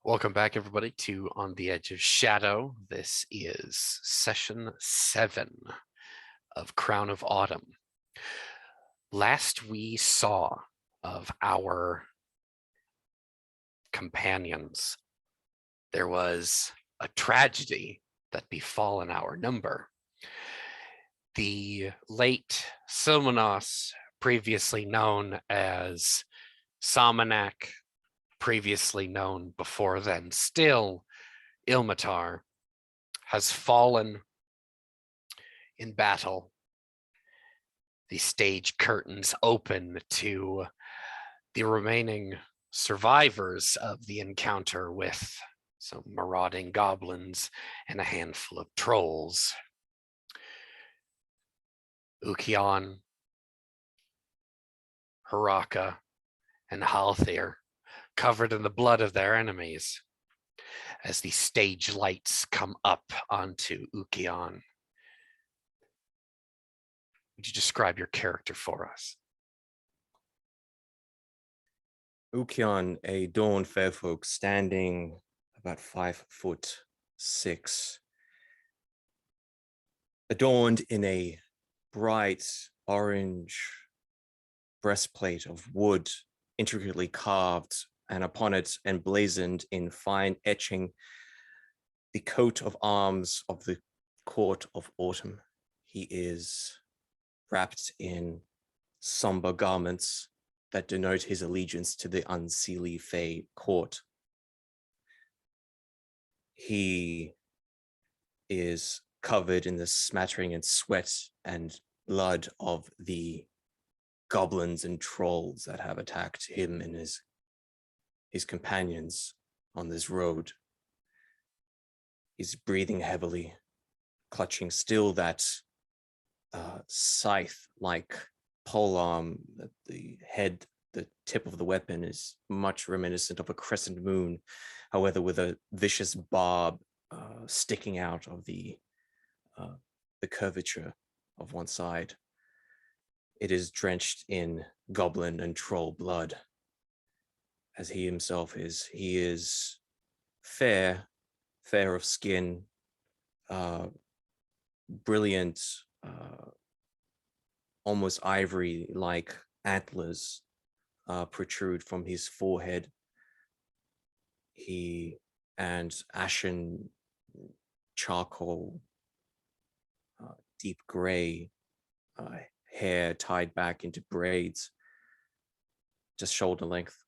Welcome back, everybody, to On the Edge of Shadow. This is session 7 of Crown of Autumn. Last we saw of our companions, there was a tragedy that befallen our number. The late Silmanos, previously known as Samanak, previously known before then still Ilmatar, has fallen in battle. The stage curtains open to the remaining survivors of the encounter with some marauding goblins and a handful of trolls. Ukion, Haraka, and Halthir, covered in the blood of their enemies, as the stage lights come up onto Ukion. Would you describe your character for us? Ukion, a Dawn Fairfolk, standing about 5'6", adorned in a bright orange breastplate of wood, intricately carved, and upon it emblazoned in fine etching the coat of arms of the Court of Autumn. He is wrapped in somber garments that denote his allegiance to the Unseelie Fae court. He is covered in the smattering and sweat and blood of the goblins and trolls that have attacked him and his companions on this road. He's breathing heavily, clutching still that scythe-like polearm. That the head, the tip of the weapon is much reminiscent of a crescent moon, however, with a vicious barb sticking out of the curvature of one side. It is drenched in goblin and troll blood, as he himself is. He is fair of skin, brilliant, almost ivory-like antlers protrude from his forehead. And ashen charcoal, deep gray hair tied back into braids, just shoulder length.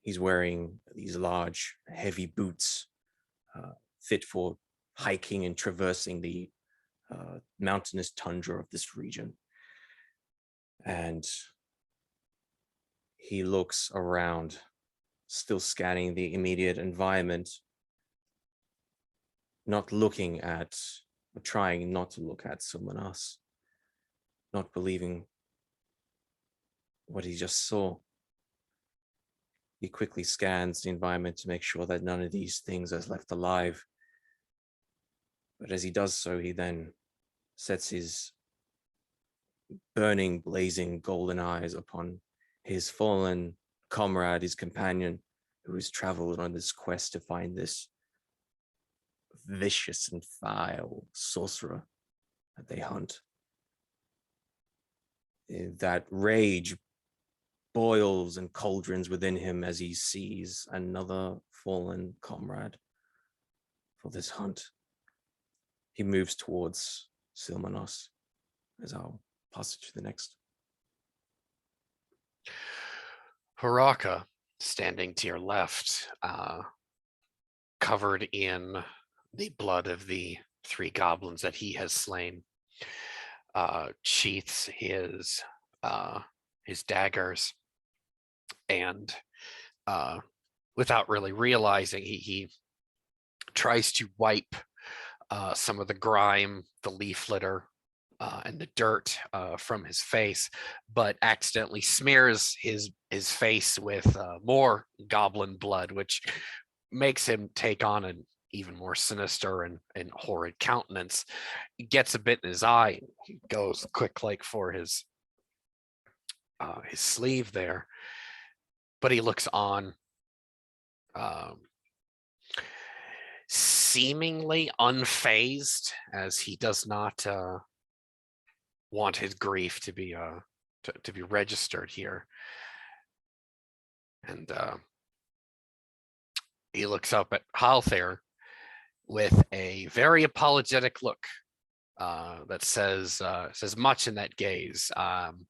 He's wearing these large, heavy boots, fit for hiking and traversing the mountainous tundra of this region. And he looks around, still scanning the immediate environment, not looking at, or trying not to look at someone else, not believing what he just saw. He quickly scans the environment to make sure that none of these things is left alive. But as he does so, he then sets his burning, blazing golden eyes upon his fallen comrade, his companion, who has traveled on this quest to find this vicious and vile sorcerer that they hunt. That rage boils and cauldrons within him as he sees another fallen comrade for this hunt. He moves towards Silmanos, as I'll pass it to the next. Haraka, standing to your left, covered in the blood of the 3 goblins that he has slain, sheaths his daggers, and without really realizing, he tries to wipe some of the grime, the leaf litter, and the dirt from his face, but accidentally smears his face with more goblin blood, which makes him take on an even more sinister and horrid countenance. He gets a bit in his eye. He goes quick like for his sleeve there, but he looks on um, seemingly unfazed, as he does not want his grief to be to be registered here. And he looks up at Halther with a very apologetic look that says much in that gaze. And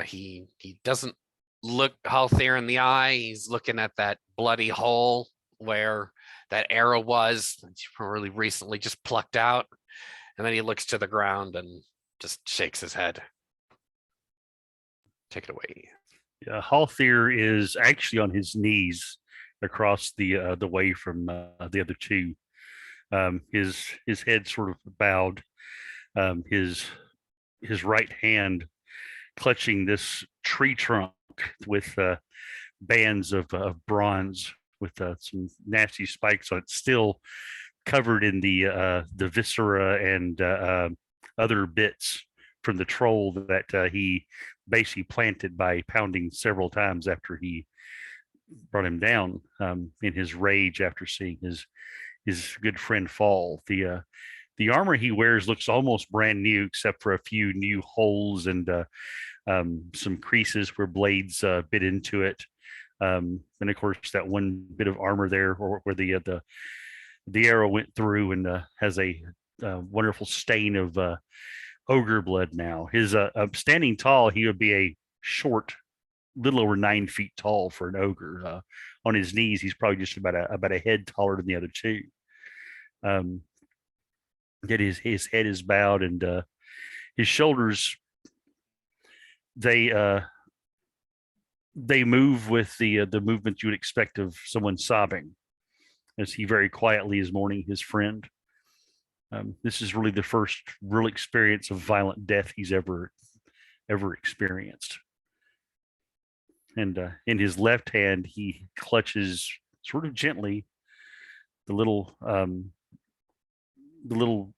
he doesn't look Halther in the eye. He's looking at that bloody hole where that arrow was really recently just plucked out. And then he looks to the ground and just shakes his head. Take it away. Halthier is actually on his knees across the way from the other two. His head sort of bowed. His right hand clutching this tree trunk with bands of bronze with some nasty spikes on it, still covered in the viscera and other bits from the troll that he basically planted by pounding several times after he brought him down in his rage after seeing his good friend fall. The armor he wears looks almost brand new, except for a few new holes and some creases where blades bit into it. And of course, that one bit of armor there, or where the arrow went through, and has a wonderful stain of ogre blood. Now, his standing tall, he would be a short, little over 9 feet tall for an ogre. On his knees, he's probably just about a head taller than the other two. Yet his head is bowed, and his shoulders they move with the movement you would expect of someone sobbing, as he very quietly is mourning his friend. This is really the first real experience of violent death he's ever experienced. And in his left hand, he clutches sort of gently the little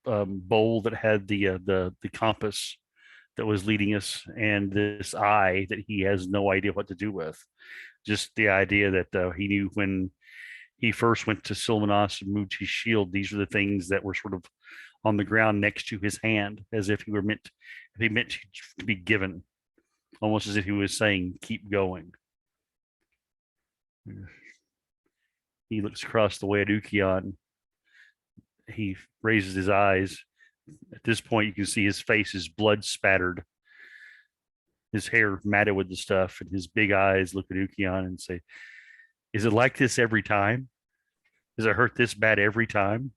bowl that had the compass that was leading us, and this eye that he has no idea what to do with. Just the idea that he knew when he first went to Silmanos and moved his shield, these were the things that were sort of on the ground next to his hand, as if he meant to be given, almost as if he was saying, "Keep going." He looks across the way at Ukion. He raises his eyes. At this point, you can see his face is blood spattered, his hair matted with the stuff, and his big eyes look at Ukion and say, "Is it like this every time? Does it hurt this bad every time?"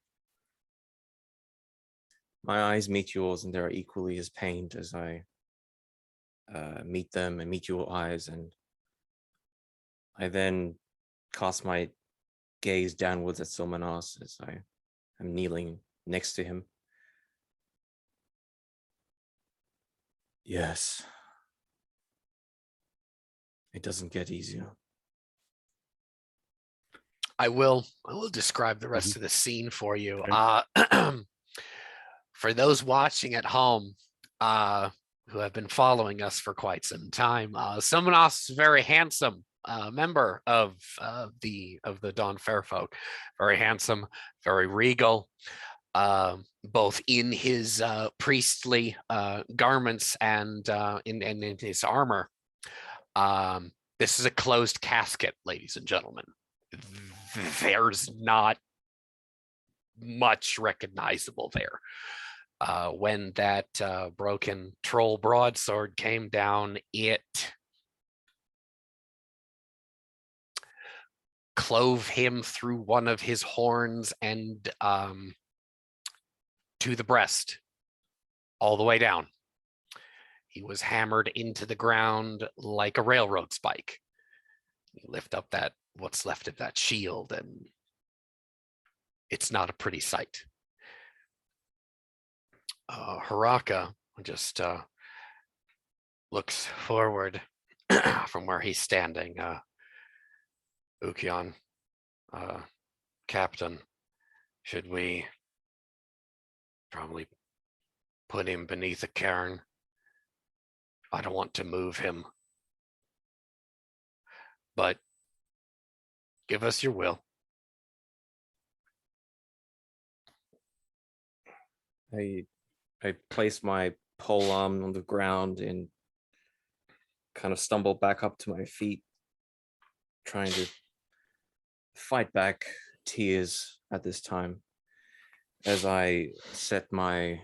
My eyes meet yours, and they're equally as pained as I meet them and meet your eyes. And I then cast my gaze downwards at Silmanos as I am kneeling next to him. Yes. It doesn't get easier. I will describe the rest of the scene for you. Okay. For those watching at home who have been following us for quite some time, Simonos is a very handsome member of the Dawn Fairfolk. Very handsome, very regal, both in his priestly garments and in his armor. This is a closed casket, ladies and gentlemen. There's not much recognizable there. When that broken troll broadsword came down, it clove him through one of his horns and to the breast, all the way down. He was hammered into the ground like a railroad spike. You lift up that what's left of that shield, and it's not a pretty sight. Haraka just looks forward from where he's standing. Ukion, Captain, should we probably put him beneath a cairn? I don't want to move him, but Give us your will. I place my pole arm on the ground and kind of stumble back up to my feet, trying to fight back tears at this time as I set my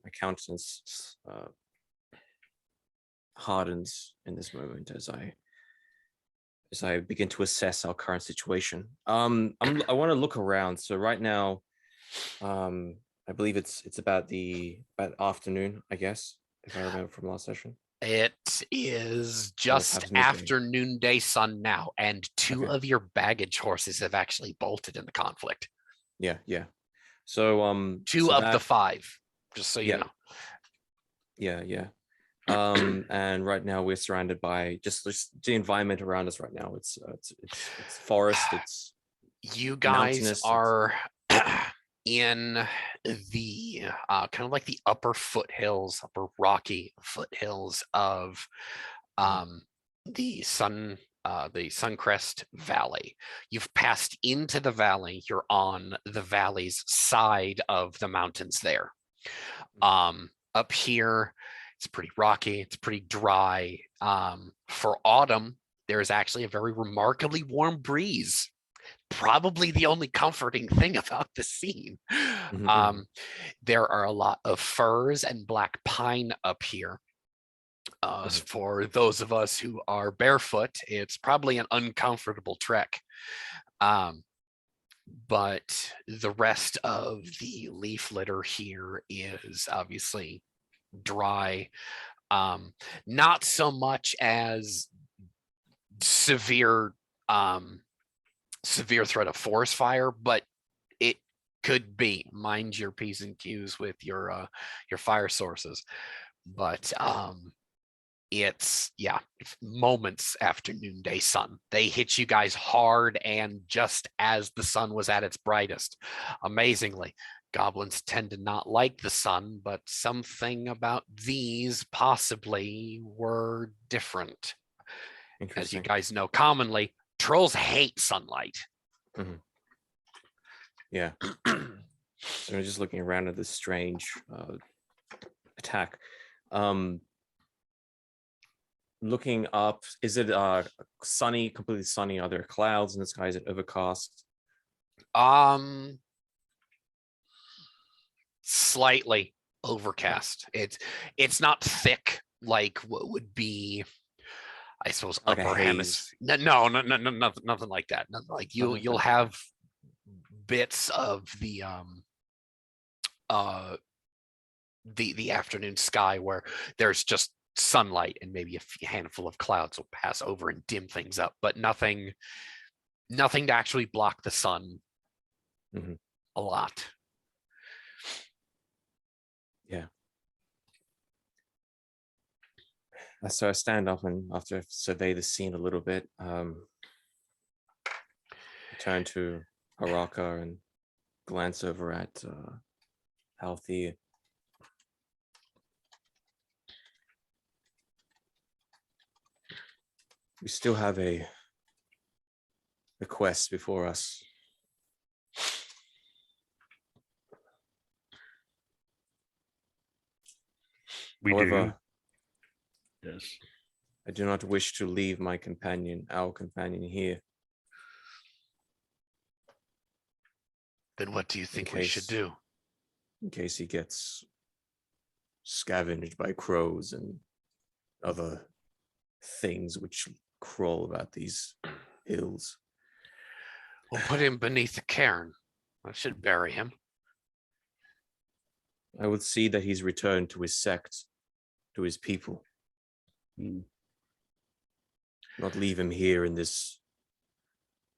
my countenance hardens in this moment as I begin to assess our current situation. I want to look around. So right now, I believe it's about afternoon, I guess, if I remember from last session. It is Or just perhaps midday. after noonday sun now, and two Okay. of your baggage horses have actually bolted in the conflict. Yeah. So Two so of the that, 5, just so you Yeah. know. yeah. And right now we're surrounded by just the environment around us right now. It's forest. It's You guys mountainous. are in the kind of like the upper rocky foothills of the Suncrest Valley. You've passed into the valley. You're on the valley's side of the mountains there. Up here, it's pretty rocky. It's pretty dry. For autumn, there is actually a very remarkably warm breeze. Probably the only comforting thing about the scene. There are a lot of firs and black pine up here. For those of us who are barefoot, it's probably an uncomfortable trek. But the rest of the leaf litter here is obviously dry. Not so much as severe threat of forest fire, but it could be. Mind your P's and Q's with your fire sources. But it's moments after noonday sun. They hit you guys hard and just as the sun was at its brightest. Amazingly, goblins tend to not like the sun, but something about these possibly were different. As you guys know, commonly trolls hate sunlight. Yeah. So I'm just looking around at this strange attack. Looking up, is it sunny, completely sunny? Are there clouds in the sky? Is it overcast? Slightly overcast. It's not thick like what would be, I suppose, Like a upper haze. hemisphere. No, nothing like that. Nothing like you'll have bits of the afternoon sky where there's just sunlight and maybe a handful of clouds will pass over and dim things up, but nothing to actually block the sun a lot. Yeah. So I stand up and after I've surveyed the scene a little bit, turn to Haraka and glance over at Althea. We still have a quest before us. However, yes, I do not wish to leave my companion, our companion here. Then what do you think we should do? In case he gets scavenged by crows and other things which crawl about these hills. We'll put him beneath a cairn. I should bury him. I would see that he's returned to his sect, to his people. Not leave him here in this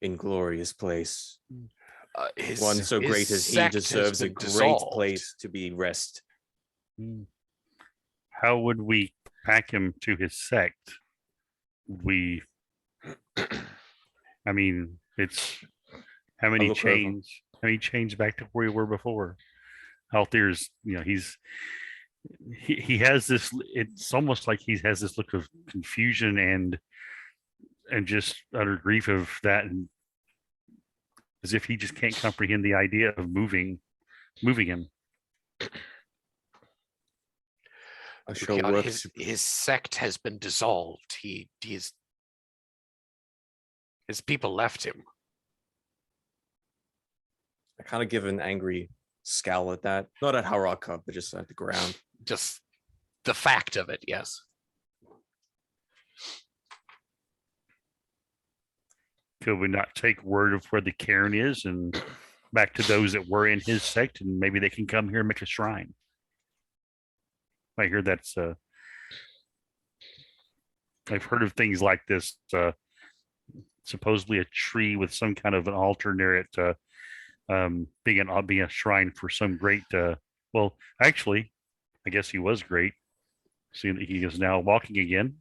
inglorious place. One so great as he deserves a great place to be rest. How would we pack him to his sect? I mean, it's how many chains? How many chains back to where we were before? Althier's, he has this. It's almost like he has this look of confusion and and just utter grief of that, and as if he just can't comprehend the idea of moving him. I shall Ukion, work his sect has been dissolved. His people left him. I kind of give an angry scowl at that. Not at Haraka, but just at the ground. Just the fact of it, yes. Could we not take word of where the cairn is and back to those that were in his sect, and maybe they can come here and make a shrine? I hear that's I've heard of things like this. Supposedly a tree with some kind of an altar near it, being a shrine for some great. Well, actually, I guess he was great, seeing that he is now walking again.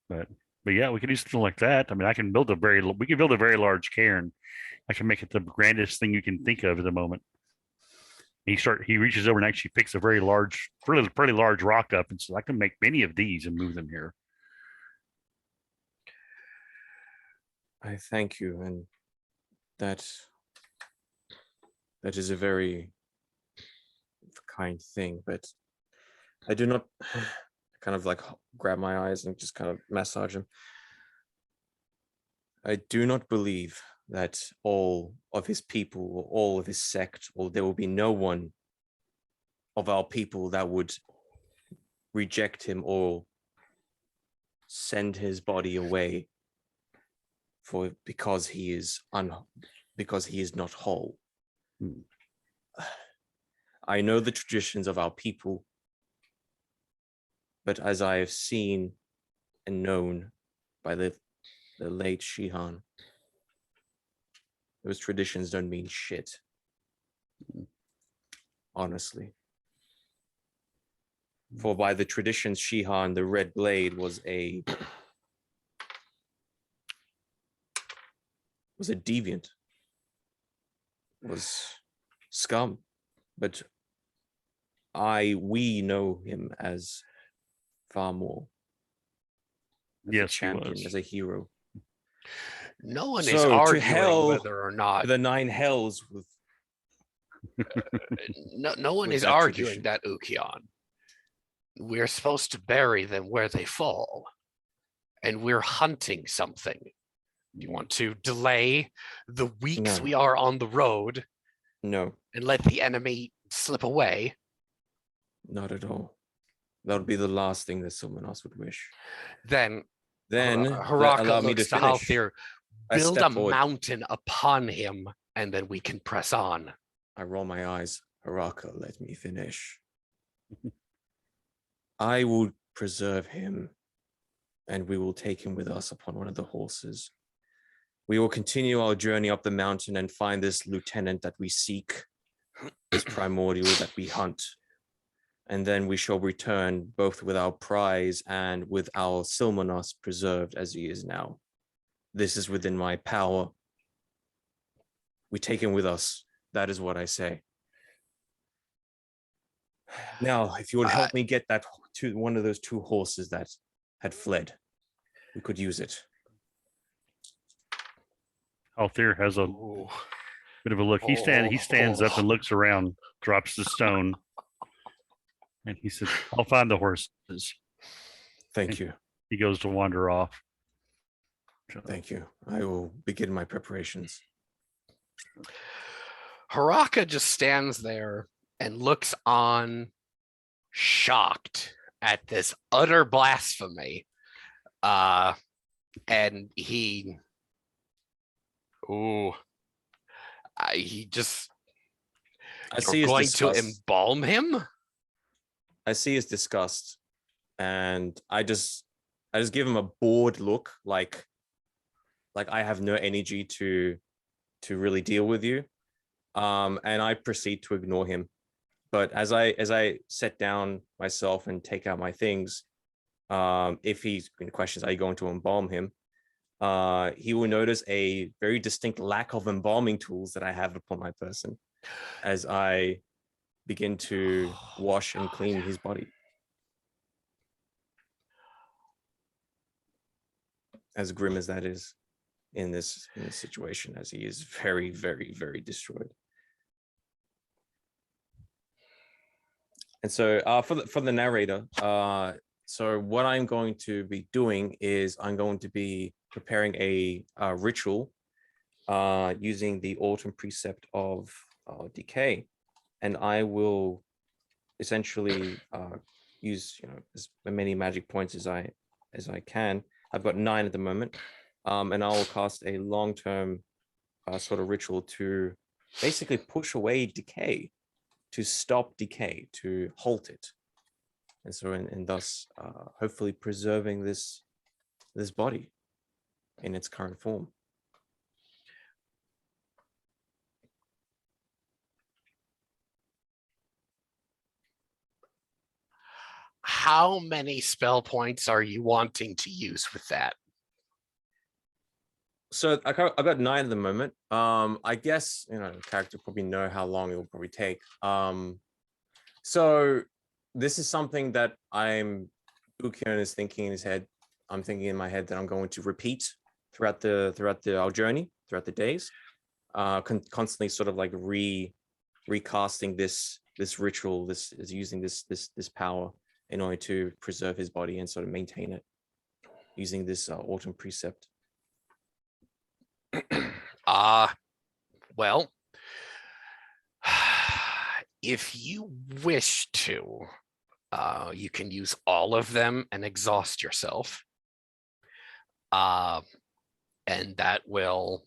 But yeah, we could do something like that. I mean, we can build a very large cairn. I can make it the grandest thing you can think of at the moment. He reaches over and actually picks a very large, pretty large rock up and says, I can make many of these and move them here. I thank you, and that is a very kind thing, but I do not kind of like grab my eyes and just kind of massage him. I do not believe that all of his people or all of his sect, or there will be no one of our people that would reject him or send his body away because he is not whole. I know the traditions of our people, but as I have seen and known by the late Shihan, those traditions don't mean shit. Honestly. For by the traditions Shihan, the red blade was a deviant, was scum. But we know him as far more. As Yes, a champion, he was. as a hero. No one is So, to arguing hell whether or not the 9 hells with no one with is that arguing tradition. that, Ukion. We're supposed to bury them where they fall, and we're hunting something. You want to delay the weeks No. we are on the road No, and let the enemy slip away? not at all. That would be the last thing that someone else would wish. Then Allow Haraka me to looks to finish. Halthir, I build step a forward. mountain upon him, and then we can press on. I roll my eyes. Haraka, let me finish. I will preserve him, and we will take him with us upon one of the horses. We will continue our journey up the mountain and find this lieutenant that we seek, this primordial that we hunt. And then we shall return both with our prize and with our Silmanos preserved as he is now. This is within my power. We take him with us. That is what I say. Now, if you would help me get that to one of those 2 horses that had fled, we could use it. Althir has a bit of a look. He stands up and looks around, drops the stone, and he says, I'll find the horses. Thank you. He goes to wander off. Thank you. I will begin my preparations. Haraka just stands there and looks on, shocked at this utter blasphemy. And he just, I see you're his going to disgust. embalm him? I see his disgust, and I just give him a bored look, like I have no energy to really deal with you. And I proceed to ignore him. But as I set down myself and take out my things, if he's in questions, are you going to embalm him? He will notice a very distinct lack of embalming tools that I have upon my person as I begin to wash and clean his body. as grim as that is in this situation, as he is very, very, very destroyed. And so for the narrator, so what I'm going to be doing is I'm going to be preparing a ritual using the autumn precept of decay, and I will essentially use as many magic points as I can. I've got 9 at the moment, and I'll cast a long-term sort of ritual to basically push away decay, to stop decay, to halt it, and so and thus hopefully preserving this body in its current form. How many spell points are you wanting to use with that? So I got 9 at the moment. I guess the character probably know how long it will probably take. So this is something that Ukion is thinking in his head. I'm thinking in my head that I'm going to repeat throughout our journey, throughout the days, constantly sort of like recasting this ritual, this is using this power in order to preserve his body and sort of maintain it using this autumn precept. Well, if you wish to, you can use all of them and exhaust yourself. And that will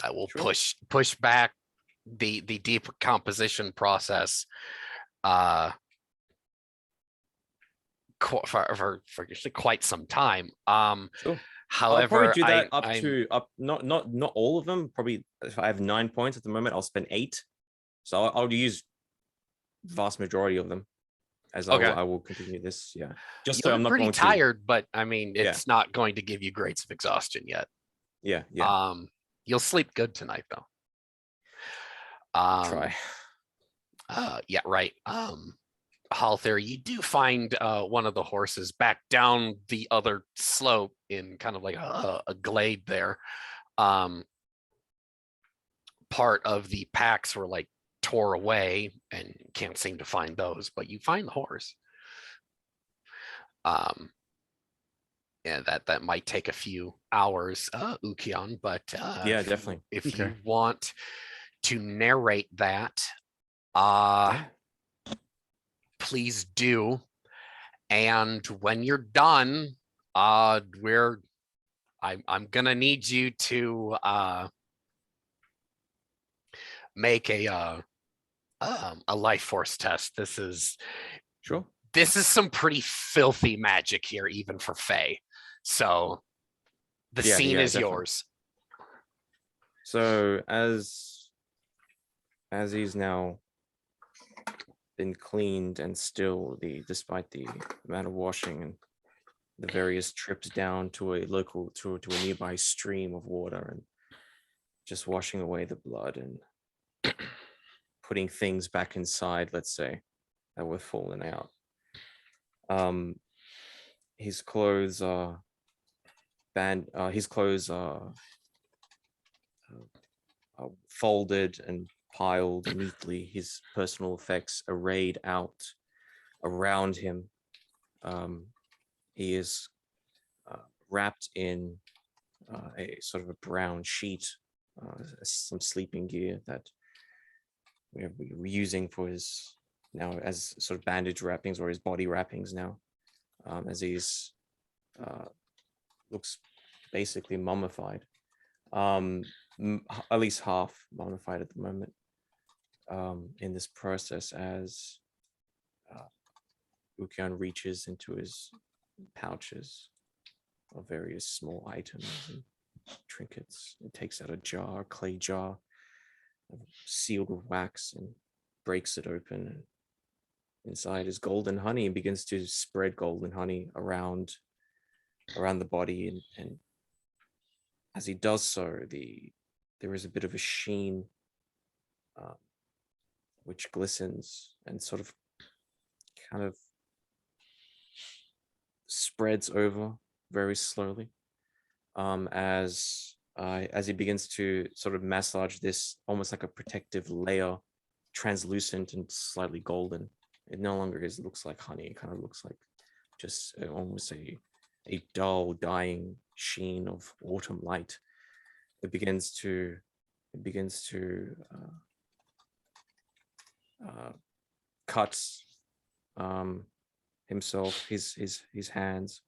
Sure. push back the decomposition process for quite some time. Sure. However, I'll probably do that up not all of them. Probably if I have 9 points at the moment, I'll spend 8. So I'll use vast majority of them as I will continue this. Yeah, just so I'm not pretty going tired, but I mean, Yeah. it's not going to give you grades of exhaustion yet. Yeah. You'll sleep good tonight though. Try. Yeah, right. Halther, you do find one of the horses back down the other slope in kind of like a glade there. Part of the packs were like tore away and can't seem to find those, but you find the horse. Yeah, that might take a few hours, Ukion, but Yeah, definitely. If you want to narrate that, please do. And when you're done, I'm gonna need you to make a life force test. Sure. This is some pretty filthy magic here, even for Fae. So the scene is definitely. yours. So as he's now been cleaned and still, despite the amount of washing and the various trips down to a nearby stream of water and just washing away the blood and putting things back inside, let's say, that were fallen out. His clothes are folded and piled neatly, his personal effects arrayed out around him. He is wrapped in a sort of a brown sheet, some sleeping gear that we're using for his now as sort of bandage wrappings or his body wrappings now, as he's looks basically mummified, at least half mummified at the moment, in this process as Ukion reaches into his pouches of various small items and trinkets and takes out a clay jar sealed with wax, and breaks it open, and inside is golden honey, and begins to spread golden honey around the body, and as he does so, there is a bit of a sheen which glistens and sort of kind of spreads over very slowly, as he begins to sort of massage this almost like a protective layer, translucent and slightly golden. It no longer looks like honey. It kind of looks like just almost a dull, dying sheen of autumn light. It begins to cut himself, his hands,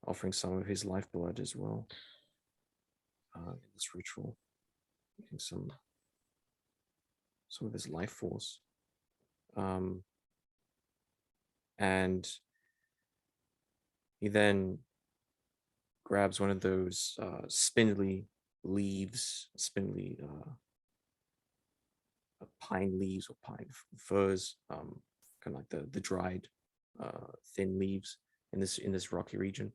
offering some of his lifeblood as well in this ritual, using some of his life force. And he then grabs one of those spindly leaves, pine leaves or pine furs, kind of like the dried thin leaves in this rocky region.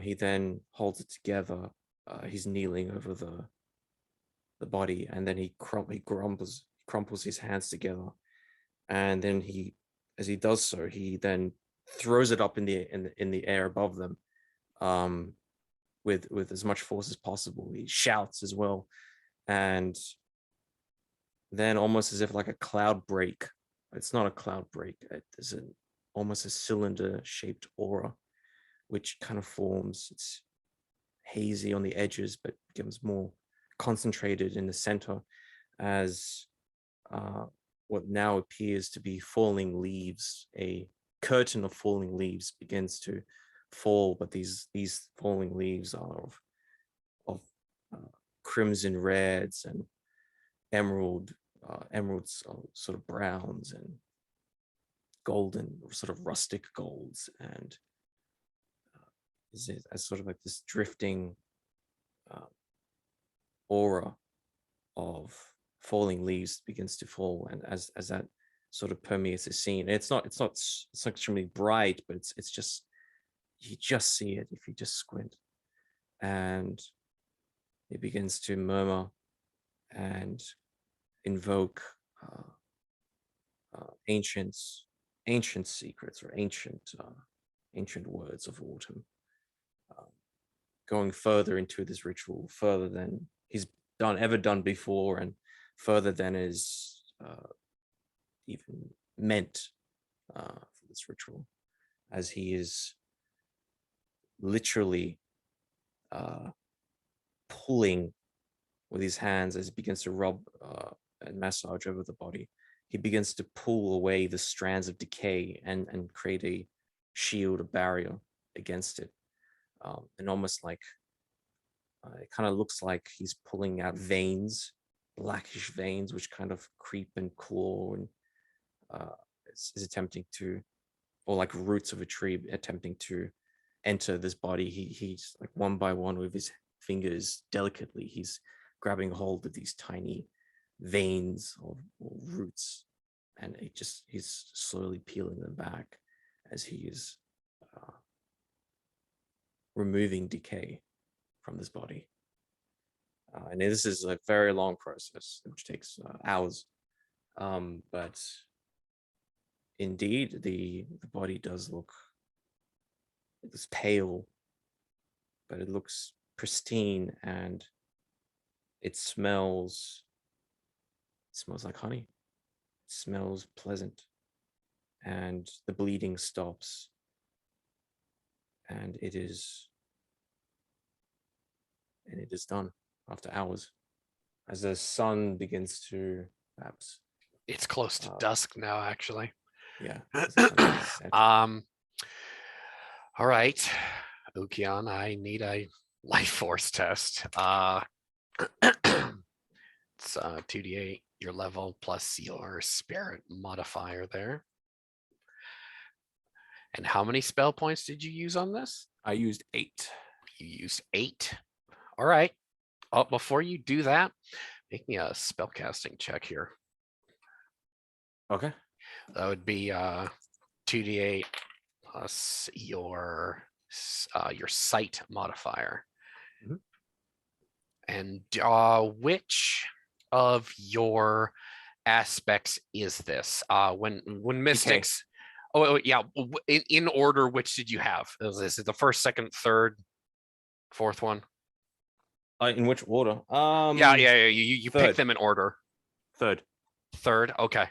He then holds it together. He's kneeling over the body, and then he crumples his hands together, and then as he does so, he then throws it up in the air above them, with as much force as possible. He shouts as well, and then almost as if like a cloud break. It's not a cloud break. There's almost a cylinder-shaped aura, which kind of forms. It's hazy on the edges, but becomes more concentrated in the center as what now appears to be falling leaves. A curtain of falling leaves begins to fall, but these falling leaves are of crimson reds and emeralds, sort of browns, and golden, sort of rustic golds, and as sort of like this drifting aura of falling leaves begins to fall, and as that sort of permeates the scene, it's not extremely bright, but it's just, you just see it if you just squint, and it begins to murmur and invoke ancient secrets, or ancient words of autumn, going further into this ritual, further than he's ever done before, and further than is even meant for this ritual, as he is literally pulling with his hands as he begins to rub and massage over the body. He begins to pull away the strands of decay and create a shield, a barrier against it, and almost like it kind of looks like he's pulling out veins, blackish veins, which kind of creep and claw, and is attempting to, or like roots of a tree attempting to enter this body. He's like one by one with his fingers, delicately, he's grabbing hold of these tiny veins or roots, and he's slowly peeling them back as he is removing decay from this body. And this is a very long process, which takes hours. But indeed, the body does look, it's pale, but it looks pristine, and it smells like honey. It smells pleasant, and the bleeding stops, and it is done after hours, as the sun begins to perhaps, It's close to dusk now, actually. yeah. As the sun begins to set. All right, Ukion, I need a life force test. It's 2d8, your level plus your spirit modifier there. And how many spell points did you use on this? I used 8. You used 8. All right. Oh, before you do that, make me a spellcasting check here. Okay. That would be 2d8 plus your sight modifier. Mhm. And which of your aspects is this? When mystics, Oh, yeah. In order, which did you have? Is it the first, second, third, fourth one? In which order? Yeah. You pick third. them in order. Third. Third. Okay.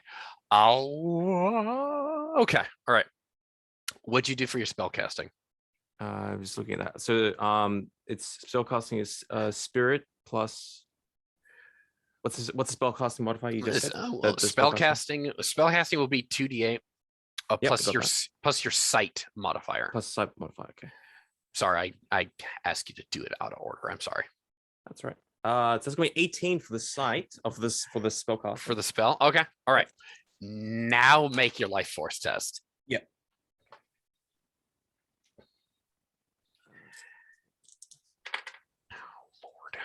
Okay. All right. What'd you do for your spell casting? I was looking at that. So it's spellcasting is spirit plus what's the spellcasting modifier you just said? The spellcasting? Spellcasting will be 2d8 Yep, plus got your that. plus your sight modifier. Plus sight modifier. Okay, Sorry, I asked you to do it out of order. I'm sorry. that's right. So that's going to be 18 for the sight of this for the spellcasting. For the spell. Okay. All right. Now make your life force test. Yep. Lord.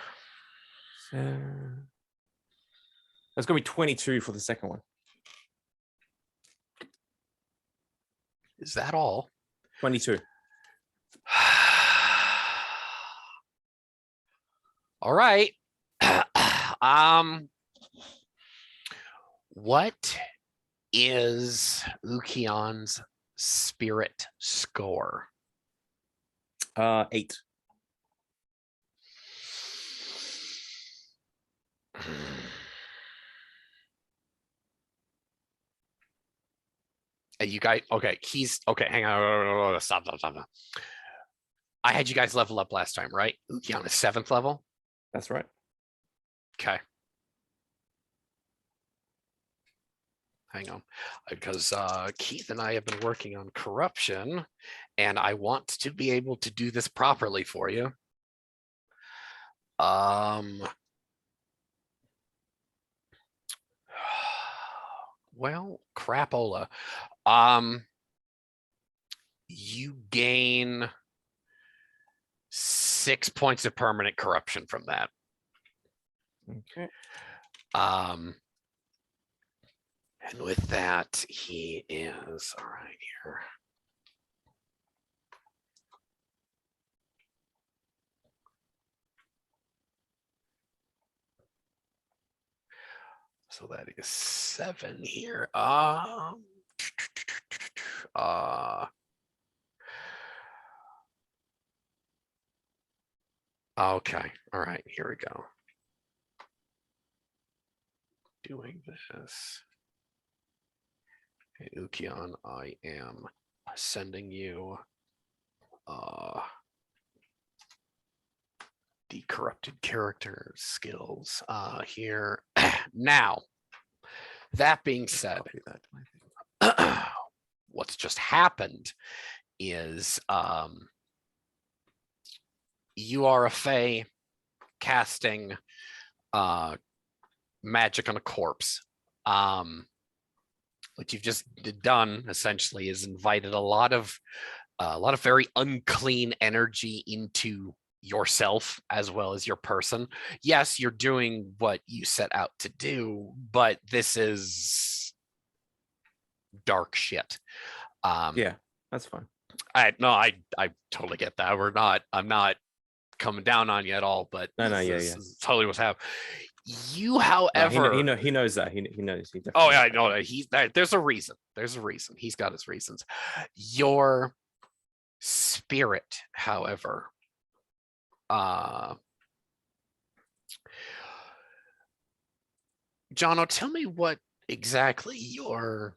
So that's going to be 22 for the second one. Is that all? 22. All right. What is Ukion's spirit score? 8. And you guys, okay, he's okay. Hang on, stop. I had you guys level up last time, right? Ukion is 7th level. That's right. Okay. Hang on, because Keith and I have been working on corruption, and I want to be able to do this properly for you. Well, crapola. You gain 6 points of permanent corruption from that. Okay. And with that, he is all right here. So that is 7 here. Okay. All right. Here we go. Doing this. Hey, Ukion, I am sending you the corrupted character skills here. Now, that being said, what's just happened is you are a fae casting magic on a corpse. What you've just done essentially is invited a lot of very unclean energy into yourself as well as your person. Yes, you're doing what you set out to do, but this is dark shit. Yeah, that's fine. I totally get that. I'm not coming down on you at all, but this is totally what's happening. You, however, he knows that. He knows. He oh yeah, I know that. There's a reason. There's a reason. He's got his reasons. Your spirit, however, Jono, tell me what exactly your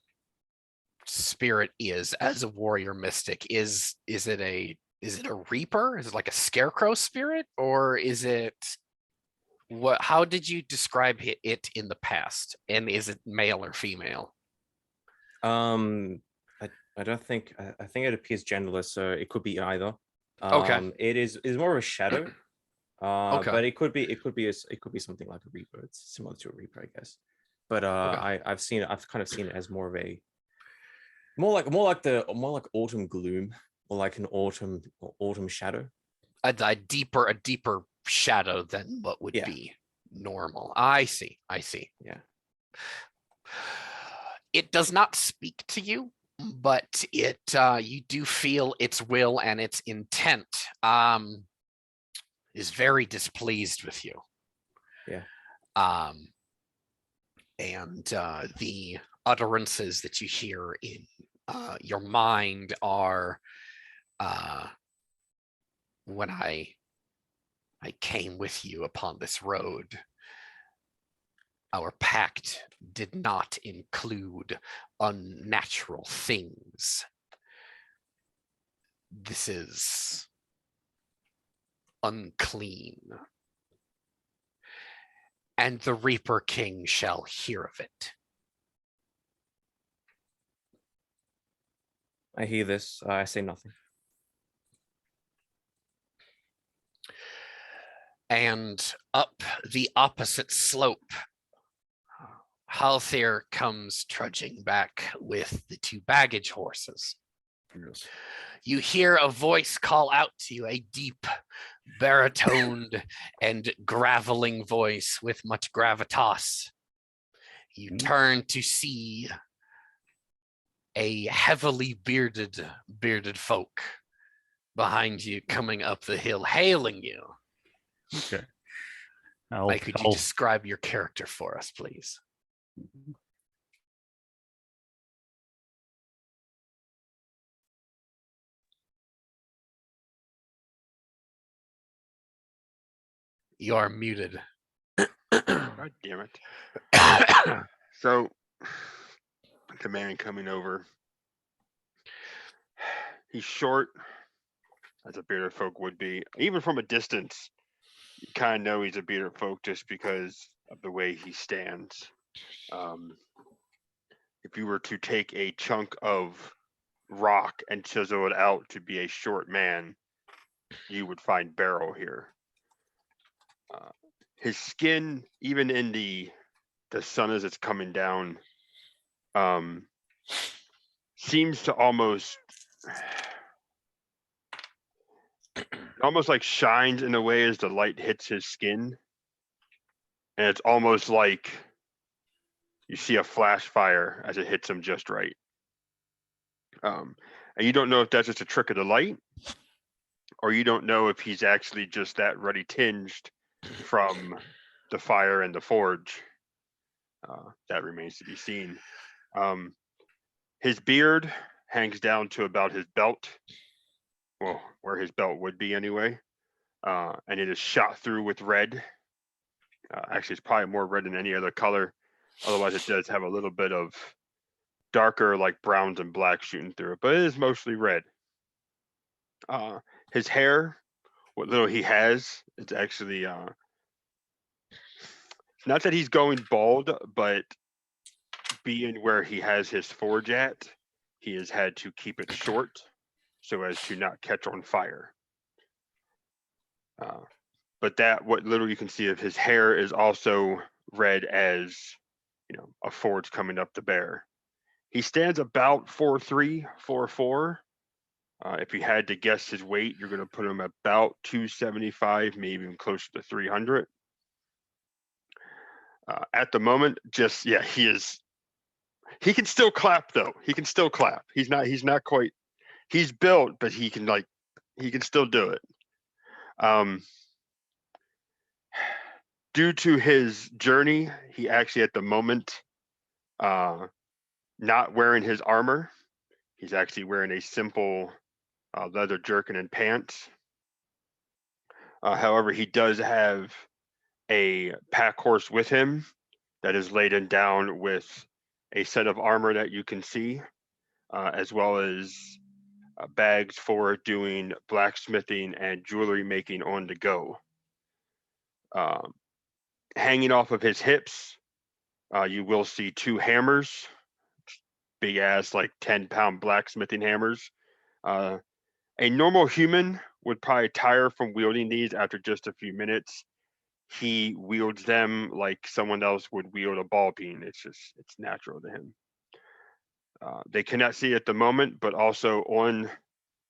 spirit is as a warrior mystic. Is it a reaper? Is it like a scarecrow spirit, or is it what? How did you describe it in the past? And is it male or female? I don't think. I think it appears genderless, so it could be either. Okay. It is more of a shadow. Okay. But it could be something like a reaper. It's similar to a reaper, I guess. But Okay. I've kind of seen it as more of a more like autumn gloom, or like an autumn shadow. A deeper shadow than what would be normal. I see. Yeah. It does not speak to you, but it you do feel its will and its intent is very displeased with you. Yeah. And the utterances that you hear in your mind are when I came with you upon this road. Our pact did not include unnatural things. This is unclean. And the Reaper King shall hear of it. I hear this. I say nothing. And up the opposite slope, Halther comes trudging back with the 2 baggage horses. Yes. You hear a voice call out to you, a deep, baritoned and graveling voice with much gravitas. You turn to see a heavily bearded folk behind you coming up the hill, hailing you. Okay. Mike, could you describe your character for us, please? You are muted. God damn it. So, the man coming over, he's short, as a bearded folk would be. Even from a distance, you kind of know he's a bearded folk just because of the way he stands. If you were to take a chunk of rock and chisel it out to be a short man, you would find Barrel here. His skin, even in the sun as it's coming down, seems to almost like shines in a way as the light hits his skin, and it's almost like you see a flash fire as it hits him just right. And you don't know if that's just a trick of the light, or you don't know if he's actually just that ruddy tinged from the fire and the forge. That remains to be seen. His beard hangs down to about his belt, well, where his belt would be anyway, and it is shot through with red. Actually, it's probably more red than any other color. Otherwise, it does have a little bit of darker, like browns and blacks shooting through it, but it is mostly red. His hair, what little he has, it's actually not that he's going bald, but being where he has his forge at, he has had to keep it short so as to not catch on fire. But that, what little you can see of his hair, is also red as, a forge coming up the bear. He stands about 4'3", 4'4". If you had to guess his weight, you're going to put him about 275, maybe even closer to 300. At the moment, he is. He can still clap though. He can still clap. He's not quite. He's built, but he can still do it. Due to his journey, he actually at the moment, not wearing his armor. He's actually wearing a simple leather jerkin and pants. However, he does have a pack horse with him that is laden down with a set of armor that you can see, as well as bags for doing blacksmithing and jewelry making on the go. Hanging off of his hips, you will see 2 hammers, big ass, like 10-pound blacksmithing hammers. A normal human would probably tire from wielding these after just a few minutes. He wields them like someone else would wield a ball peen. It's natural to him. They cannot see at the moment, but also on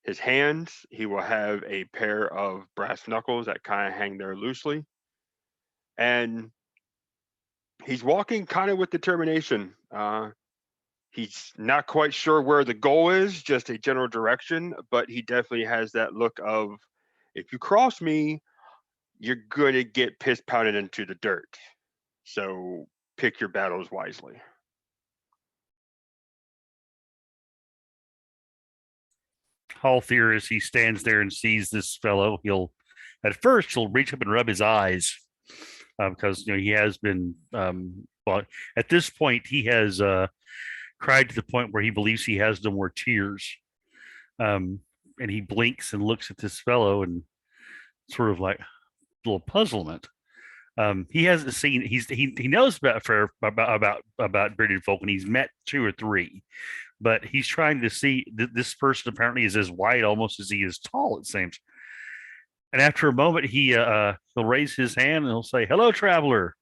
his hands, he will have a pair of brass knuckles that kind of hang there loosely. And he's walking kind of with determination. He's not quite sure where the goal is, just a general direction, but he definitely has that look of, if you cross me, you're going to get piss pounded into the dirt. So pick your battles wisely. Halthier, as he stands there and sees this fellow, at first he'll reach up and rub his eyes because he has been. Well, at this point, he has cried to the point where he believes he has no more tears. And he blinks and looks at this fellow and sort of like a little puzzlement. He hasn't seen. He knows about bearded folk, and he's met 2 or 3, but he's trying to see this person. Apparently, is as wide almost as he is tall. It seems. And after a moment, he'll raise his hand and he'll say, "Hello, traveler."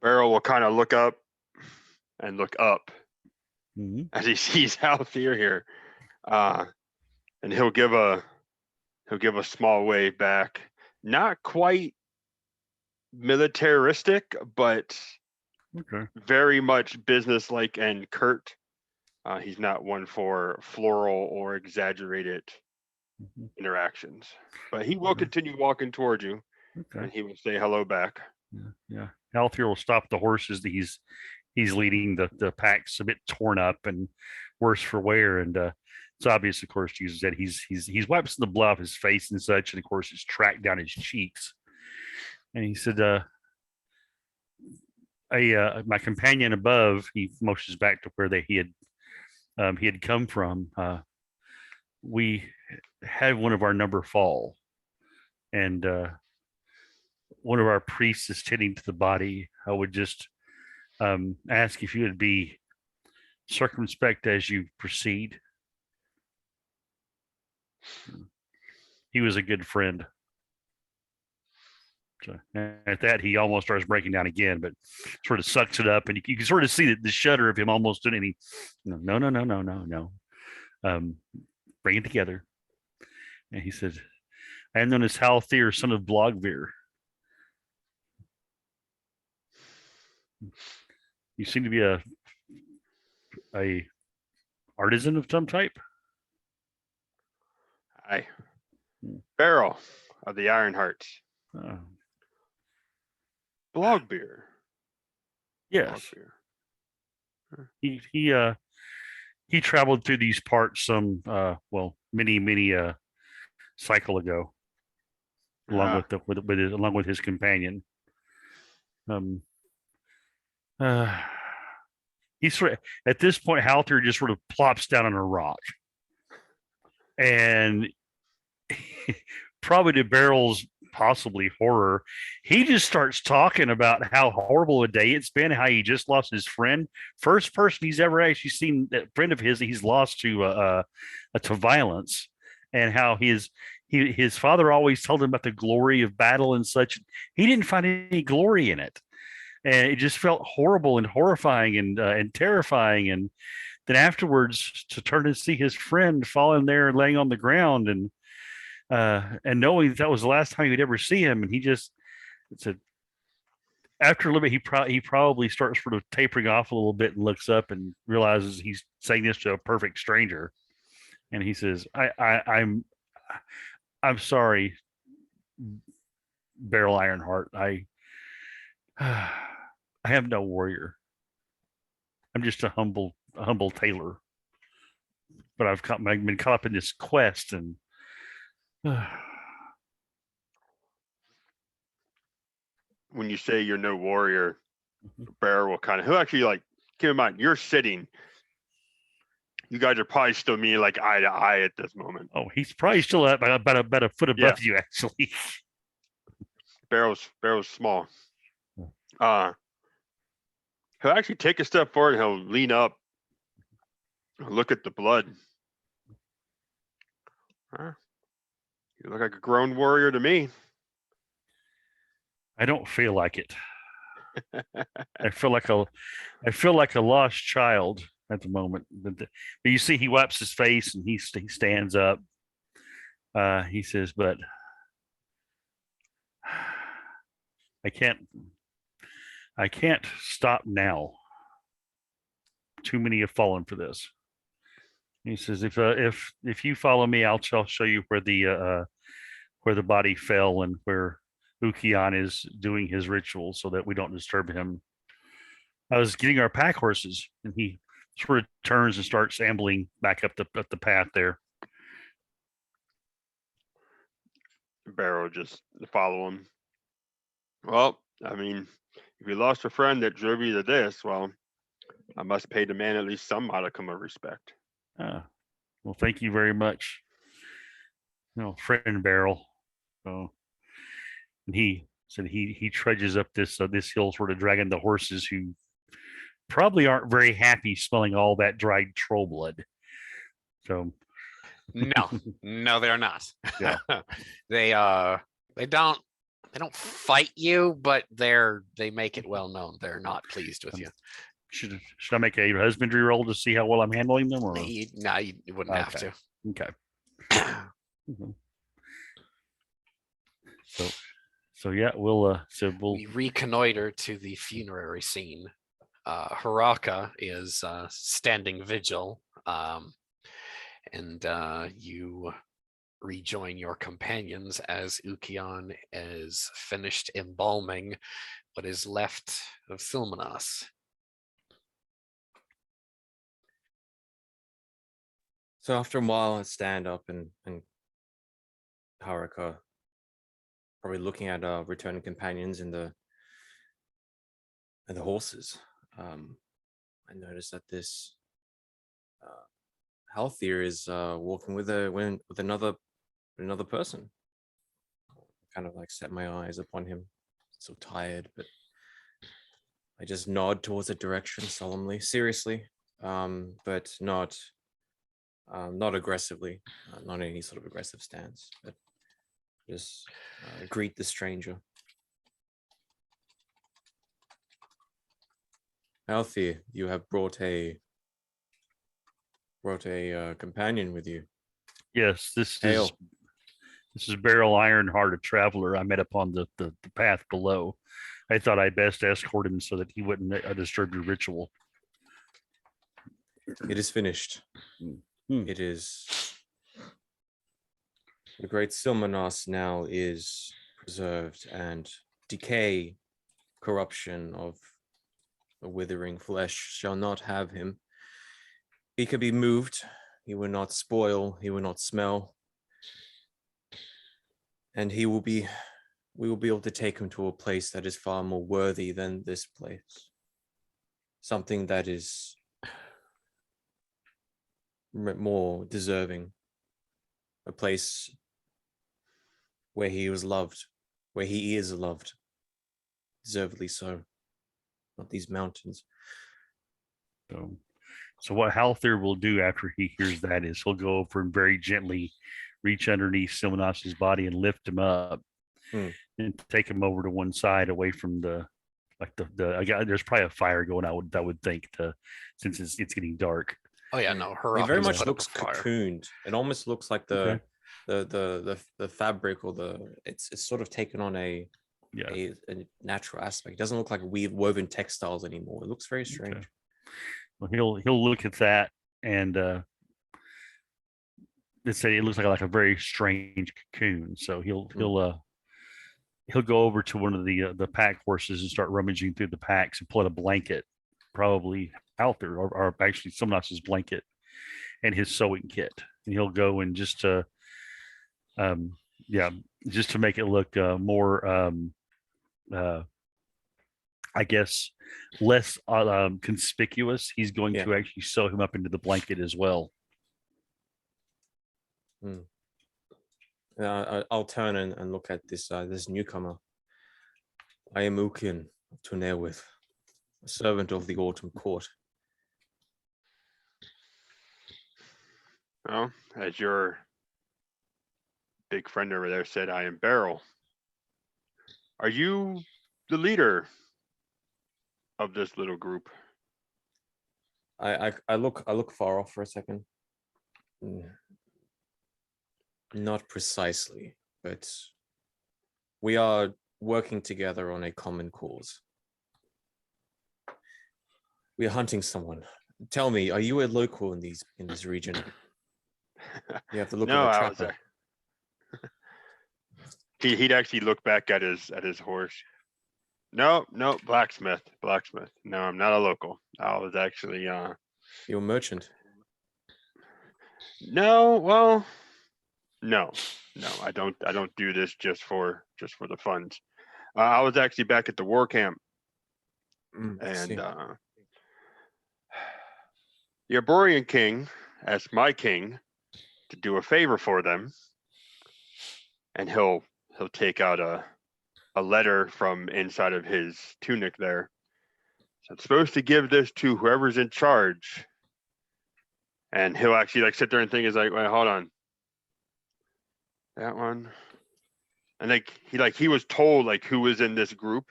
Beryl will kind of look up and look up Mhm. as he sees Halthier here, and he'll give a small wave back. Not quite militaristic, but Okay. very much businesslike and curt. He's not one for floral or exaggerated Mhm. interactions, but he will Okay. continue walking towards you, Okay. and he will say hello back. Yeah. Halthier will stop the horses that he's leading. The pack's a bit torn up and worse for wear, and it's obvious, of course, Jesus said he's wiped some of the blood off his face and such, and of course it's tracked down his cheeks. And he said, my companion above, he motions back to where he had come from. We had one of our number fall, and one of our priests is tending to the body. I would just ask if you would be circumspect as you proceed. He was a good friend. So at that, he almost starts breaking down again, but sort of sucks it up, and you can sort of see the shudder of him almost doing any. No. Bring it together. And he said, "I am known as Halthier, son of Blogveer. You seem to be a artisan of some type." Aye. Beryl of the Iron Hearts. Uh, Blog beer. yes, Blog he beer. he traveled through these parts some many cycle ago, along Ah, with his companion. He's sort of, at this point, Halter just sort of plops down on a rock, and probably to Beryl's possibly horror, he just starts talking about how horrible a day it's been, how he just lost his friend, first person he's ever actually seen, that friend of his he's lost to violence, and how his father always told him about the glory of battle and such. He didn't find any glory in it, and it just felt horrible and horrifying and terrifying. And then afterwards, to turn and see his friend falling there, laying on the ground, and knowing that was the last time he'd ever see him, and he just said, after a little bit, he probably starts sort of tapering off a little bit and looks up and realizes he's saying this to a perfect stranger, and he says, I'm sorry, Beryl Ironheart. I am no warrior. I'm just a humble tailor, but I've been caught up in this quest, and when you say you're no warrior, Bear will he'll actually keep in mind you're sitting. You guys are probably still meeting eye to eye at this moment. Oh, he's probably still about a foot above you, actually. Barrel's small. He'll actually take a step forward and he'll lean up, look at the blood. You look like a grown warrior to me. I don't feel like it. I feel like a lost child at the moment. But you see, he wipes his face and he stands up. He says, "But I can't stop now. Too many have fallen for this." He says, "If you follow me, I'll show you where the body fell and where Ukian is doing his ritual, so that we don't disturb him. I was getting our pack horses," and he sort of turns and starts ambling back up the path there. Barrow just follow him. Well, I mean, if you lost a friend that drove you to this, well, I must pay the man at least some modicum of respect. Well, thank you very much, friend Barrel. So, and he said he trudges up this hill, sort of dragging the horses, who probably aren't very happy smelling all that dried troll blood. So No, they're not. Yeah. They don't fight you, but they make it well known they're not pleased with you. Should I make a husbandry roll to see how well I'm handling them, or You wouldn't have to. okay? Mhm. So yeah, we'll We reconnoiter to the funerary scene. Haraka is standing vigil, and you rejoin your companions as Ukion is finished embalming what is left of Silmanos. So after a while, I stand up and Haruka, probably looking at our returning companions and the horses. I noticed that this Halthier is walking with another person. Kind of like set my eyes upon him. So tired, but I just nod towards the direction solemnly, seriously, but not aggressively, not any sort of aggressive stance, but just greet the stranger. Alfie, you have brought a companion with you. yes, this Hail. is Beryl Ironheart, a traveler I met upon the path below. I thought I'd best escort him so that he wouldn't disturb your ritual. It is finished. It is. The great Silmanos now is preserved, and decay, corruption of the withering flesh shall not have him. He could be moved. He will not spoil. He will not smell. And we will be able to take him to a place that is far more worthy than this place. Something that is more deserving. A place where he was loved, where he is loved. Deservedly so. Not these mountains. So what Halther will do after he hears that is he'll go over and very gently reach underneath Silmanos's body and lift him up and take him over to one side away from there's probably a fire going out, I would think, since it's getting dark. Oh yeah, no, He very much put up looks a fire. cocooned. It almost looks like the fabric, or it's sort of taken on a natural aspect. It doesn't look like woven textiles anymore. It looks very strange. Okay. Well, he'll look at that and let's say it looks like a very strange cocoon. So he'll go over to one of the pack horses and start rummaging through the packs and pull out a blanket, probably out there, or actually someone else's blanket, and his sewing kit. And he'll go and just to make it look more I guess less conspicuous. He's going to actually sew him up into the blanket as well. I'll turn and look at this newcomer. I am Ukin of Tunerwith, a servant of the Autumn Court. Well, as your big friend over there said, I am Beryl. Are you the leader of this little group? I look far off for a second. Not precisely, but we are working together on a common cause. We are hunting someone. Tell me, are you a local in this region? You have to look No, at a I was trapper. He'd actually look back at his horse. No, blacksmith. No, I'm not a local. I was actually You're a merchant. No, well, no, I don't do this just for the funds. I was actually back at the war camp, I see. and the Arborian king asked my king to do a favor for them, and he'll take out a letter from inside of his tunic there. So I'm supposed to give this to whoever's in charge, and he'll actually like sit there and think, is like, wait, hold on, that one. And he was told like who was in this group,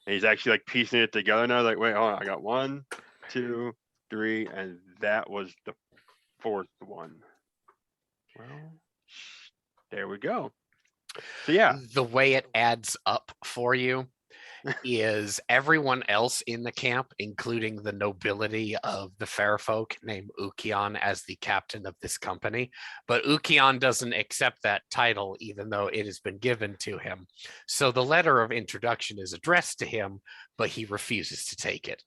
and he's actually like piecing it together now. Like, wait, hold on, I got 1, 2, 3, and that was the 4th one. Well, there we go. So yeah, The way it adds up for you is everyone else in the camp, including the nobility of the fair folk, named Ukion as the captain of this company. But Ukion doesn't accept that title, even though it has been given to him. So the letter of introduction is addressed to him, but he refuses to take it.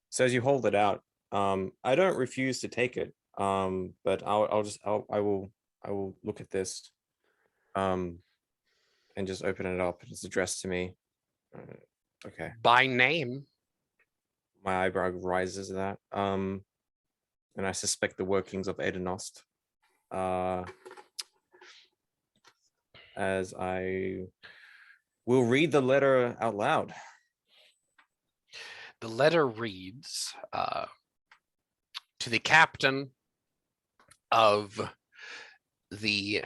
So as you hold it out, I don't refuse to take it. But I will look at this, and just open it up. It's addressed to me. Okay. By name. My eyebrow rises at that. And I suspect the workings of Edenost. As I will read the letter out loud. The letter reads, to the captain of the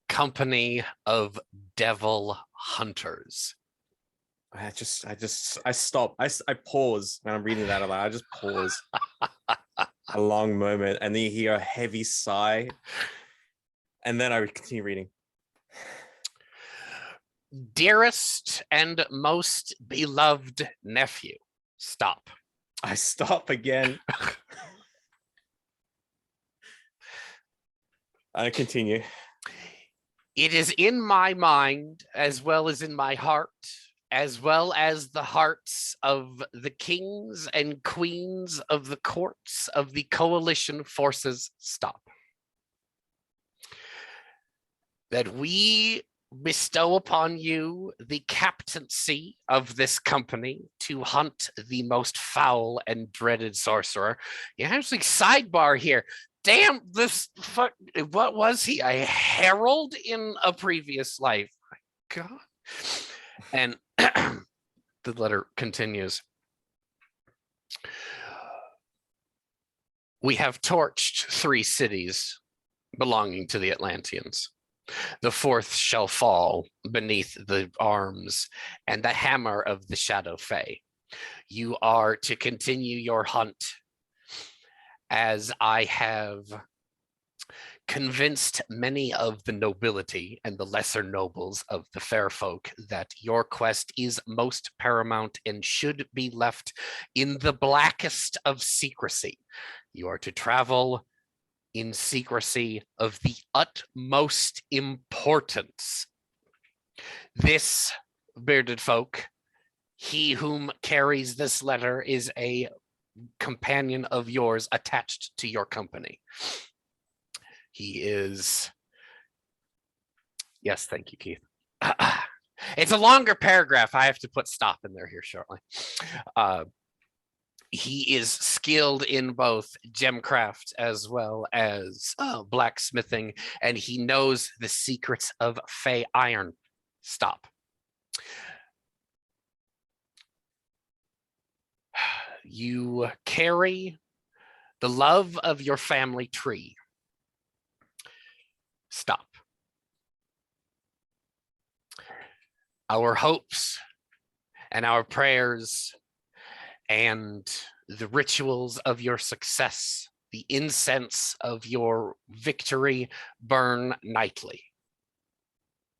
company of devil hunters. I stop. I pause when I'm reading that aloud. I just pause a long moment, and then you hear a heavy sigh, and then I continue reading. Dearest and most beloved nephew. Stop. I stop again. I continue. It is in my mind, as well as in my heart, as well as the hearts of the kings and queens of the courts of the coalition forces. Stop. That we bestow upon you the captaincy of this company to hunt the most foul and dreaded sorcerer. You actually sidebar here. Damn, what was he? A herald in a previous life. My God. And the letter continues. We have torched 3 cities belonging to the Atlanteans. The 4th shall fall beneath the arms and the hammer of the Shadow Fae. You are to continue your hunt, as I have convinced many of the nobility and the lesser nobles of the fair folk that your quest is most paramount and should be left in the blackest of secrecy. You are to travel in secrecy of the utmost importance. This, bearded folk, he whom carries this letter is a companion of yours attached to your company. He is... Yes, thank you, Keith. It's a longer paragraph. I have to put stop in there here shortly. He is skilled in both gemcraft as well as blacksmithing, and he knows the secrets of Fey iron. Stop. You carry the love of your family tree. Stop. Our hopes and our prayers and the rituals of your success, the incense of your victory burn nightly.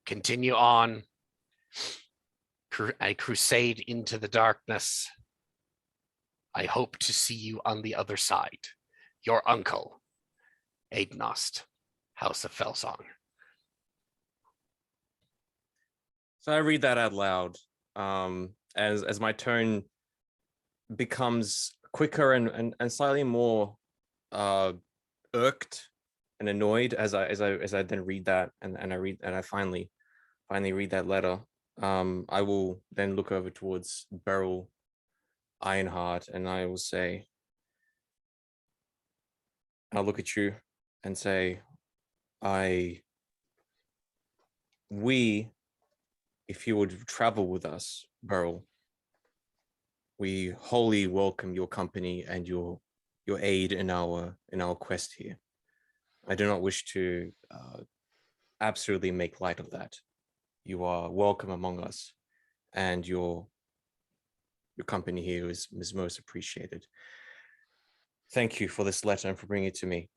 Continue on. I crusade into the darkness. I hope to see you on the other side. Your uncle, Aidnost, House of Felsong. So I read that out loud, as my tone becomes quicker and slightly more irked and annoyed as I then read that and I finally read that letter. I will then look over towards Beryl Ironheart and I will say, I'll look at you and say, if you would travel with us, Beryl, we wholly welcome your company and your aid in our quest here. I do not wish to absolutely make light of that. You are welcome among us, and your company here is most appreciated. Thank you for this letter and for bringing it to me.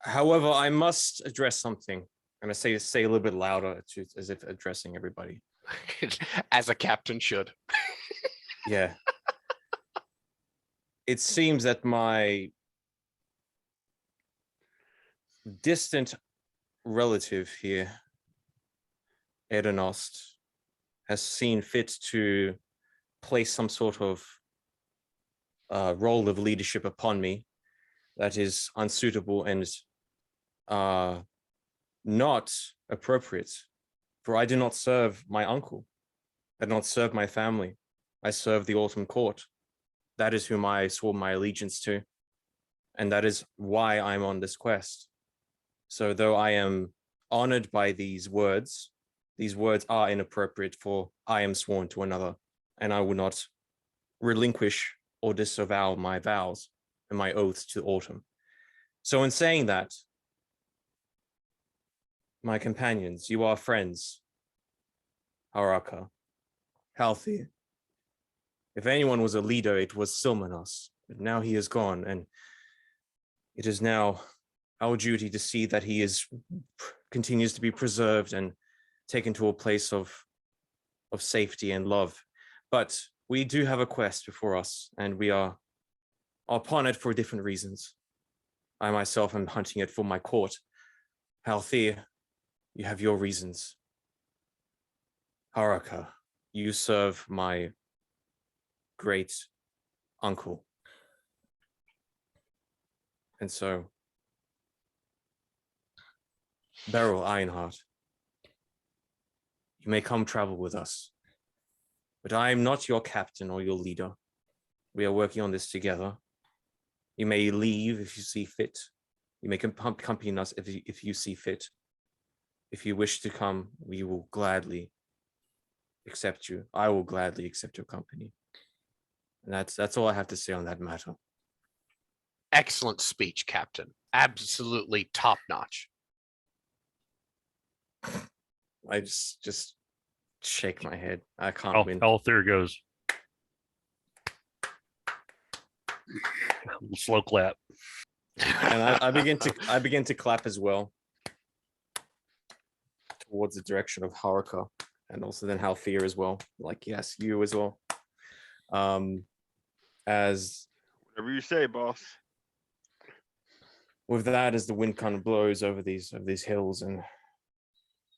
However, I must address something, and I say a little bit louder, as if addressing everybody. As a captain should. Yeah. It seems that my distant relative here, Edenost, has seen fit to place some sort of role of leadership upon me that is unsuitable and not appropriate. For I do not serve my uncle. I do not serve my family. I serve the Autumn Court. That is whom I swore my allegiance to. And that is why I'm on this quest. So though I am honored by these words are inappropriate, for I am sworn to another, and I will not relinquish or disavow my vows and my oaths to Autumn. So in saying that, my companions, you are friends, Haraka, Halthi. If anyone was a leader, it was Silmanos, but now he is gone, and it is now our duty to see that he continues to be preserved and taken to a place of safety and love. But we do have a quest before us, and we are upon it for different reasons. I myself am hunting it for my court. Halthir, you have your reasons. Haraka, you serve my great uncle. And so, Beryl Ironheart, you may come travel with us, but I am not your captain or your leader. We are working on this together. You may leave if you see fit. You may accompany us if you see fit. If you wish to come, we will gladly accept you. I will gladly accept your company. And that's all I have to say on that matter. Excellent speech, Captain. Absolutely top notch. I just shake my head. I can't win. Oh, there it goes. Slow clap. And I begin to clap as well towards the direction of Haruka, and also then Halthir as well. Like, yes, you as well. As Whatever you say, boss. with that, as the wind kind of blows over these hills, and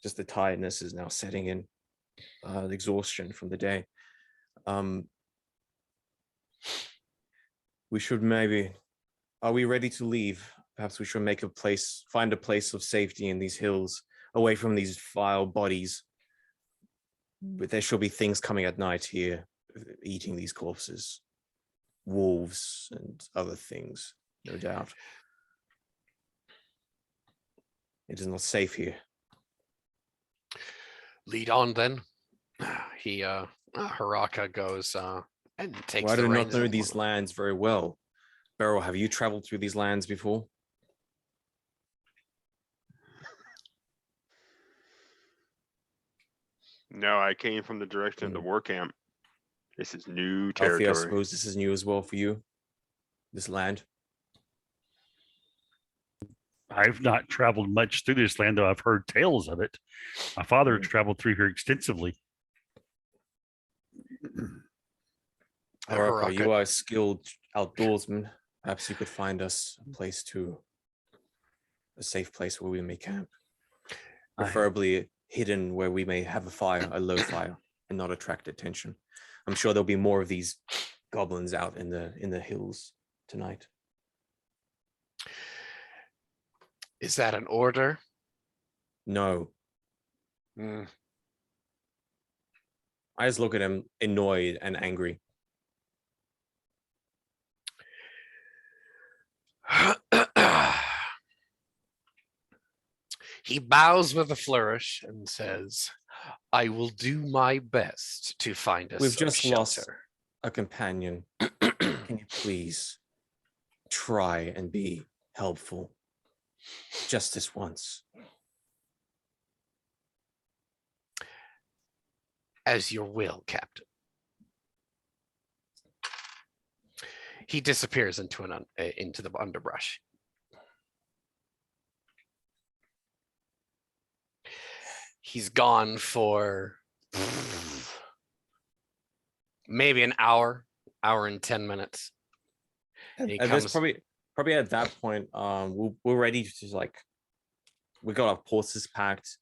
just the tiredness is now setting in, the exhaustion from the day. We should maybe, are we ready to leave? Perhaps we should find a place of safety in these hills, away from these vile bodies. But there shall be things coming at night here, eating these corpses. Wolves and other things, no doubt. It is not safe here. Lead on then. He Haraka goes and takes Well, I the do not reins know and- these lands very well. Beryl, have you traveled through these lands before? No, I came from the direction of the war camp. This is new Alfie, I territory. suppose this is new as well for you, this land. I've not traveled much through this land, though I've heard tales of it. My father traveled through here extensively. Haraka, you Haraka- are a skilled outdoorsman. Perhaps you could find us a safe place where we may camp. Preferably hidden where we may have a fire, a low fire, and not attract attention. I'm sure there'll be more of these goblins out in the hills tonight. Is that an order? No, Hmm. I just look at him annoyed and angry. He bows with a flourish and says, I will do my best to find us We've some just lost shelter. a companion. Can you please try and be helpful? Just this once. As your will, Captain. He disappears into into the underbrush. He's gone for maybe an hour and 10 minutes. He And there's comes, probably at that point, we're ready to like, we got our horses packed.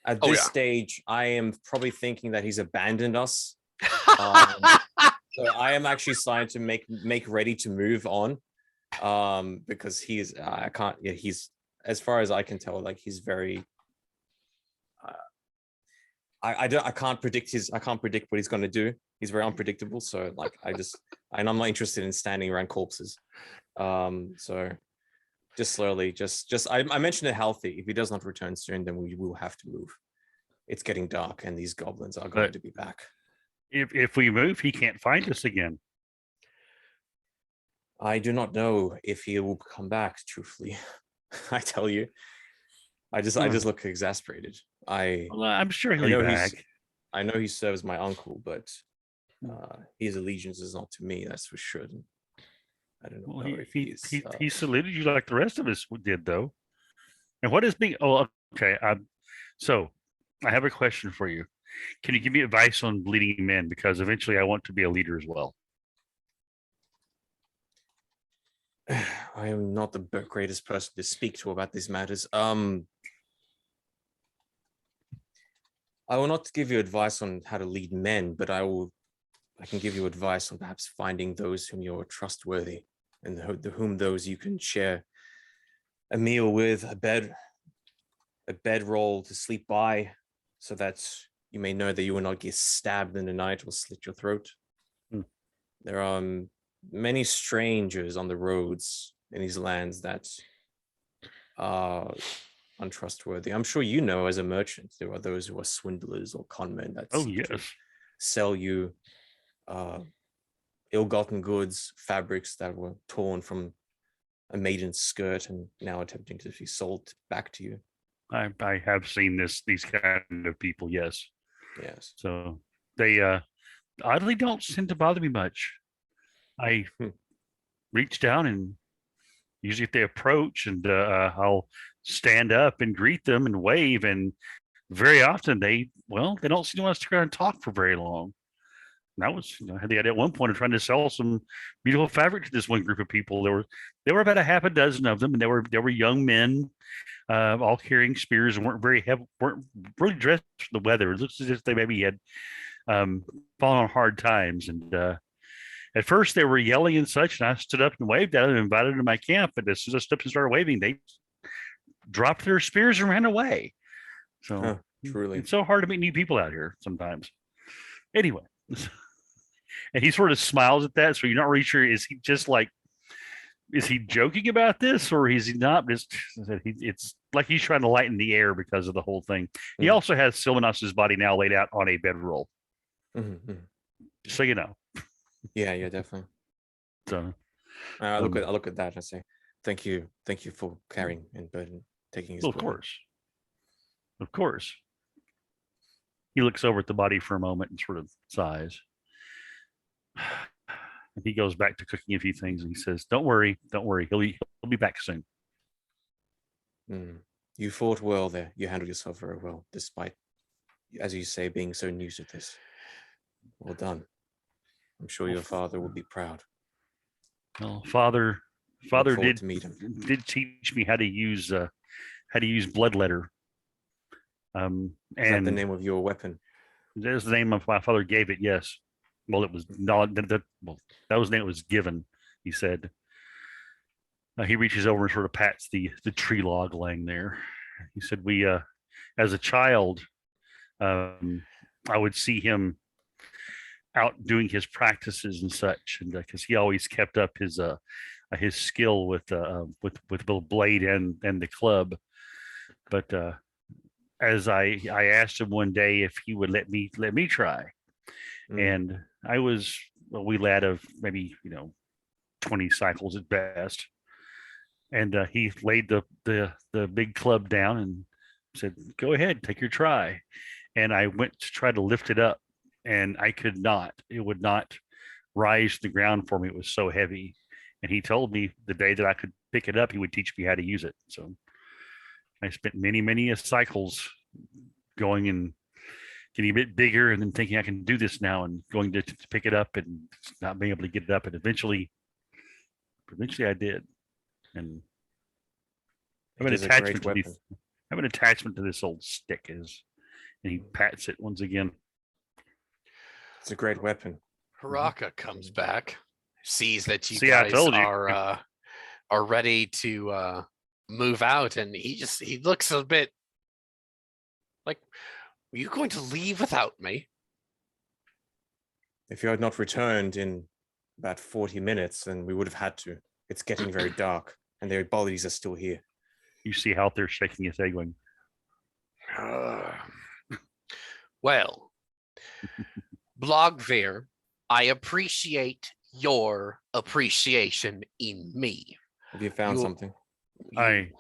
At Oh, this yeah. stage, I am probably thinking that he's abandoned us. So I am actually starting to make ready to move on, because he's I can't. Yeah, he's, as far as I can tell, like he's very. I can't predict what he's going to do. He's very unpredictable. So like and I'm not interested in standing around corpses. So just slowly, I mentioned it healthy. If he does not return soon, then we will have to move. It's getting dark, and these goblins are going to be back. If we move, he can't find us again. I do not know if he will come back, truthfully. I tell you. I just look exasperated. Well, I'm sure he'll I know be back. I know he serves my uncle, but his allegiance is not to me, that's for sure. I don't know. Well, if he saluted you like the rest of us did, though. And what is being? Oh, okay. So I have a question for you. Can you give me advice on leading men? Because eventually, I want to be a leader as well. I am not the greatest person to speak to about these matters. I will not give you advice on how to lead men, but I can give you advice on perhaps finding those whom you're trustworthy, and whom those you can share a meal with, a bedroll to sleep by, so that you may know that you will not get stabbed in the night or slit your throat. There are many strangers on the roads in these lands that are untrustworthy. I'm sure you know, as a merchant, there are those who are swindlers or conmen that sell you ill-gotten goods, fabrics that were torn from a maiden's skirt and now attempting to be sold back to you. I have seen these kind of people. Yes. So they oddly don't seem to bother me much. I reach down, and usually if they approach, and I'll stand up and greet them and wave, and very often they don't seem to want to stick around and talk for very long. And that was, I had the idea at one point of trying to sell some beautiful fabric to this one group of people. There were about a half a dozen of them, and they were young men, all carrying spears, and weren't really dressed for the weather. It looks as if they maybe had fallen on hard times. And at first they were yelling and such, and I stood up and waved at them and invited them to my camp. But as soon as I stood up and started waving, they dropped their spears and ran away. So truly, it's so hard to meet new people out here sometimes. Anyway, and he sort of smiles at that, so you're not really sure, is he joking about this, or is he not? It's like he's trying to lighten the air because of the whole thing. He also has Sylvanos's body now laid out on a bedroll. So you know. Yeah, definitely. So I look at that and I say, thank you for carrying and burden, taking his burden. Of course. He looks over at the body for a moment and sort of sighs. And he goes back to cooking a few things, and he says, Don't worry. He'll be back soon. You fought well there. You handled yourself very well, despite, as you say, being so new to this. Well done. I'm sure your father will be proud. Well, father did teach me how to use bloodletter. Is that the name of your weapon? That's the name of my father gave it. Yes. Well, it was not that. Well, that was the name it was given. He said. He reaches over and sort of pats the tree log laying there. He said, "We, as a child, I would see him out doing his practices and such, and because he always kept up his skill with the blade and the club. But as I asked him one day if he would let me try, and I was a wee lad of maybe 20 cycles at best, and he laid the big club down and said, "Go ahead, take your try." And I went to try to lift it up, and I could not. It would not rise to the ground for me. It was so heavy. And he told me the day that I could pick it up, he would teach me how to use it. So I spent many cycles going and getting a bit bigger, and then thinking I can do this now, and going to pick it up and not being able to get it up. And eventually I did. And I have an attachment to these. I have an attachment to this old stick, and he pats it once again. It's a great weapon. Haraka comes back, sees that you See, I guys told you. are ready to move out, and he looks a bit like, "Are you going to leave without me?" If you had not returned in about 40 minutes, then we would have had to. It's getting very dark, and their bodies are still here. You see how they're shaking his head, going, Well, Blogveer, I appreciate your appreciation in me. Have you found You- something? I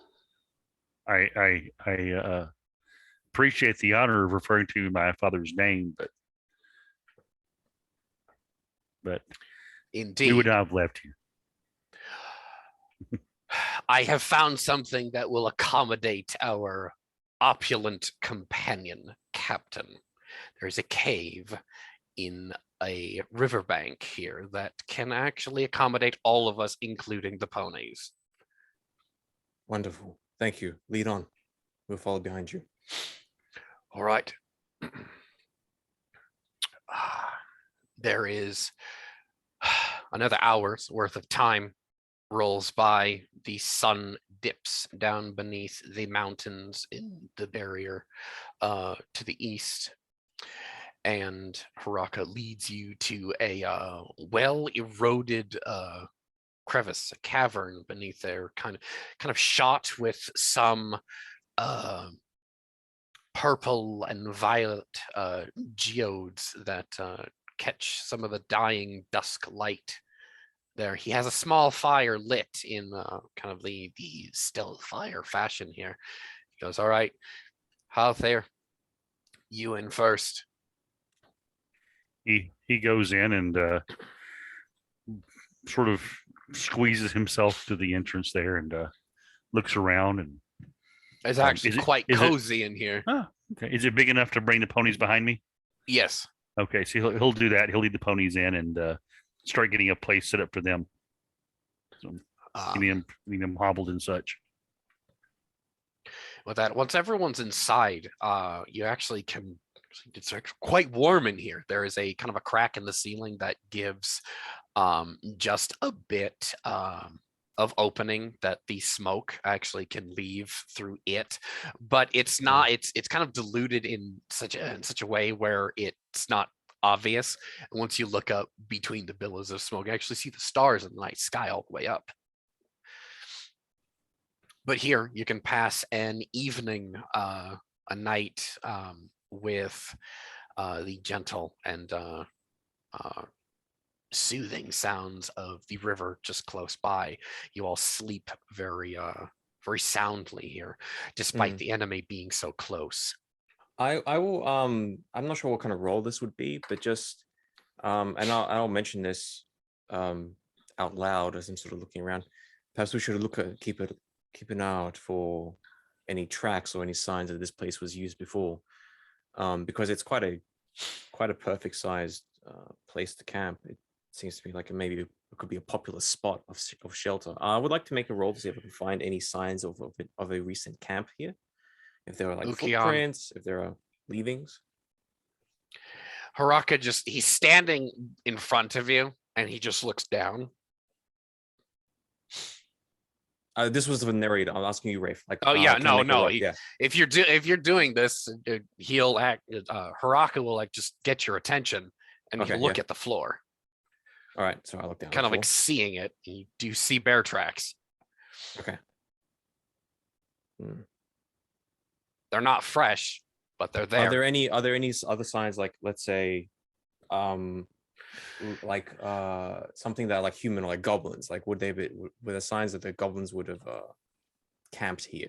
appreciate the honor of referring to my father's name, but Indeed. we would not have left here. I have found something that will accommodate our opulent companion, Captain. There's a cave in a riverbank here that can actually accommodate all of us, including the ponies. Wonderful. Thank you. Lead on. We'll follow behind you. All right. There is another hour's worth of time rolls by. The sun dips down beneath the mountains in the barrier to the east, and Haraka leads you to a well-eroded crevice, a cavern beneath there, kind of shot with some purple and violet geodes that catch some of the dying dusk light there. He has a small fire lit in kind of the stealth fire fashion here. He goes, "All right, out there, you in first." He goes in and sort of squeezes himself to the entrance there, and looks around. And It's actually quite is it- cozy in here. okay, is it big enough to bring the ponies behind me? Yes. Okay, so he'll do that. He'll lead the ponies in and start getting a place set up for them. So getting them hobbled and such. With that, once everyone's inside, you actually can. It's quite warm in here. There is a kind of a crack in the ceiling that gives just a bit of opening that the smoke actually can leave through it, but it's not. It's kind of diluted in such a way where it's not obvious. And once you look up between the billows of smoke, you actually see the stars in the night sky all the way up. But here you can pass an evening, a night with the gentle and soothing sounds of the river just close by. You all sleep very soundly here, despite the enemy being so close. I will I'm not sure what kind of role this would be, but just and I'll mention this out loud as I'm sort of looking around. Perhaps we should keep an eye out for any tracks or any signs that this place was used before, because it's quite a perfect sized place to camp. It seems to be like maybe it could be a popular spot of shelter. I would like to make a roll to see if I can find any signs of a recent camp here. If there are like footprints, if there are leavings. Haraka he's standing in front of you and he just looks down. This was the narrator. I'm asking you, Rafe. Like, Oh yeah, can I make a roll? he- Yeah. If you're doing this, he'll act. Haraka will like just get your attention and Okay, he'll look yeah. at the floor, All right. So I look down. kind of the like floor. seeing it. You do see bear tracks. Okay. They're not fresh, but they're there. Are there any other signs, like, let's say, like something that like human or like goblins, like would were the signs that the goblins would have camped here?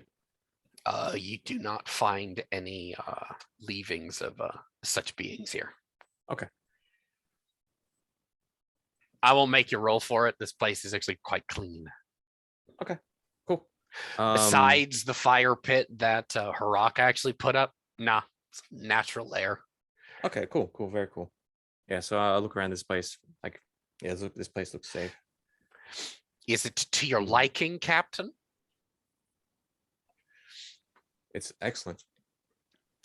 You do not find any leavings of such beings here. Okay. I won't make you roll for it. This place is actually quite clean. Cool. Besides the fire pit that Haraka actually put up, nah, it's natural air. Okay, cool, very cool. Yeah, so I look around this place, like, yeah, this place looks safe. Is it to your liking, Captain? It's excellent.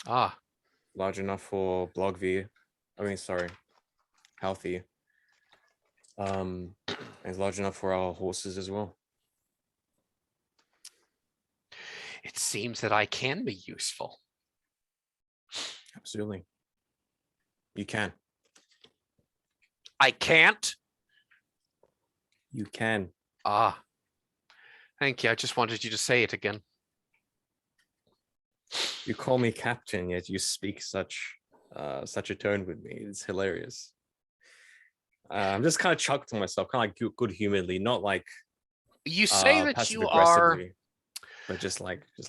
Ah, Large enough for Blogv. I mean, sorry, healthy. It's large enough for our horses as well. it seems that I can be useful. Absolutely. You can. I can't? You can. Ah, thank you. I just wanted you to say it again. You call me captain, yet you speak such a tone with me. It's hilarious. I'm just kind of chuckling to myself, kind of like good humoredly, not like You say that passive you are. aggressively, but just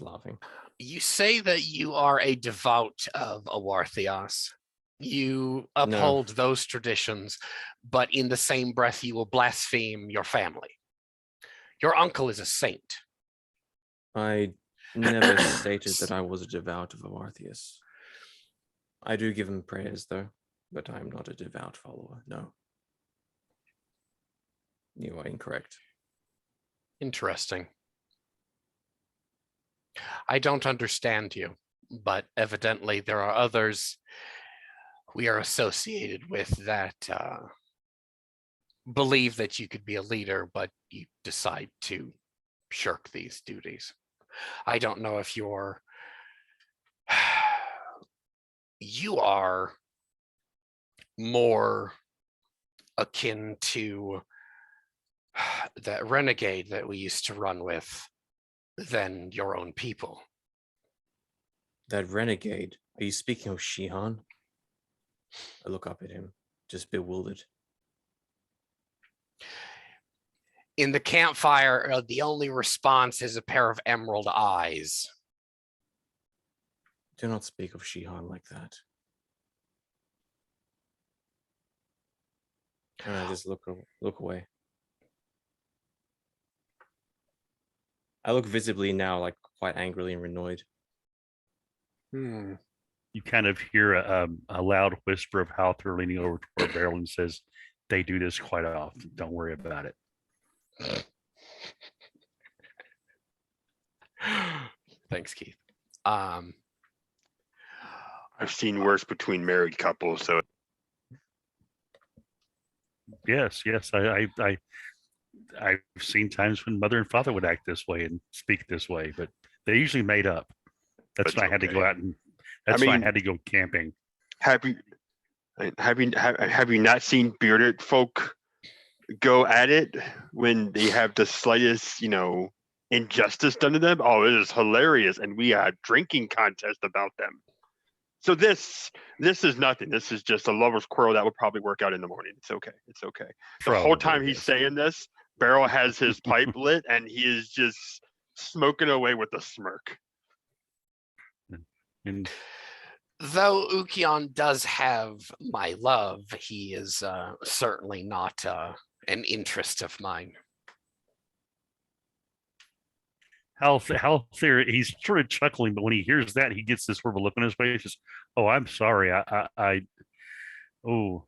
laughing. You say that you are a devout of Awarthios. You uphold those traditions, but in the same breath, you will blaspheme your family. Your uncle is a saint. I never stated that I was a devout of Awarthius. I do give him prayers, though, but I am not a devout follower. No. You are incorrect. Interesting. I don't understand you, but evidently there are others we are associated with that believe that you could be a leader, but you decide to shirk these duties. I don't know if you are more akin to that renegade that we used to run with than your own people. That renegade? Are you speaking of Shihan? I look up at him, just bewildered. In the campfire, the only response is a pair of emerald eyes. Do not speak of Shihan like that. And I just look away. I look visibly now, like quite angrily and annoyed. You kind of hear a loud whisper of Halter leaning over toward Beryl and says, "They do this quite often. Don't worry about it." Thanks, Keith. I've seen worse between married couples, so Yes, I've seen times when mother and father would act this way and speak this way, but they usually made up. That's That's why I had to go okay. out and that's why I had to go camping. have you not seen bearded folk go at it when they have the slightest, injustice done to them? Oh, it is hilarious, and we had drinking contest about them. So this is nothing. This is just a lover's quarrel that will probably work out in the morning. It's okay. It's okay. The whole Probably, time he's yes. saying this, Beryl has his pipe lit, and he is just smoking away with a smirk. And Though Ukion does have my love, he is certainly not an interest of mine. Halter, he's sort of chuckling, but when he hears that, he gets this sort of a look on his face. Just, oh, I'm sorry. Oh,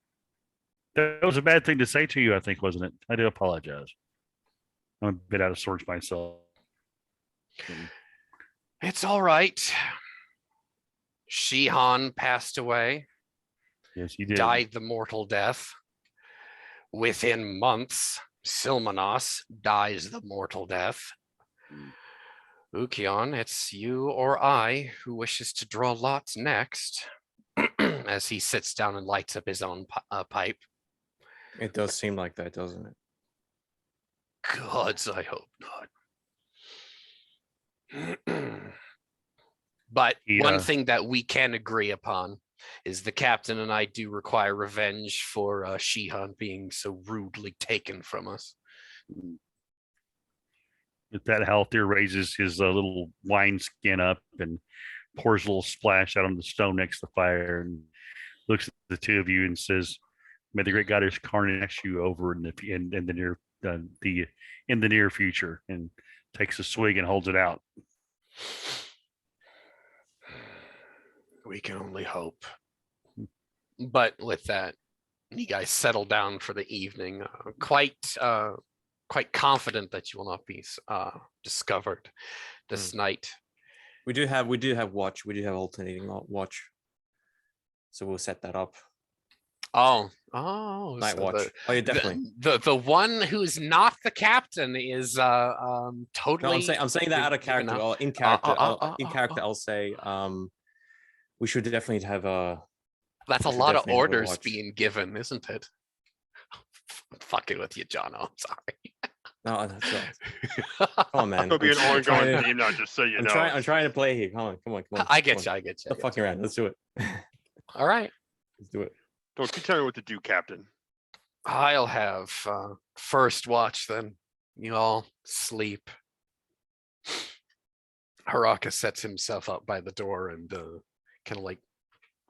that was a bad thing to say to you, I think, wasn't it? I do apologize. I'm a bit out of sorts myself. It's all right. Shihan passed away. Yes, you did. died the mortal death. Within months, Silmanos dies the mortal death. Ukion, it's you or I who wishes to draw lots next. As he sits down and lights up his own pipe. It does seem like that, doesn't it? Gods, I hope not. But one thing that we can agree upon is the captain and I do require revenge for Shihan being so rudely taken from us. With that, Halther raises his little wine skin up and pours a little splash out on the stone next to the fire and looks at the two of you and says, "May the great goddess Karnash you over in the near future," and takes a swig and holds it out. We can only hope. But with that, you guys settle down for the evening, quite confident that you will not be discovered this night. We do have watch. We do have alternating watch. So we'll set that up. Oh, Night so watch. Oh yeah, definitely. The one who's not the captain is totally. No, I'm saying that out of character. Well, in character, I'll say we should definitely have a. That's a we should lot of definitely have a orders watch. being given, isn't it? I'm fucking with you, Jono. I'm sorry. No, that's right. Come on, man. It'll be an I'm trying ongoing to- theme now, just so you know. I'm trying to play here. Come on. I get you. I get you. Stop fucking around. Let's do it. All right. Let's do it. Don't keep telling me what to do, Captain. I'll have first watch then. You all sleep. Haraka sets himself up by the door and kind of like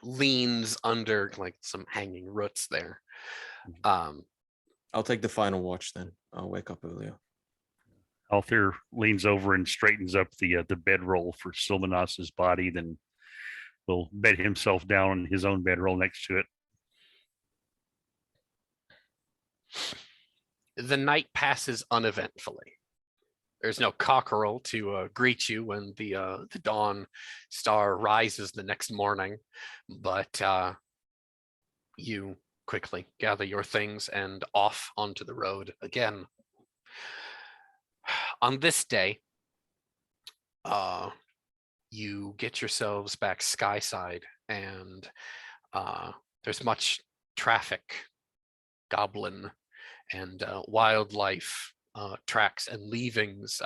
leans under like some hanging roots there. I'll take the final watch then. I'll wake up earlier. Halther leans over and straightens up the bedroll for Silmanos's body, then will bed himself down on his own bedroll next to it. The night passes uneventfully. There's no cockerel to greet you when the dawn star rises the next morning, but you quickly gather your things and off onto the road again. On this day, you get yourselves back skyside, and there's much traffic, goblin and wildlife tracks and leavings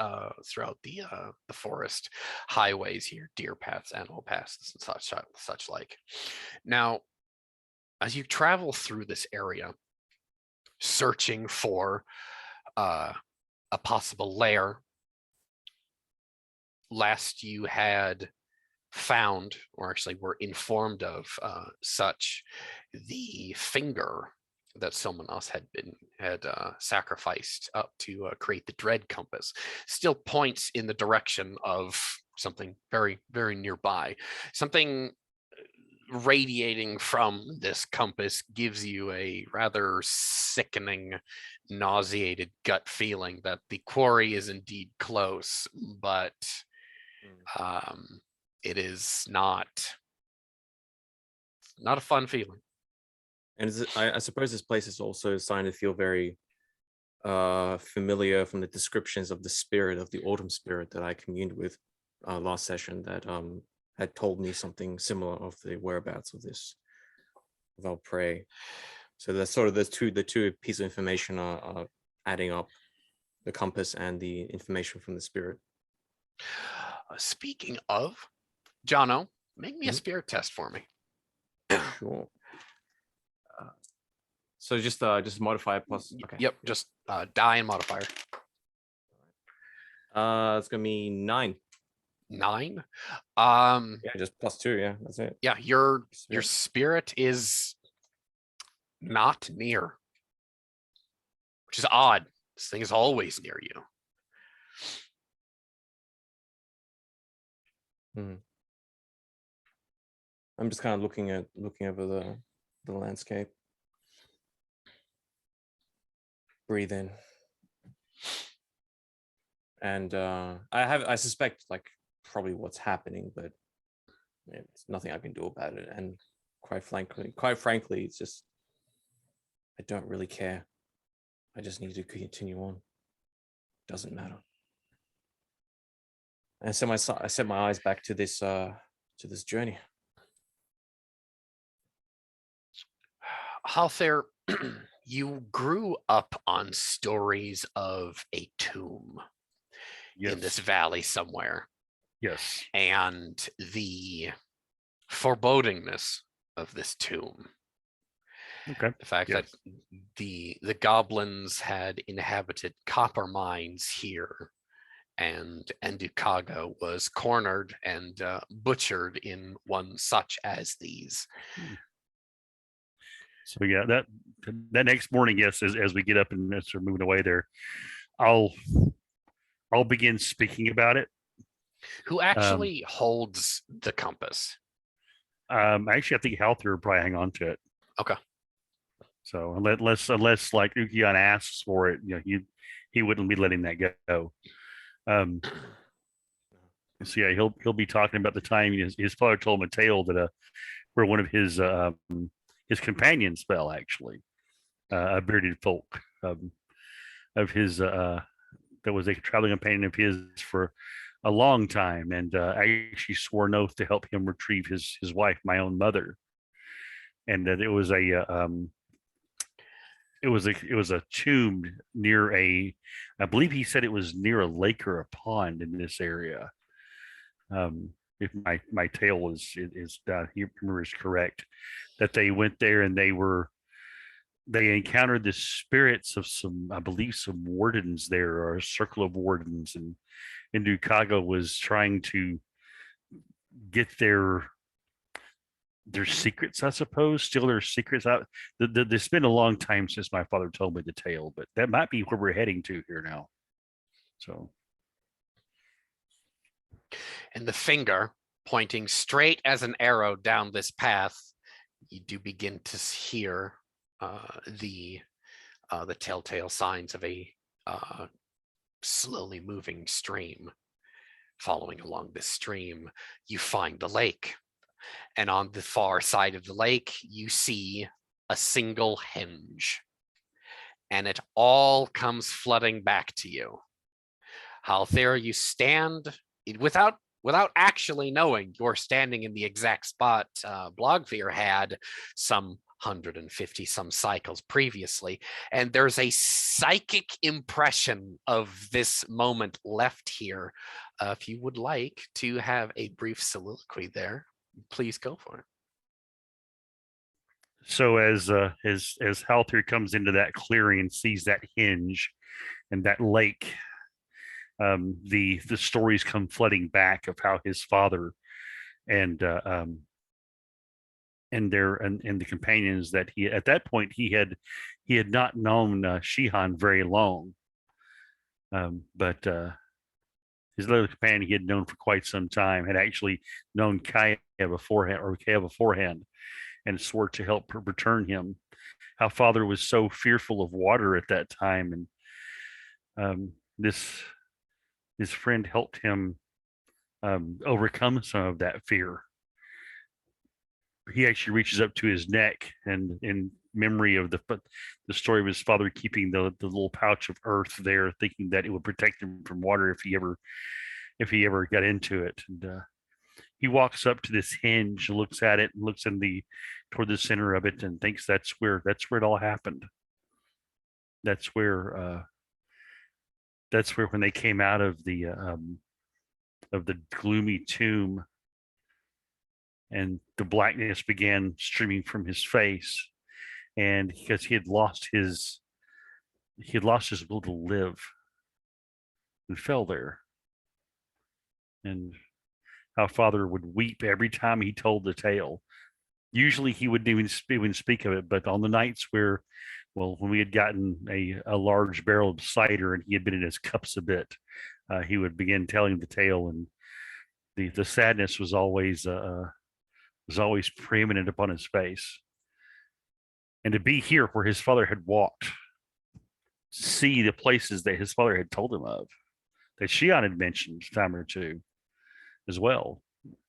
throughout the forest highways here, deer paths, animal paths, and such like. Now, as you travel through this area, searching for a possible lair, last you had found, or actually were informed of such, the finger that Silmanos had sacrificed up to create the dread compass still points in the direction of something very, very nearby. Something radiating from this compass gives you a rather sickening, nauseated gut feeling that the quarry is indeed close, but it is not a fun feeling. And I suppose this place is also starting to feel very familiar from the descriptions of the spirit of the autumn spirit that I communed with last session, that had told me something similar of the whereabouts of our prey. So there's sort of the two pieces of information are adding up, the compass and the information from the spirit. Speaking of, Jono, make me a spirit test for me. Sure. So just modifier plus. Okay. Yep, just die and modifier. It's gonna be 9. 9. Yeah, just +2. Yeah, that's it. Yeah, your spirit is not near, which is odd. This thing is always near you. I'm just kind of looking over the landscape. Breathe in. And I suspect like probably what's happening, but it's nothing I can do about it. And quite frankly, it's just I don't really care. I just need to continue on. Doesn't matter. And so I set my eyes back to this journey. Halther, you grew up on stories of a tomb Yes. in this valley somewhere, Yes. and the forebodingness of this tomb. Okay. The fact Yes. that the goblins had inhabited copper mines here, and Endukaga was cornered and butchered in one such as these. So yeah, that next morning, yes, as we get up and as we're moving away there, I'll begin speaking about it. Who actually holds the compass? Actually, I think Halther would probably hang on to it. Okay. So unless like Ukion asks for it, he wouldn't be letting that go. So yeah, he'll be talking about the time his father told him a tale that where one of his companions fell, actually, a bearded folk of his that was a traveling companion of his for a long time, and actually swore an oath to help him retrieve his wife, my own mother, and that it was a tomb near I believe he said it was near a lake or a pond in this area. If my tale is he remembers correct, that they went there and they encountered the spirits of some, I believe, some wardens there, or a circle of wardens, and Dukaga was trying to get their secrets, I suppose, steal their secrets out. It's been a long time since my father told me the tale, but that might be where we're heading to here now. So, And the finger pointing straight as an arrow down this path, you do begin to hear the telltale signs of a slowly moving stream. Following along this stream, you find the lake. And on the far side of the lake, you see a single henge. And it all comes flooding back to you. Halther, you stand without actually knowing you're standing in the exact spot Blogveer had some 150 some cycles previously, and there's a psychic impression of this moment left here. If you would like to have a brief soliloquy there, please go for it. So as Halther comes into that clearing and sees that hinge and that lake, the stories come flooding back of how his father and the companions that he, at that point, he had not known Shihan very long, but his little companion he had known for quite some time, had actually known Kaya beforehand, and swore to help return him. How father was so fearful of water at that time, and his friend helped him overcome some of that fear. He actually reaches up to his neck, and in memory of the story of his father keeping the little pouch of earth there, thinking that it would protect him from water if he ever got into it. And he walks up to this hinge, looks at it, and looks toward the center of it, and thinks that's where it all happened. That's where when they came out of the gloomy tomb, and the blackness began streaming from his face, and because he had lost his will to live, and fell there. And how father would weep every time he told the tale. Usually he wouldn't even speak of it, but on the nights where, well, when we had gotten a large barrel of cider and he had been in his cups a bit, he would begin telling the tale, and the sadness was always preeminent upon his face. And to be here where his father had walked, see the places that his father had told him of, that Shion had mentioned a time or two as well,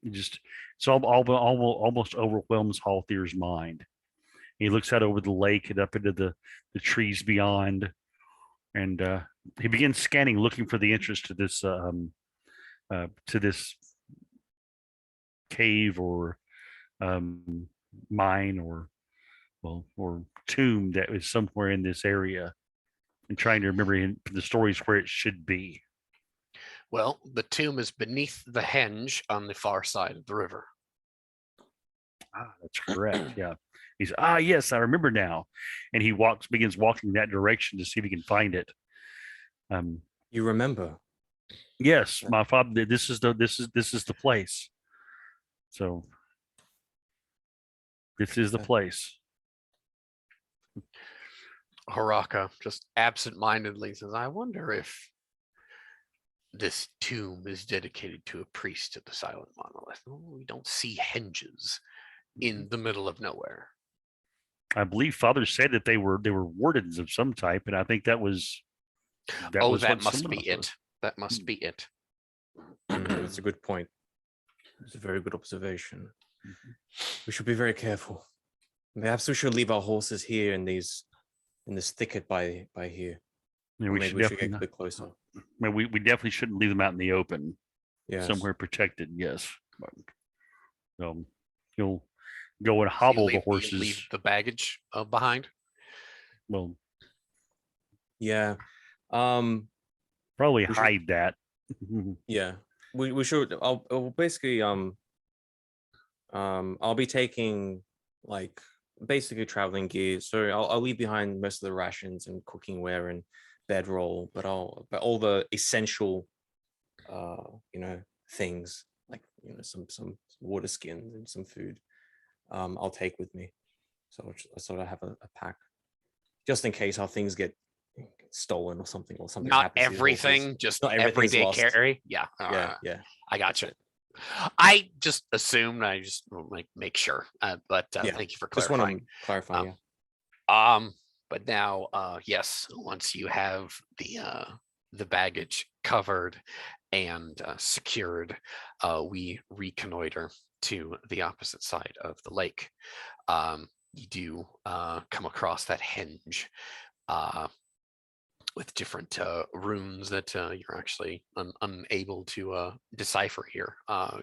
it's almost overwhelms Halthir's mind. He looks out over the lake and up into the trees beyond, and he begins scanning, looking for the entrance to this cave or mine or tomb that is somewhere in this area, and trying to remember in the stories where it should be. Well, the tomb is beneath the henge on the far side of the river. Ah, that's correct. Yeah. He's yes, I remember now. And he begins walking that direction to see if he can find it. You remember? Yes, my father. This is the place. So this is the place. Haraka just absent-mindedly says, I wonder if this tomb is dedicated to a priest of the Silent Monolith. We don't see henges in the middle of nowhere. I believe Father said that they were wardens of some type, and I think that was That what must someone be it. That must be it. That's a good point. It's a very good observation. We should be very careful. Perhaps we should leave our horses here in this thicket by here. Yeah, Or we maybe should we should definitely get a bit closer. we definitely shouldn't leave them out in the open, Yes. somewhere protected. Yes, but, you'll go and So hobble the you horses. leave the baggage behind. Well, Yeah. probably We should- hide that. Yeah. We should. I'll basically I'll be taking like basically traveling gear. So I'll leave behind most of the rations and cooking ware and bedroll, but all the essential things like some water skins and some food I'll take with me. So I sort of have a pack just in case our things get stolen or something Not happens to the horses. everything, just Not everything's everyday lost. carry. Yeah. Yeah. I gotcha. I just assumed. I just make sure. But Yeah, thank you for Just want clarifying. to clarify. Um, Yeah. But now, yes, once you have the baggage covered and secured, we reconnoiter to the opposite side of the lake. You do come across that henge with different runes that you're actually unable to decipher here.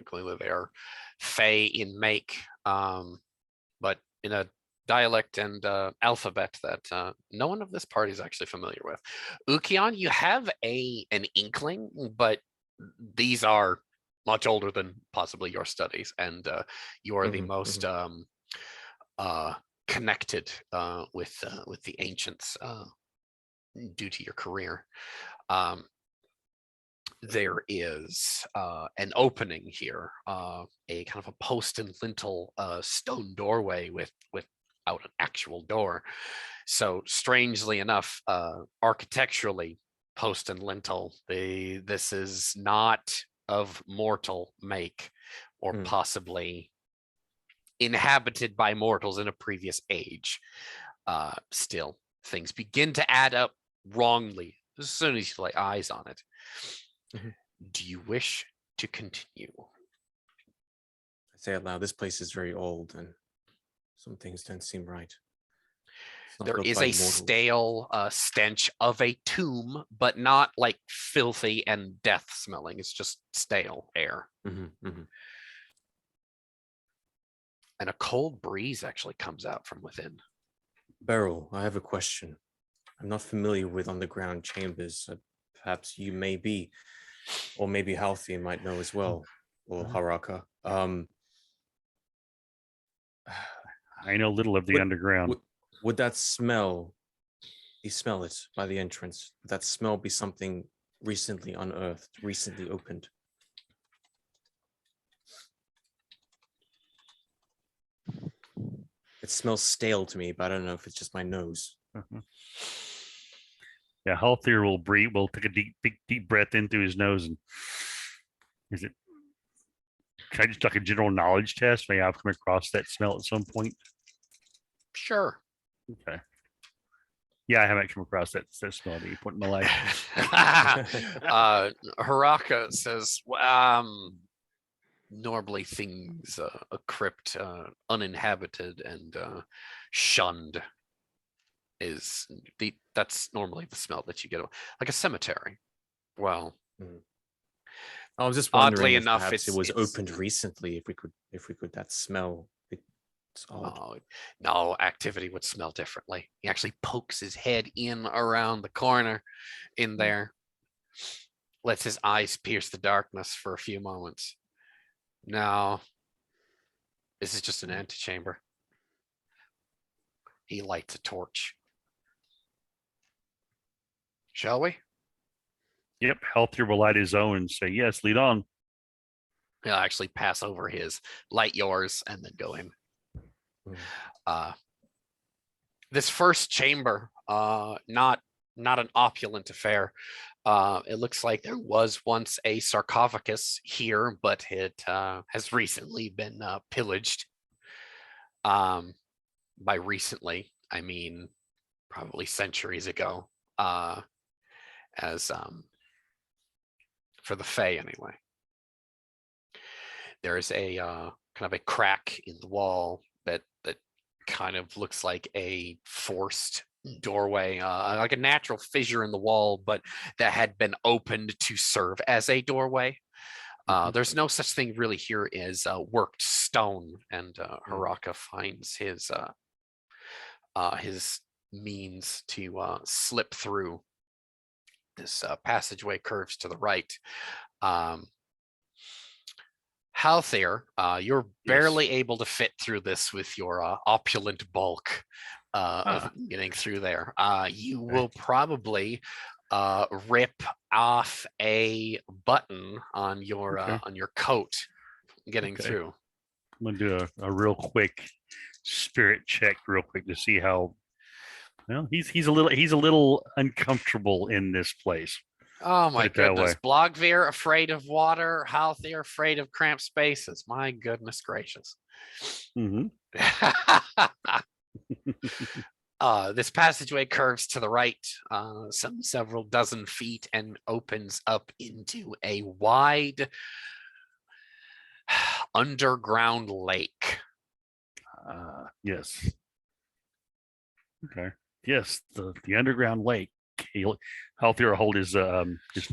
Clearly, they are Fey in make, but in a dialect and alphabet that no one of this party is actually familiar with. Ukion, you have an inkling, but these are much older than possibly your studies, and you are the most connected with the ancients due to your career. There is an opening here, a kind of a post and lintel stone doorway without an actual door. So strangely enough, architecturally, post and lintel, this is not of mortal make, or possibly inhabited by mortals in a previous age. Still, things begin to add up wrongly as soon as you lay eyes on it. Do you wish to continue? I say it loud. This place is very old, and some things don't seem right. There is a stale stench of a tomb, but not like filthy and death smelling. It's just stale air. And a cold breeze actually comes out from within. Beryl, I have a question. I'm not familiar with underground chambers. Perhaps you may be, or maybe Halthir might know as well, or Haraka. I know little of the underground. Would that smell? You smell it by the entrance. Would that smell be something recently unearthed, recently opened? It smells stale to me, but I don't know if it's just my nose. Yeah, Halthir will take a deep breath in through his nose, and is it? Can I just like a general knowledge test? May I've come across that smell at some point? Sure. Okay. Yeah, I haven't come across that smell at any point in my life. Haraka says, normally things a crypt uninhabited and shunned is that's normally the smell that you get, like a cemetery. Well, I was just oddly wondering if enough, perhaps it was it's opened recently. If we could that smell. It's odd. oh, no, activity would smell differently. He actually pokes his head in around the corner in there, lets his eyes pierce the darkness for a few moments. No, this is just an antechamber. He lights a torch. Shall we? Yep. Healthier will light his own and say, yes, lead on. He'll actually pass over his, light yours, and then go in. This first chamber, not an opulent affair. It looks like there was once a sarcophagus here, but it has recently been pillaged. By recently, I mean probably centuries ago. As for the Fae anyway. There is a kind of a crack in the wall that kind of looks like a forced doorway, like a natural fissure in the wall, but that had been opened to serve as a doorway. There's no such thing really here as worked stone, and Haraka finds his means to slip through. This passageway curves to the right. Halthier, you're barely able to fit through this with your opulent bulk of getting through there. You will probably rip off a button on your coat getting through. I'm gonna do a real quick spirit check real quick to see how well he's a little uncomfortable in this place. Oh my Put it that goodness. way. Blogveer afraid of water, Halthier afraid of cramped spaces. My goodness gracious. Mm-hmm. This passageway curves to the right, several dozen feet, and opens up into a wide underground lake. Yes. Okay. Yes, the underground lake. Healthier hold his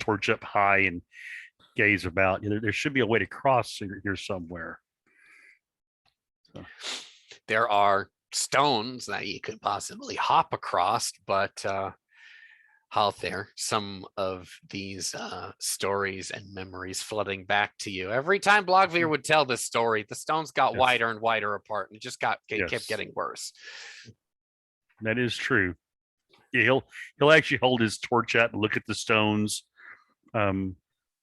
torch up high and gaze about. There should be a way to cross here somewhere. So. There are stones that you could possibly hop across, but Halthier, some of these stories and memories flooding back to you. Every time Blogveer would tell this story, the stones got wider and wider apart, and it just kept getting worse. That is true. Yeah, he'll actually hold his torch out and look at the stones. And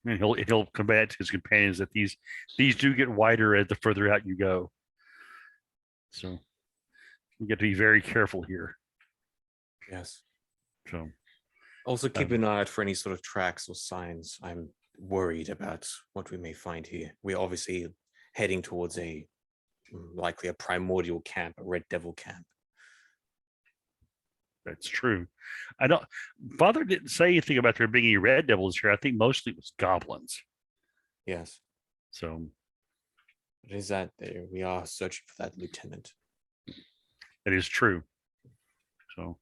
he'll come back to his companions that these do get wider as the further out you go. So you get to be very careful here. Yes. So also keep an eye out for any sort of tracks or signs. I'm worried about what we may find here. We're obviously heading towards likely a primordial camp, a red devil camp. That's true. Father didn't say anything about there being any red devils here. I think mostly it was goblins. Yes. So it is that we are searching for that lieutenant. That is true. So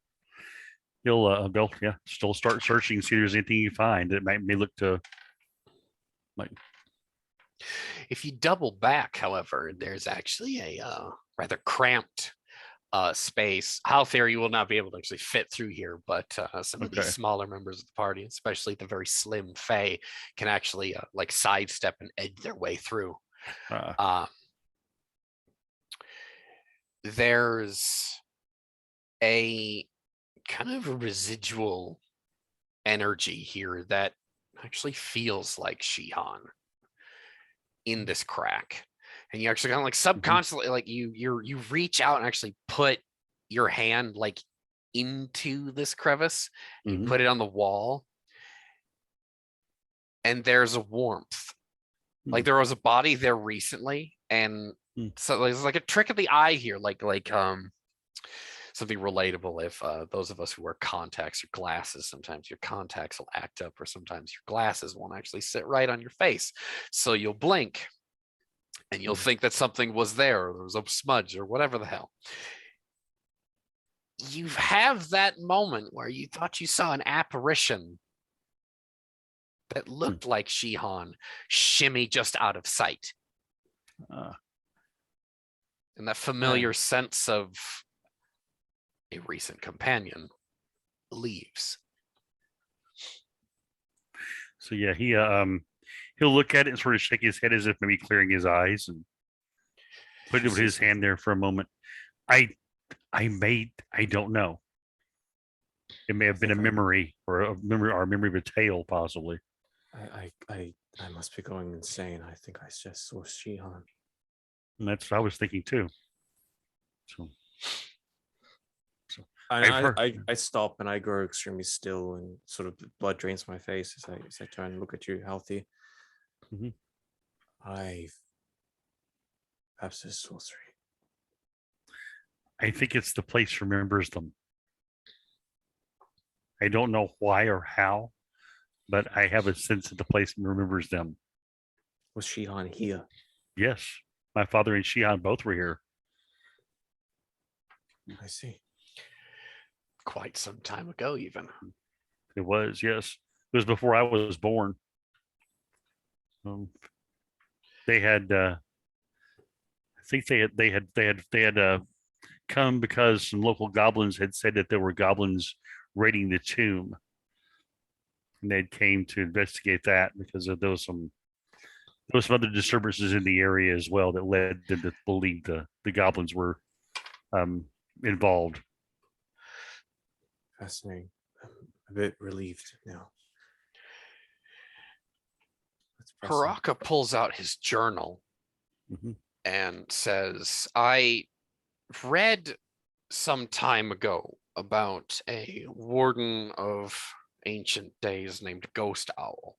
they'll still start searching, see if there's anything you find that may look to like. If you double back, however, there's actually a rather cramped space. Halthier, you will not be able to actually fit through here, but some of these smaller members of the party, especially the very slim Fae, can actually like sidestep and edge their way through. There's a kind of a residual energy here that actually feels like Shihan in this crack. And you actually kind of like subconsciously, like you reach out and actually put your hand like into this crevice. You put it on the wall, and there's a warmth. Like there was a body there recently, and so there's like a trick of the eye here, like something relatable. If those of us who wear contacts or glasses, sometimes your contacts will act up, or sometimes your glasses won't actually sit right on your face, so you'll blink. And you'll Hmm. think that something was there, or there was a smudge, or whatever the hell. You have that moment where you thought you saw an apparition that looked like Shihan shimmy just out of sight. Uh, And that familiar sense of a recent companion leaves. so yeah, he'll look at it and sort of shake his head as if maybe clearing his eyes and put his hand there for a moment. I don't know. It may have been a memory or a memory of a tale, possibly. I must be going insane. I think I just saw Shihan. And that's what I was thinking too. So And I've heard- I stop and I grow extremely still and sort of blood drains my face as I turn and look at you, Healthy. Mhm. Perhaps it's sorcery. I think it's the place remembers them. I don't know why or how, but I have a sense that the place remembers them. Was Shihan here? Yes, my father and Shihan both were here. I see. Quite some time ago, even. It was, yes. It was before I was born. They had I think they had come because some local goblins had said that there were goblins raiding the tomb. And they came to investigate that because there was some other disturbances in the area as well that led them to believe the goblins were involved. Fascinating. I'm a bit relieved now. That's pressing. Haraka pulls out his journal Mhm. and says, I read some time ago about a warden of ancient days named Ghost Owl.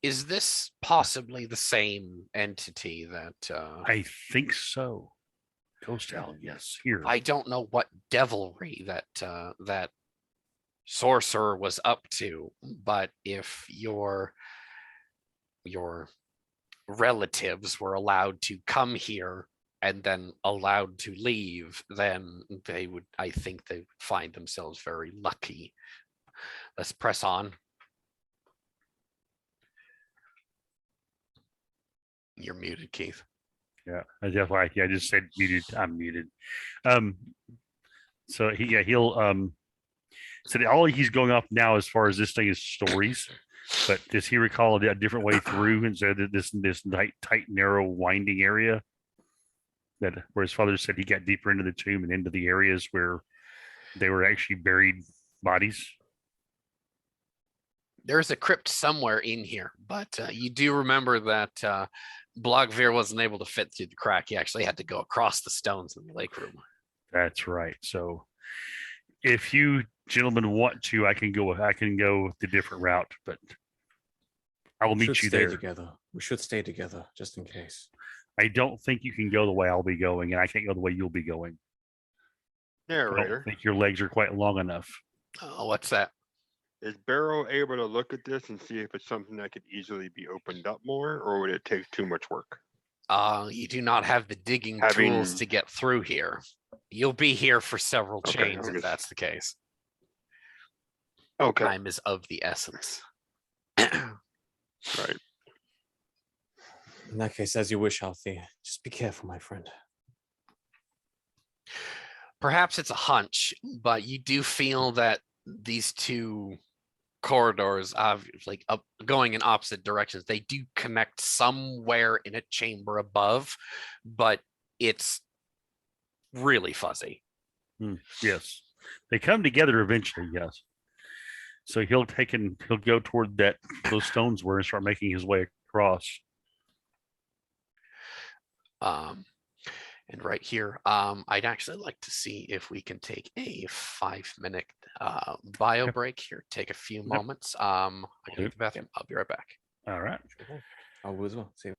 Is this possibly the same entity that I think so. Ghost Owl, yes, here. I don't know what devilry that that sorcerer was up to, but if your relatives were allowed to come here and then allowed to leave, then they would, I think they would find themselves very lucky. Let's press on. You're muted, Keith. Yeah, that's why I just said muted. I'm muted. Um, so he'll so all he's going off now as far as this thing is stories. But does he recall a different way through instead of this tight, narrow, winding area? That where his father said he got deeper into the tomb and into the areas where they were actually buried bodies. There's a crypt somewhere in here, but you do remember that Blogveer wasn't able to fit through the crack. He actually had to go across the stones in the lake room. That's right. So if you gentlemen want to, I can go the different route, but I will We meet should you stay there. together. We should stay together just in case. I don't think you can go the way I'll be going, and I can't go the way you'll be going. I don't Narrator, think your legs are quite long enough. Oh, what's that? is Barrow able to look at this and see if it's something that could easily be opened up more, or would it take too much work? You do not have the digging tools Having- to get through here. You'll be here for several Okay, chains I'm if just- that's the case. Okay, Time is of the essence. right. In that case, as you wish, Healthy. Just be careful, my friend. Perhaps it's a hunch, but you do feel that these two corridors of like up going in opposite directions, they do connect somewhere in a chamber above, but it's really fuzzy. Yes, they come together eventually. Yes. So he'll go toward those stones where and start making his way across. And right here, I'd actually like to see if we can take a 5-minute bio Yep. break here. Take a few Yep. moments. I gotta do. go to the bathroom. I'll be right back. All right. I will as well. See you.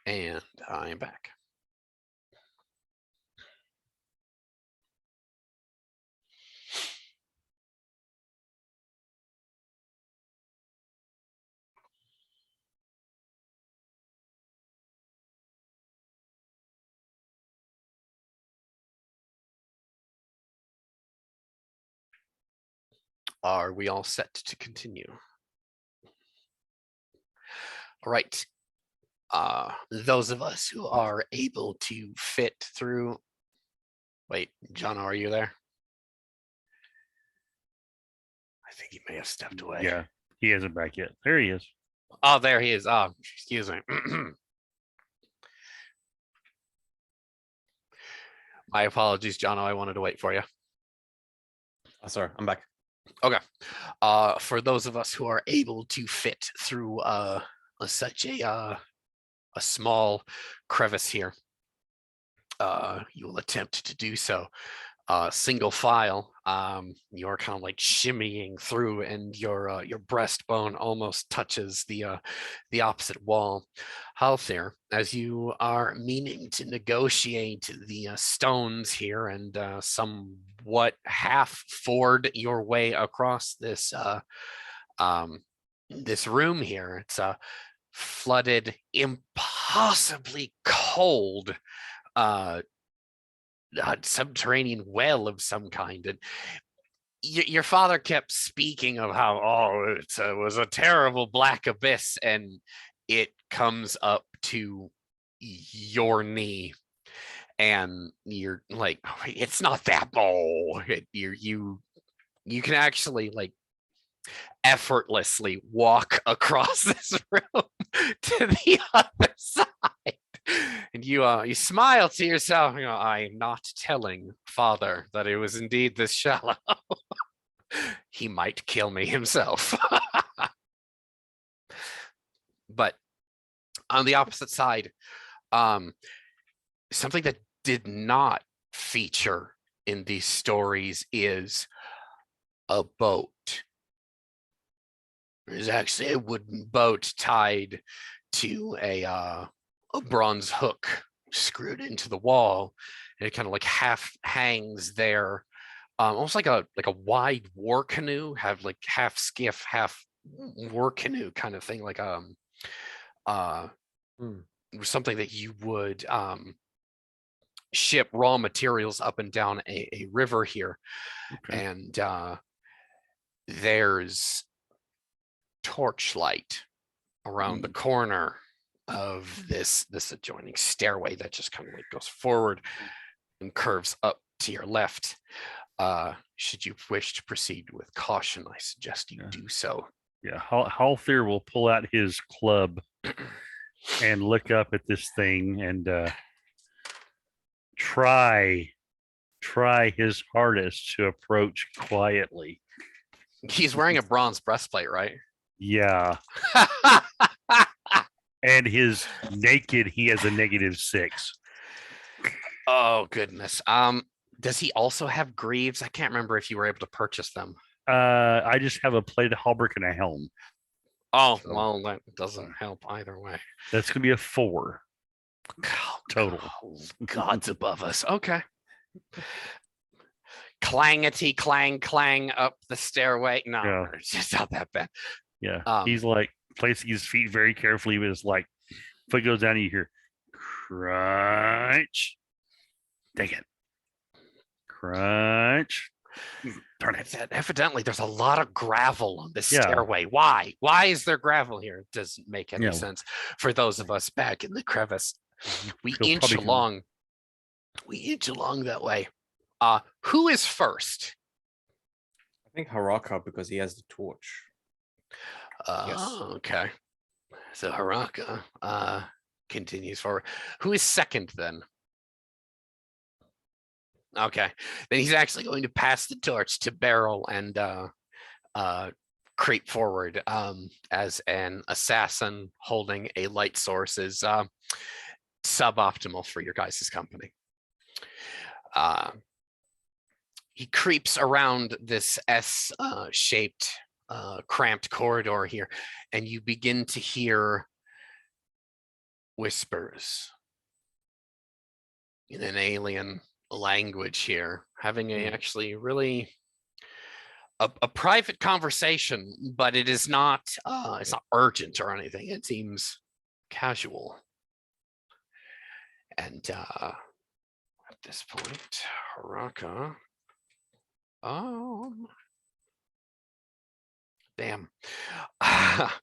And I am back. Are we all set to continue? All right. Those of us who are able to fit through. Wait, John, are you there? I think he may have stepped away. Yeah, he hasn't back yet. There he is. Oh, there he is. Oh, excuse me. My apologies, John. I wanted to wait for you. Oh, sorry, I'm back. Okay. For those of us who are able to fit through such a small crevice here, you will attempt to do so. Single file. You're kind of like shimmying through, and your breastbone almost touches the opposite wall. Halther, as you are meaning to negotiate the stones here and somewhat half ford your way across this this room here, it's a flooded, impossibly cold subterranean well of some kind, and your father kept speaking of how it was a terrible black abyss, and it comes up to your knee, and you're like, oh, it's not that you can actually like effortlessly walk across this room to the other side. And you smile to yourself. I am not telling father that it was indeed this shallow. He might kill me himself. But on the opposite side, something that did not feature in these stories is a boat. There's actually a wooden boat tied to a bronze hook screwed into the wall, and it kind of like half hangs there, almost like a wide war canoe, have like half skiff, half war canoe kind of thing, like something that you would ship raw materials up and down a river here. Okay. And there's torchlight around the corner of this adjoining stairway that just kind of like goes forward and curves up to your left. Should you wish to proceed with caution, I suggest you do so. Yeah, Halther will pull out his club and look up at this thing and try his hardest to approach quietly. He's wearing a bronze breastplate, right? Yeah. And his naked, he has a -6. Oh goodness. Does he also have greaves? I can't remember if you were able to purchase them. I just have a plated hauberk and a helm. Oh, So- well, that doesn't help either way. That's gonna be a 4 total. Oh, God's above us. Okay. Clangety clang clang up the stairway. No, Yeah. it's just not that bad. Yeah, Um, he's like placing his feet very carefully, but it's like foot goes down, you hear crunch. Take it. Crunch. Turn it. Evidently, there's a lot of gravel on this Yeah. stairway. Why? Why is there gravel here? It doesn't make any Yeah. sense for those of us back in the crevice. We He'll inch probably come- along. We inch along that way. Who is first? I think Haraka, because he has the torch. Yes. Okay. So Haraka continues forward. Who is second then? Okay. Then he's actually going to pass the torch to Beryl and creep forward as an assassin holding a light source is suboptimal for your guys' company. He creeps around this S-shaped cramped corridor here, and you begin to hear whispers in an alien language here, having a actually really a private conversation, but it is not it's not urgent or anything. It seems casual. And at this point, Haraka, damn,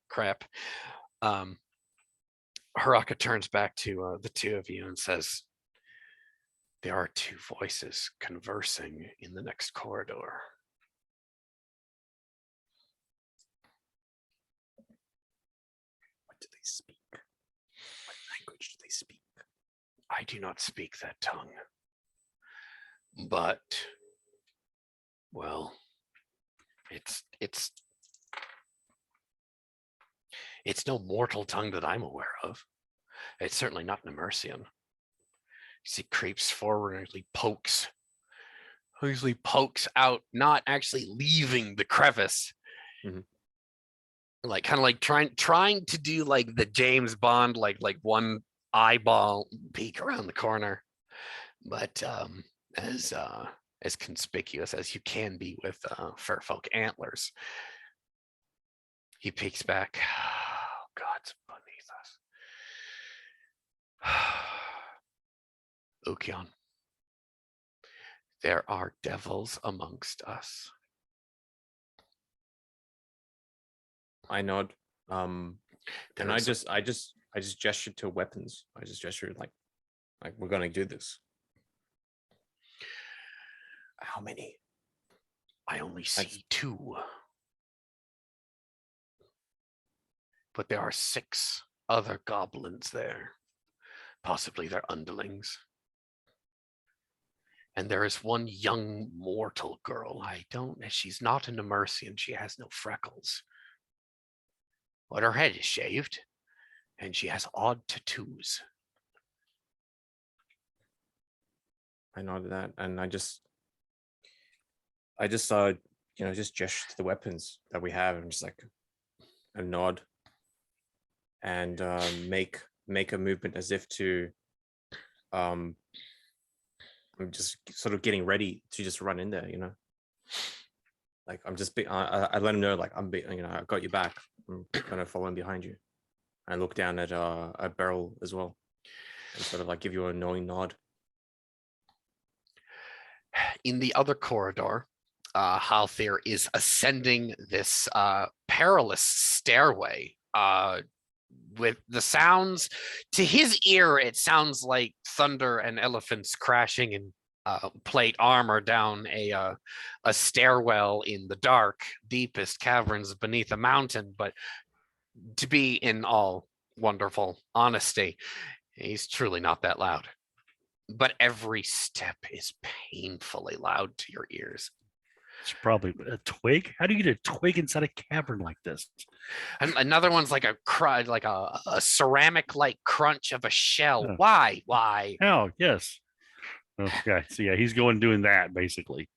crap. Haraka turns back to the two of you and says, there are two voices conversing in the next corridor. What do they speak? What language do they speak? I do not speak that tongue. But, well, it's no mortal tongue that I'm aware of. It's certainly not Nemersian. He creeps forward and usually pokes out, not actually leaving the crevice. Like kind of like trying to do like the James Bond, like one eyeball peek around the corner, but as conspicuous as you can be with Fairfolk antlers. He peeks back. Oh, God's beneath us. Ukyon, there are devils amongst us. I nod. And I just gestured to weapons. I just gestured like we're gonna do this. How many? I only see two. But there are 6 other goblins there. Possibly their underlings. And there is one young mortal girl. She's not a Nemersian. She has no freckles. But her head is shaved. And she has odd tattoos. I nodded that, and I just just gesture to the weapons that we have, and just like a nod, and make a movement as if to I'm just sort of getting ready to just run in there, like I'm just I let him know, like I got your back. I'm gonna follow in behind you. I look down at a barrel as well, and sort of like give you a knowing nod. In the other corridor, Halthir is ascending this perilous stairway with the sounds. To his ear, it sounds like thunder and elephants crashing in plate armor down a stairwell in the dark, deepest caverns beneath a mountain. But to be in all wonderful honesty, he's truly not that loud. But every step is painfully loud to your ears. It's probably a twig. How do you get a twig inside a cavern like this? And another one's like a ceramic-like crunch of a shell. Oh. Why? Oh, yes. Okay, so yeah, he's going doing that basically.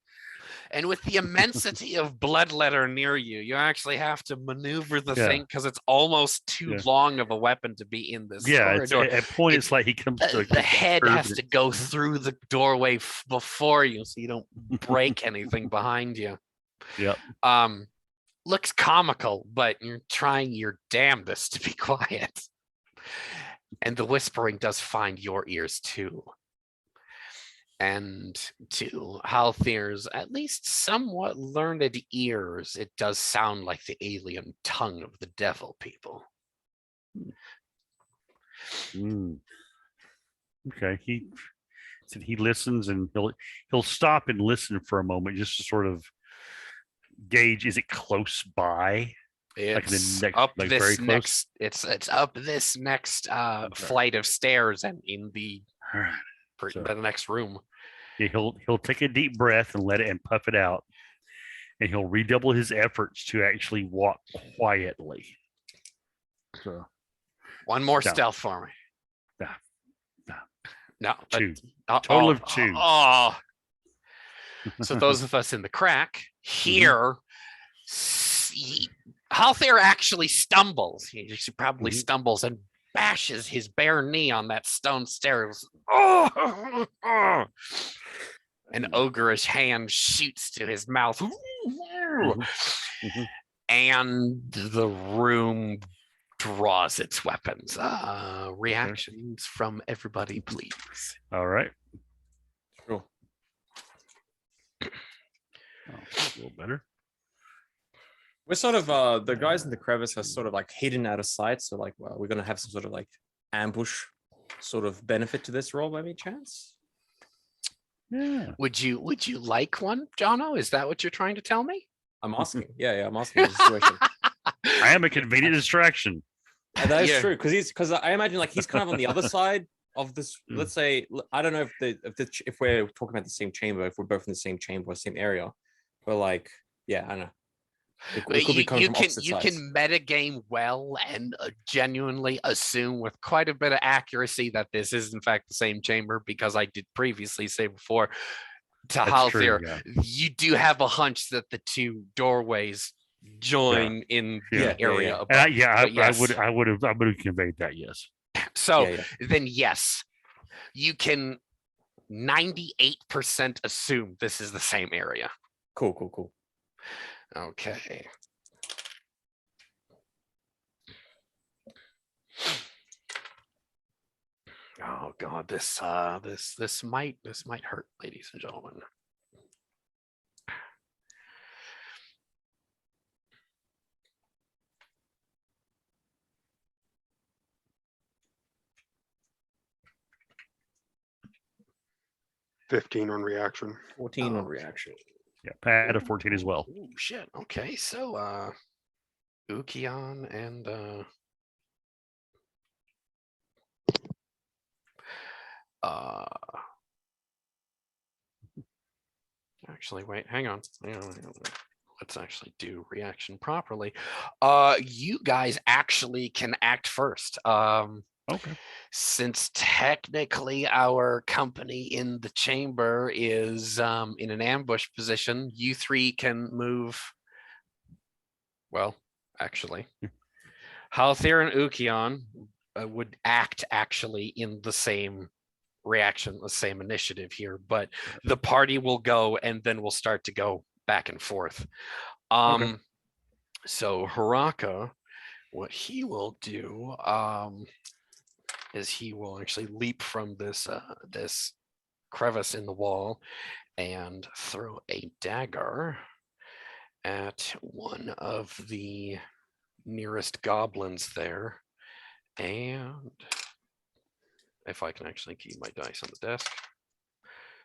And with the immensity of bloodletter near you, you actually have to maneuver the thing because it's almost too long of a weapon to be in this corridor. At point it's like he comes to the head has to go through the doorway before you, so you don't break anything behind you. Yep. Looks comical, but you're trying your damnedest to be quiet. And the whispering does find your ears too. And to Halthir's at least somewhat learned ears, it does sound like the alien tongue of the devil people. Okay, he said he listens, and he'll stop and listen for a moment just to sort of gauge, is it close by? It's like up like this very close? next. It's up this next flight of stairs and in the All right. So- the next room. Yeah, he'll take a deep breath and let it and puff it out, and he'll redouble his efforts to actually walk quietly. So One more stealth for me. No. 2. Total of 2. So those of us in the crack here, Halthir actually stumbles. He probably stumbles and bashes his bare knee on that stone stairs. Oh! An ogreish hand shoots to his mouth. Mhm. And the room draws its weapons. Reactions from everybody, please. All right. Sure. Oh, a little better. We're sort of the guys in the crevice are sort of like hidden out of sight. So like, well, we're gonna have some sort of like ambush sort of benefit to this roll by any chance? Yeah. Would you like one, Jono? Is that what you're trying to tell me? I'm asking. Yeah, I'm asking the situation. I am a convenient distraction. And that is Yeah. true because I imagine like he's kind of on the other side of this. Mm. Let's say I don't know if we're talking about the same chamber, if we're both in the same chamber or same area, but like yeah, I don't know. It could be coming from opposite you sides. can metagame well and genuinely assume with quite a bit of accuracy that this is in fact the same chamber, because I did previously say before to That's true, Halthier, yeah. you do have a hunch that the two doorways join in the Yeah, yeah, area yeah. above. And I But yes. I would have conveyed that. Yes. So Yeah. then yes, you can 98% assume this is the same area. Cool. Okay. Oh God, this might hurt, ladies and gentlemen. $15 on reaction. 14 on Oh. reaction. Yeah. Pat a 14 as well. Ooh, shit. Okay, so Ukion and actually wait, hang on. Let's actually do reaction properly. You guys actually can act first. Okay. Since technically our company in the chamber is in an ambush position, you three can move. Well, actually, Halthir and Ukion would act actually in the same reaction, the same initiative here, but the party will go and then we'll start to go back and forth. So Haraka, what he will do is he will actually leap from this this crevice in the wall and throw a dagger at one of the nearest goblins there. And if I can actually keep my dice on the desk.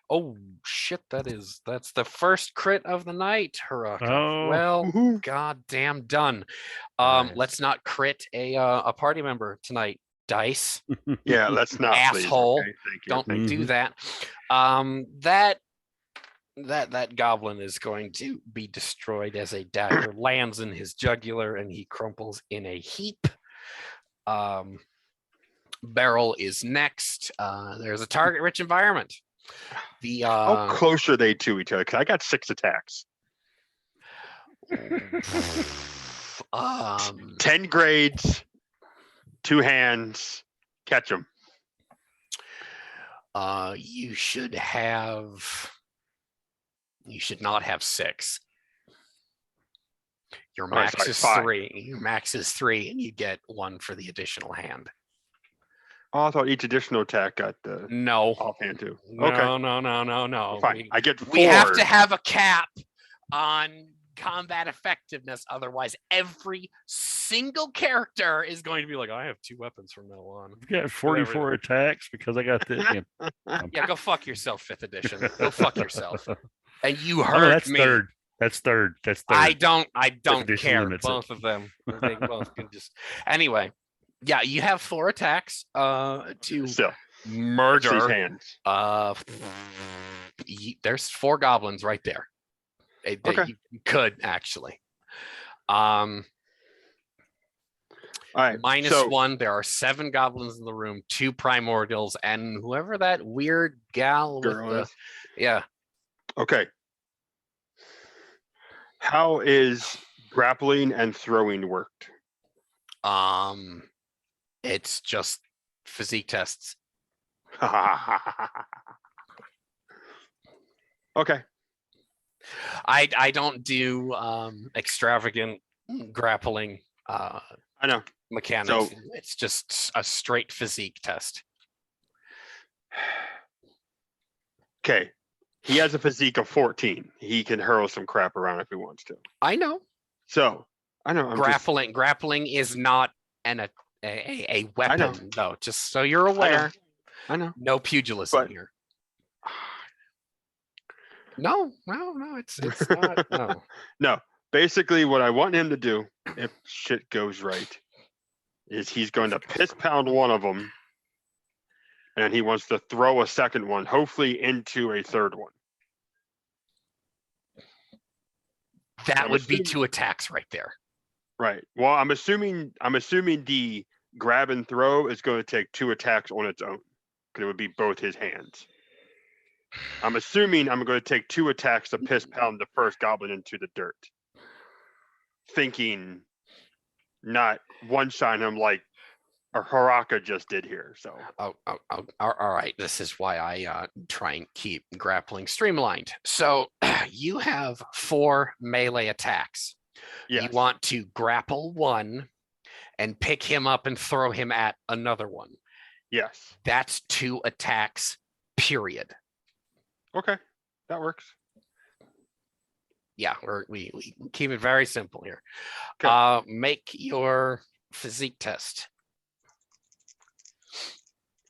Oh shit, that's the first crit of the night, Haraka. Oh. Well, Woohoo. goddamn done. Nice. Let's not crit a party member tonight. Dice. Yeah, let's not. Asshole. Please. Okay, thank you. Don't thank you. do that. That goblin is going to be destroyed as a dagger lands in his jugular and he crumples in a heap. Beryl is next. There's a target-rich environment. The How close are they to each other? 'Cause I got 6 attacks. 10 grades, 2 hands, catch them. You should not have 6. Your All right, max sorry, is 5. 3. Your max is 3, and you get 1 for the additional hand. Oh, I thought each additional attack got the No. offhand too. No, Okay, no. fine. I get 4. We have to have a cap on combat effectiveness. Otherwise, every single character is going to be like, I have 2 weapons from now on. I've got 44 attacks because I got this. Yeah, go fuck yourself, 5th edition. Go fuck yourself. And you Oh, heard that's me. third. That's third. That's third. I don't edition care. limits it. Both of them. They both can just anyway. Yeah, you have 4 attacks to Still, these murder. hands. There's 4 goblins right there. Okay. You could actually. All right. Minus so, 1. There are 7 goblins in the room, 2 primordials, and whoever that weird gal with Girl the is. yeah. Okay. How is grappling and throwing worked? It's just physique tests. Okay. I don't do extravagant grappling I know. mechanics. So- It's just a straight physique test. Okay. He has a physique of 14. He can hurl some crap around if he wants to. I know. So I know. Grappling is not a weapon though, just so you're aware. I know. No pugilism But- here. No, it's not. No. No. Basically, what I want him to do, if shit goes right, is he's going to piss pound one of them, and he wants to throw a second one, hopefully into a third one. That I'm would be assuming- 2 attacks right there. Right. Well, I'm assuming the grab and throw is going to take 2 attacks on its own, because it would be both his hands. I'm assuming I'm going to take 2 attacks to piss pound the first goblin into the dirt, thinking not one-shot him like a Haraka just did here. So Oh, all right. This is why I try and keep grappling streamlined. So you have 4 melee attacks. yes, You want to grapple one and pick him up and throw him at another one. yes, That's 2 attacks, period. okay, that works. Yeah, we keep it very simple here. Okay. Make your physique test.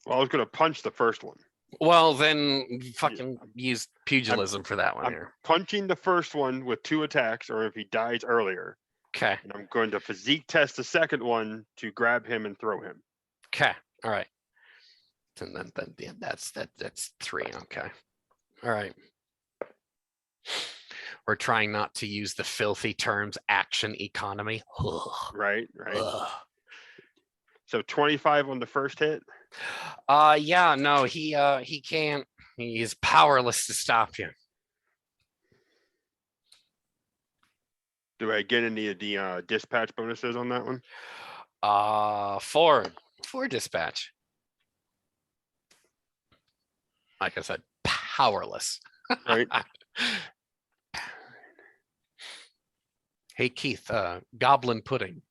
Well, I was going to punch the first one. Well, then fucking use pugilism for that one I'm here. punching the first one with 2 attacks, or if he dies earlier, Okay. and I'm going to physique test the second one to grab him and throw him. Okay. All right. And then yeah, that's 3. Okay. All right. We're trying not to use the filthy terms action economy. Ugh, Right. ugh. So 25 on the first hit. Yeah, no, he can't. He's powerless to stop you. Do I get any of the dispatch bonuses on that one? 4 dispatch. Like I said, powerless. Right. Hey Keith, goblin pudding.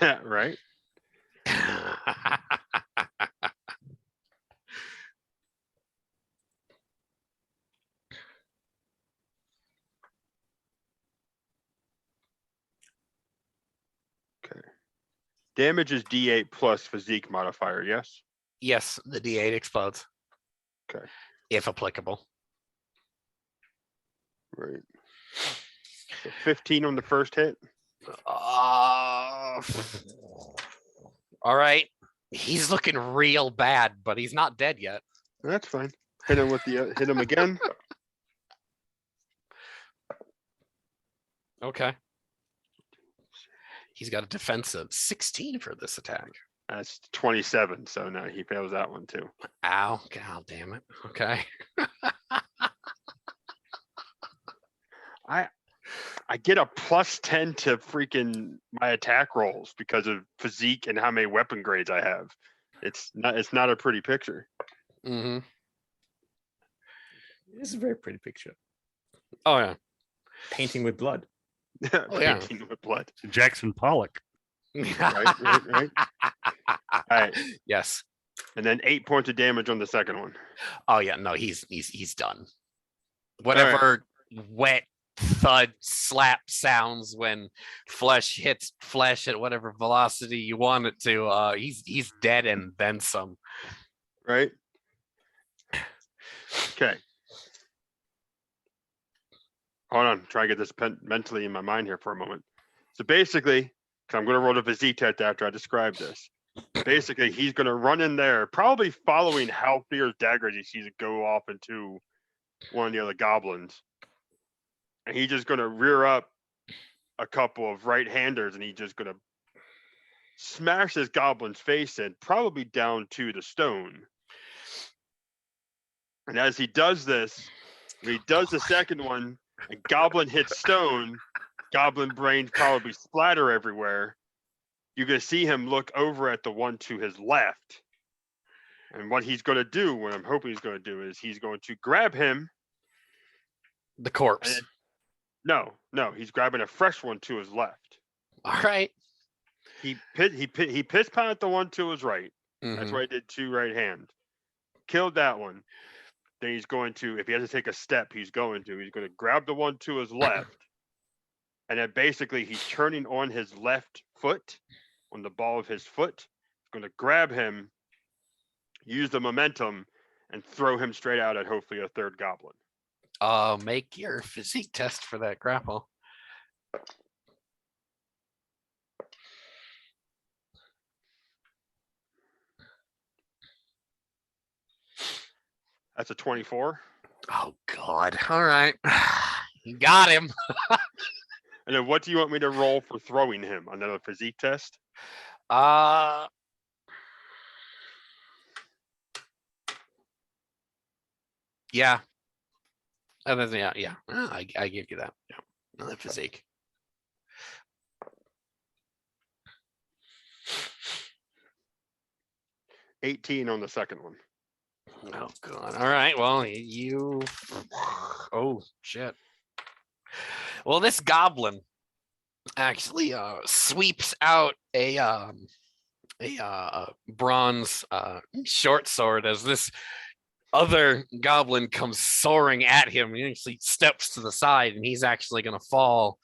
Yeah. Right. Okay. Damage is D8 plus physique modifier. Yes. Yes, the D8 explodes. Okay. If applicable. Right. So 15 on the first hit. All right. He's looking real bad, but he's not dead yet. That's fine. Hit him with the hit him again. Okay. He's got a defensive 16 for this attack. That's 27. So no, he fails that one too. Ow, god damn it. Okay. I get a +10 to freaking my attack rolls because of physique and how many weapon grades I have. It's not a pretty picture. Mm-hmm. It's a very pretty picture. Oh yeah. Painting with blood. Oh, yeah. Painting with blood. Jackson Pollock. Right. All right. Yes. And then 8 points of damage on the second one. Oh yeah, no, he's done. Whatever wet thud slap sounds when flesh hits flesh at whatever velocity you want it to, he's dead and then some. Right. Okay. Hold on. Try to get this mentally in my mind here for a moment. So basically, because I'm going to roll the physique test after I describe this. Basically, he's going to run in there, probably following Halfear's dagger as he sees it go off into one of the other goblins. And he's just going to rear up a couple of right-handers, and he's just going to smash this goblin's face in, probably down to the stone. And as he does this, when he does the second one, and goblin hits stone, goblin brains probably splatter everywhere. you can see him look over at the one to his left. And what he's going to do, what I'm hoping he's going to do, is he's going to grab him. The corpse. And no, he's grabbing a fresh one to his left. All right. He piss pounded the one to his right. That's Mhm. why he did 2 right hand. Killed that one. Then he's going to, if he has to take a step, he's going to grab the one to his left. And then basically he's turning on his left foot, on the ball of his foot. He's going to grab him, use the momentum, and throw him straight out at hopefully a third goblin. Make your physique test for that grapple. That's a 24. Oh God. All right. You got him. And then what do you want me to roll for throwing him? Another physique test? Yeah. And then, yeah. I give you that. Yeah. Another physique. $18 on the second one. Oh God. All right. Well, you. Oh shit. Well, this goblin actually sweeps out a bronze short sword as this other goblin comes soaring at him. He actually steps to the side, and he's actually going to fall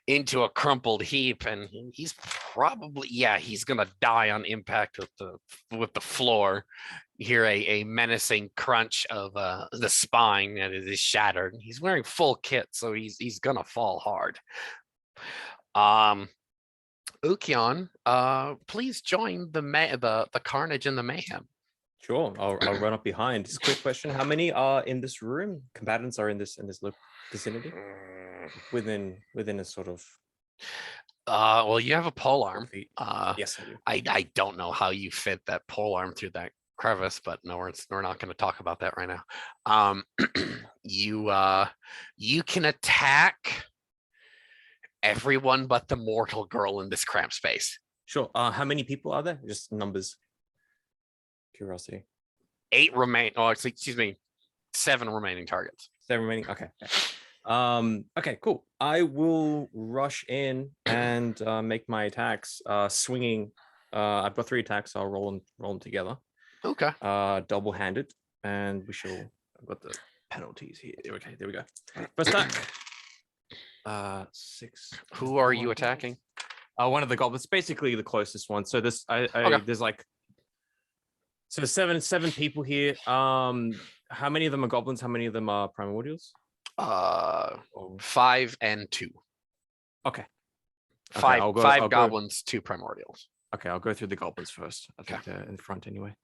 into a crumpled heap, and he's probably, he's going to die on impact with the floor. You hear a menacing crunch of the spine that is shattered. He's wearing full kit, so he's going to fall hard. Ukyon, please join the carnage and the mayhem. Sure, I'll run up behind. Just a quick question: how many are in this room? Combatants are in this vicinity, within a sort of. Well, you have a pole arm. Yes, I do. I don't know how you fit that pole arm through that crevice, but no, we're not going to talk about that right now. You can attack everyone but the mortal girl in this cramped space. Sure. How many people are there? Just numbers. Curiosity. 8 remain. Oh, excuse me. 7 remaining targets. 7 remaining. Okay. Okay. Cool. I will rush in and make my attacks. Swinging. I've got 3 attacks. So I'll roll them together. Okay. Double-handed, and we shall. I've got the penalties here. Okay. There we go. First attack. 6. Who are you attacking? One of the goblins, basically the closest one. So this, Okay. There's like. So 7 people here. How many of them are goblins? How many of them are primordials? 5 and 2. Okay. 5 I'll five go- goblins, 2 primordials. Okay, I'll go through the goblins first. I think they're in front anyway.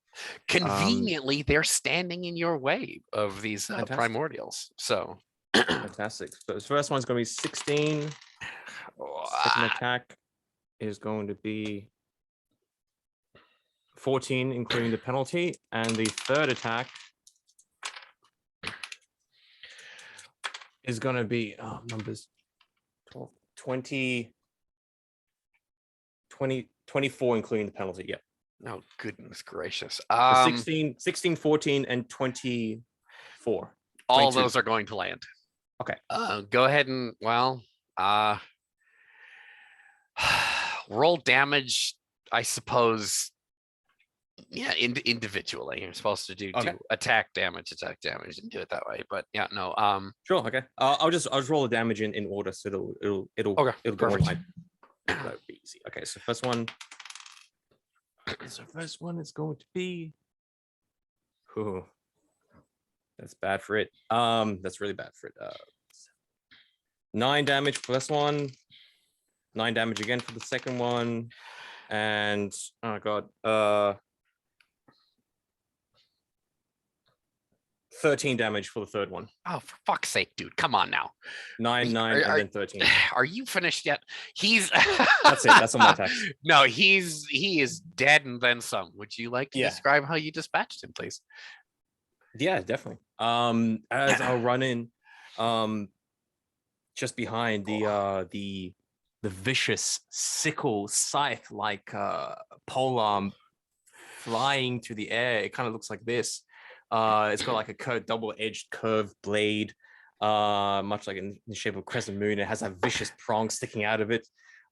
Conveniently, they're standing in your way of these Fantastic. primordials. So Fantastic. So the first one's going to be 16. Second attack is going to be 14, including the penalty. And the third attack is going to be numbers 12, 20, 24, including the penalty. Yeah. oh goodness gracious. So 16, 14, and 24. All 22. those are going to land. Okay. Go ahead and roll damage, I suppose. Yeah, individually. You're supposed to do attack damage, and do it that way. But yeah, no. Sure. Okay. I'll just roll the damage in order, so it'll Okay, go on perfect. that'll be easy. Okay. So first one. So first one is going to be. Ooh, that's bad for it. That's really bad for it. 9 damage for this one. 9 damage again for the second one, and oh god, 13 damage for the third one. Oh, for fuck's sake, dude! Come on now. 9, and then 13. Are you finished yet? He's. That's it. That's all my attacks. No, he is dead and then some. Would you like to describe how you dispatched him, please? Yeah, definitely. As I'll run in, just behind the the vicious sickle scythe like polearm flying through the air. It kind of looks like this. It's got like a double-edged curved blade, much like in the shape of a crescent moon. It has a vicious prong sticking out of it.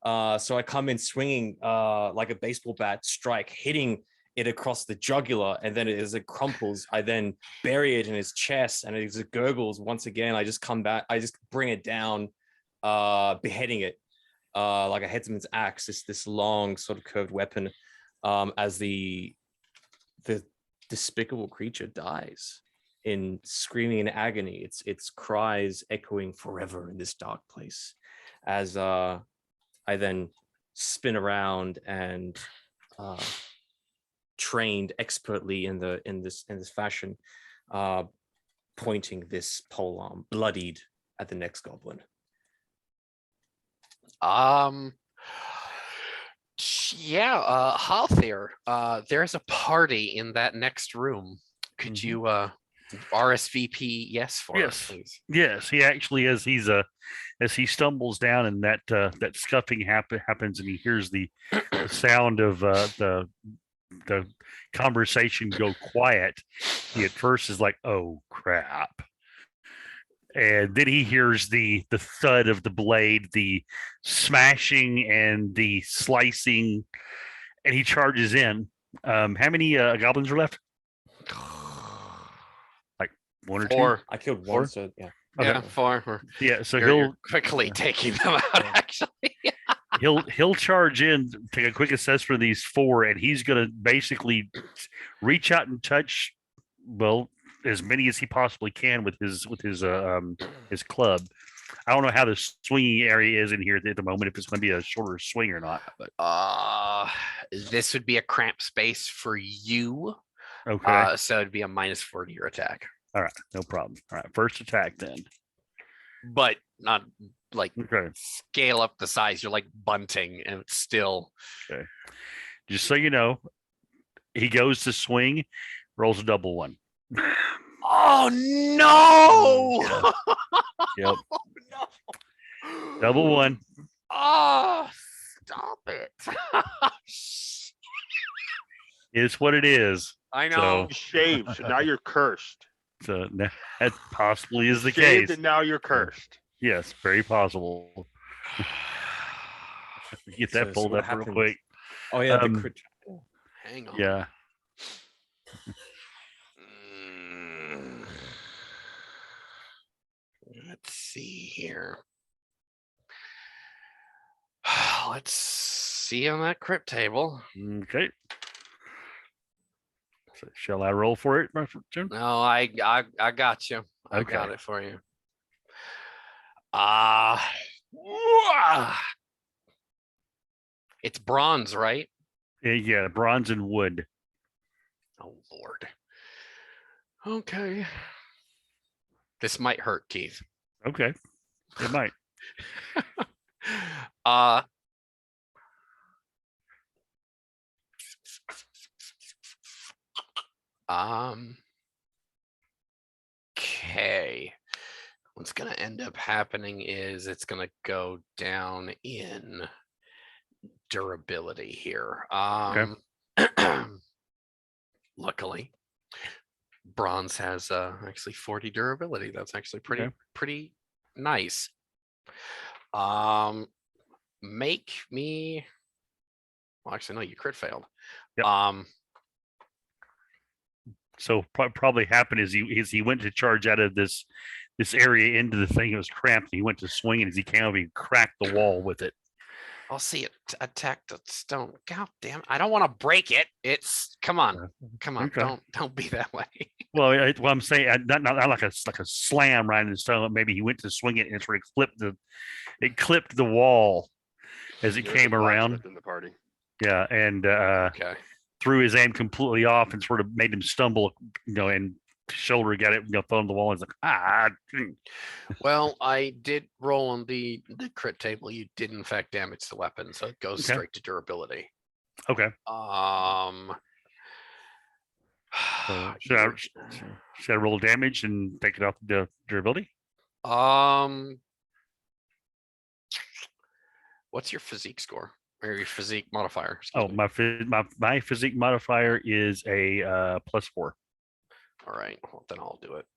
So I come in swinging like a baseball bat strike, hitting it across the jugular, and then as it crumples, I then bury it in his chest, and as it gurgles once again, I just come back, I just bring it down, beheading it like a headsman's axe, this long sort of curved weapon, as the despicable creature dies in screaming in agony, its cries echoing forever in this dark place, as I then spin around and trained expertly in this fashion, pointing this polearm bloodied at the next goblin. Yeah, Halthier, there's a party in that next room. Could you RSVP yes for us, Yes. please? Yes, he actually, as he stumbles down and that scuffing happens, and he hears the sound of the conversation go quiet. He at first is like, "Oh crap," and then he hears the thud of the blade, the smashing and the slicing, and he charges in. How many goblins are left? Like one or two? Four. I killed Four? one, so yeah. Yeah, Okay. four. Yeah, so You're quickly taking them out, actually. he'll charge in, take a quick assessment of these four, and he's gonna basically reach out and touch, well, as many as he possibly can with his club. I don't know how the swinging area is in here at the moment, if it's going to be a shorter swing or not. But This would be a cramped space for you. okay, So it'd be a -4 to your attack, all right, no problem. All right, first attack then. but not like Okay, scale up the size. You're like bunting, and it's still. just so you know, he goes to swing, rolls a double one. Oh no! Yep, Oh, no. double one. Oh, stop it! Is what it is. I know. You shaved, so now you're cursed. So that possibly is the Shaved case. and now you're cursed. Yes, very possible. Get that So pulled what up real happens? quick. Oh yeah, the Um, crit. Hang on. Yeah. Mm. Let's see here. Let's see on that crypt table. Okay. So shall I roll for it, Jim? No, I got you. I got Okay. it for you. It's bronze, right? Yeah, bronze and wood. Oh Lord. Okay. This might hurt, Keith. Okay. It might. Okay. What's gonna end up happening is it's gonna go down in durability here. Luckily, bronze has actually 40 durability. That's actually pretty nice. Make me. Well, actually, no, you crit failed. Yep. So probably happened is he went to charge out of this area into the thing. It was cramped. He went to swing, and as he came over, he cracked the wall with it. I'll see it attack the stone. God damn! I don't want to break it. It's come on. Okay. Don't be that way. Well, I'm saying not like a slam right in the stone. Maybe he went to swing it, and it sort of clipped the wall as it There's a came around. blacksmith in the party. Yeah, and Okay. threw his aim completely off and sort of made him stumble, and shoulder got it, thrown on the wall. And he's like, Well, I did roll on the crit table. You did in fact damage the weapon, so it goes Okay. straight to durability. Okay. Should I roll damage and take it off the durability? Well, what's your physique score or your physique modifier? Excuse Oh, me. my physique modifier is a +4. All right, well, then I'll do it.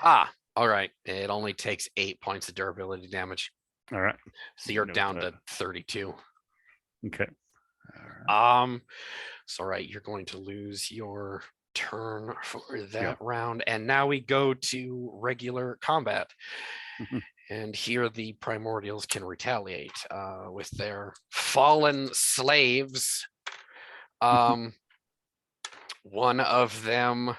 All right. It only takes 8 points of durability damage, All right. so you're Note down that. to 32. Okay. All right. So right, you're going to lose your turn for that Yeah. round, and now we go to regular combat. Mhm. And here the primordials can retaliate with their fallen slaves. One of them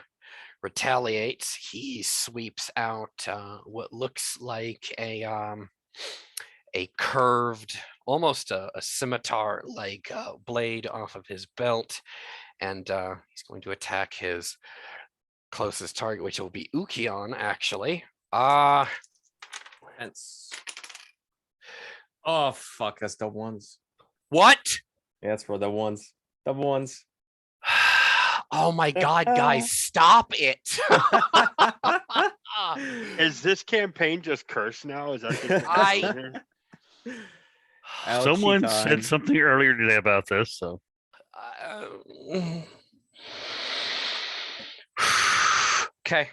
retaliates. He sweeps out what looks like a curved, almost a scimitar like blade off of his belt, and he's going to attack his closest target, which will be Ukion, actually. Hence. Oh fuck, that's double ones. What? Yeah, that's for double ones. Double ones. Oh my god, guys, stop it. Is this campaign just cursed now? Is that just I- Someone Ouchie said time. something earlier today about this, so Okay.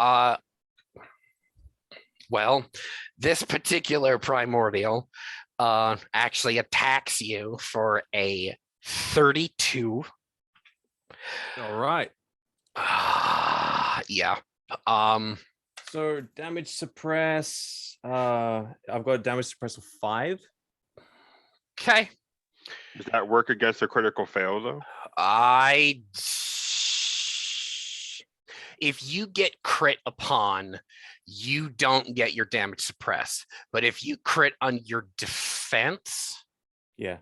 Alright. Well, this particular primordial actually attacks you for a 32. All right. Yeah. So damage suppress. I've got damage suppress of 5. Okay. Does that work against a critical fail though? If you get crit upon, you don't get your damage suppress. But if you crit on your defense, Yeah.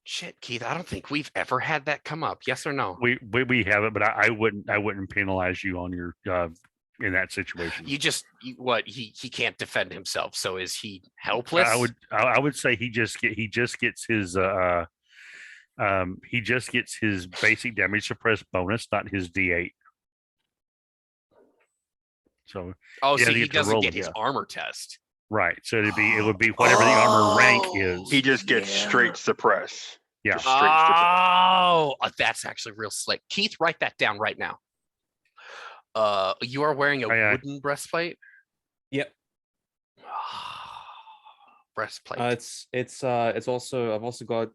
shit, Keith, I don't think we've ever had that come up. Yes or no? we have it, but I wouldn't penalize you on your in that situation. You just he can't defend himself. So is he helpless? I would say he just gets his basic damage suppress bonus, not his D8. So Oh, yeah, so you he get to doesn't roll get it, his yeah. armor test. Right. So it would be whatever the armor rank Oh, is. He just gets yeah. straight suppress. Yeah. Just straight suppress. Oh, that's actually real slick. Keith, write that down right now. You are wearing a Aye, aye. wooden breastplate. Yep. Breastplate. It's also I've also got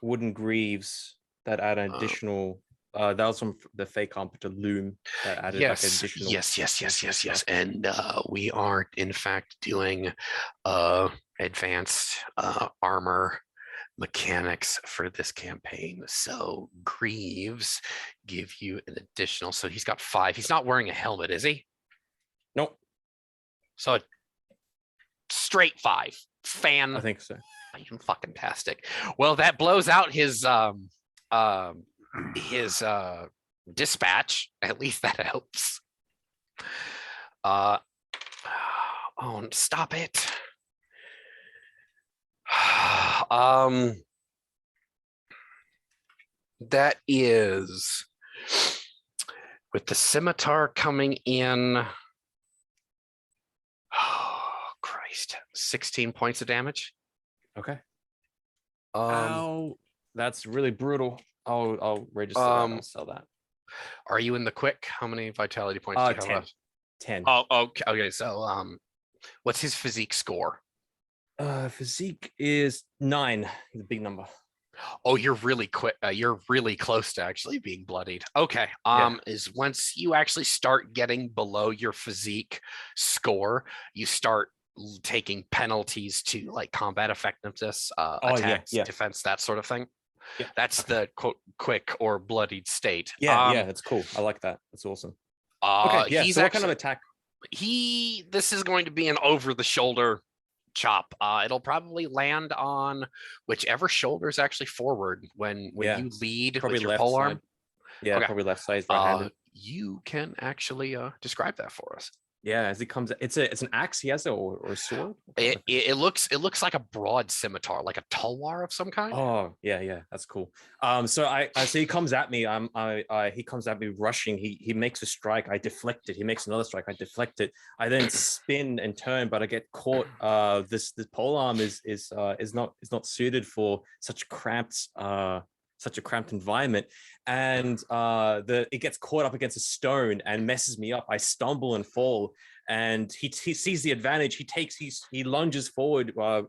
wooden greaves that add an Oh. additional. That was from the fake Arbiter loom that added like Yes, additional. yes. And we are in fact doing advanced armor mechanics for this campaign. So greaves give you an additional. So he's got 5. He's not wearing a helmet, is he? Nope. So straight 5. I think so. Fucking tastic. Well, that blows out his dispatch. At least that helps. Oh, stop it. That is with the scimitar coming in. Oh, Christ. 16 points of damage. Okay. Um, That's really brutal. I'll register that. I'll sell that. Are you in the quick? How many vitality points do you have 10. left? 10. Oh, okay. Okay. So, what's his physique score? Physique is 9. It's a big number. Oh, you're really quick. You're really close to actually being bloodied. Okay. Yeah. Is once you actually start getting below your physique score, you start taking penalties to like combat effectiveness, attacks, yeah. defense, that sort of thing. Yeah. That's the quote quick or bloodied state. Yeah, that's cool. I like that. That's awesome. Okay, yeah. He's So what actually kind of attack? this is going to be an over the shoulder chop. It'll probably land on whichever shoulder is actually forward when Yeah, you lead Probably with your left pole side. arm. Yeah, Okay. probably left side, right-handed. You can actually describe that for us. Yeah, as he comes, it's an axe he has, or a sword. It looks like a broad scimitar, like a tulwar of some kind. Oh yeah, that's cool. So so he comes at me. He comes at me rushing. He makes a strike. I deflect it. He makes another strike. I deflect it. I then spin and turn, but I get caught. This polearm is not suited for such a cramped environment, and it gets caught up against a stone and messes me up. I stumble and fall, and he sees the advantage. He lunges forward, a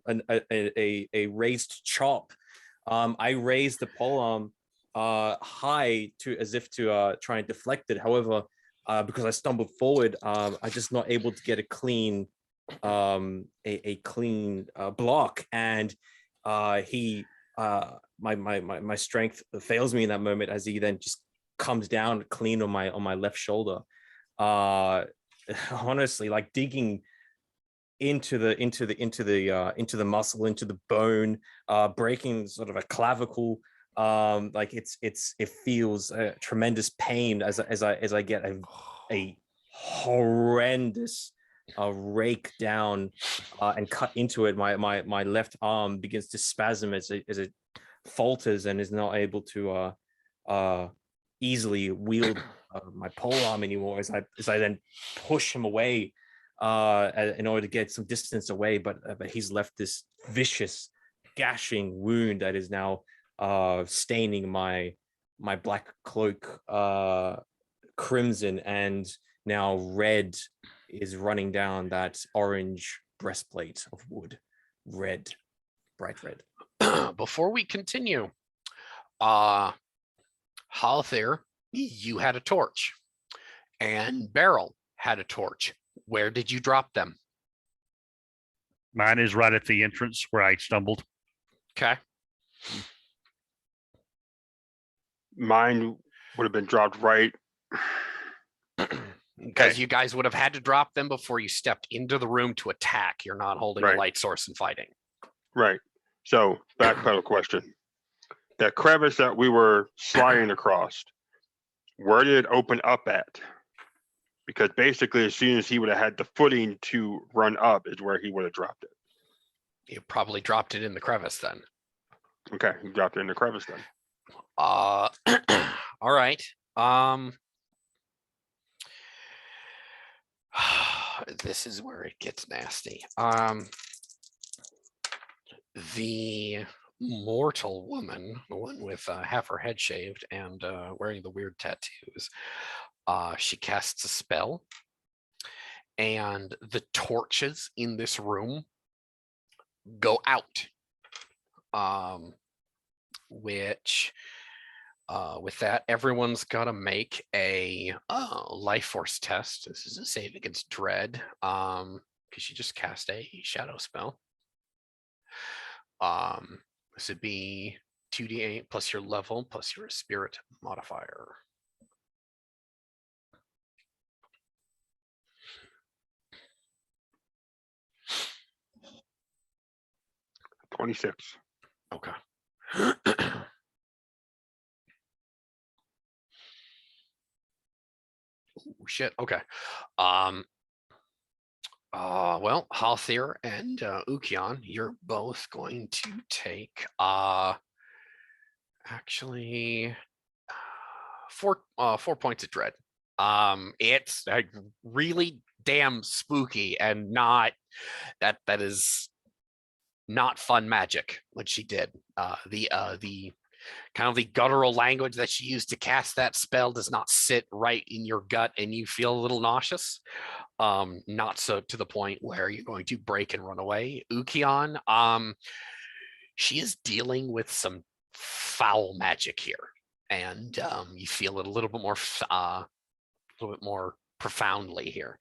raised chop. I raise the polearm high to as if to try and deflect it. However, because I stumbled forward, I'm just not able to get a clean block, and my strength fails me in that moment as he then just comes down clean on my left shoulder. Honestly, like digging into the muscle, into the bone, breaking sort of a clavicle. Like it feels tremendous pain as I get a horrendous rake down and cut into it. My left arm begins to spasm as it falters and is not able to easily wield my polearm anymore as I then push him away in order to get some distance away, but he's left this vicious gashing wound that is now staining my black cloak crimson, and now red is running down that orange breastplate of wood. Red, bright red. Before we continue, Halther, you had a torch, and Beryl had a torch. Where did you drop them? Mine is right at the entrance where I stumbled. Okay. Mine would have been dropped right. Because you guys would have had to drop them before you stepped into the room to attack. You're not holding a light source and fighting. Right. So backpedal question. That crevice that we were sliding across, where did it open up at? Because basically as soon as he would have had the footing to run up is where he would have dropped it. You probably dropped it in the crevice then. Okay, he dropped it in the crevice then. All right. This is where it gets nasty. The mortal woman, the one with half her head shaved and wearing the weird tattoos, she casts a spell, and the torches in this room go out. Which with that, everyone's got to make a life force test. This is a save against dread, because you just cast a shadow spell. This would be 2d8 plus your level plus your spirit modifier. $26. Okay. Oh, shit. Okay. Well, Halthir and Ukion, you're both going to take actually 4 points of dread. It's really damn spooky and not that is not fun magic what she did. The kind of the guttural language that she used to cast that spell does not sit right in your gut and you feel a little nauseous. Not so to the point where you're going to break and run away. Ukion, she is dealing with some foul magic here, and you feel it a little bit more profoundly here.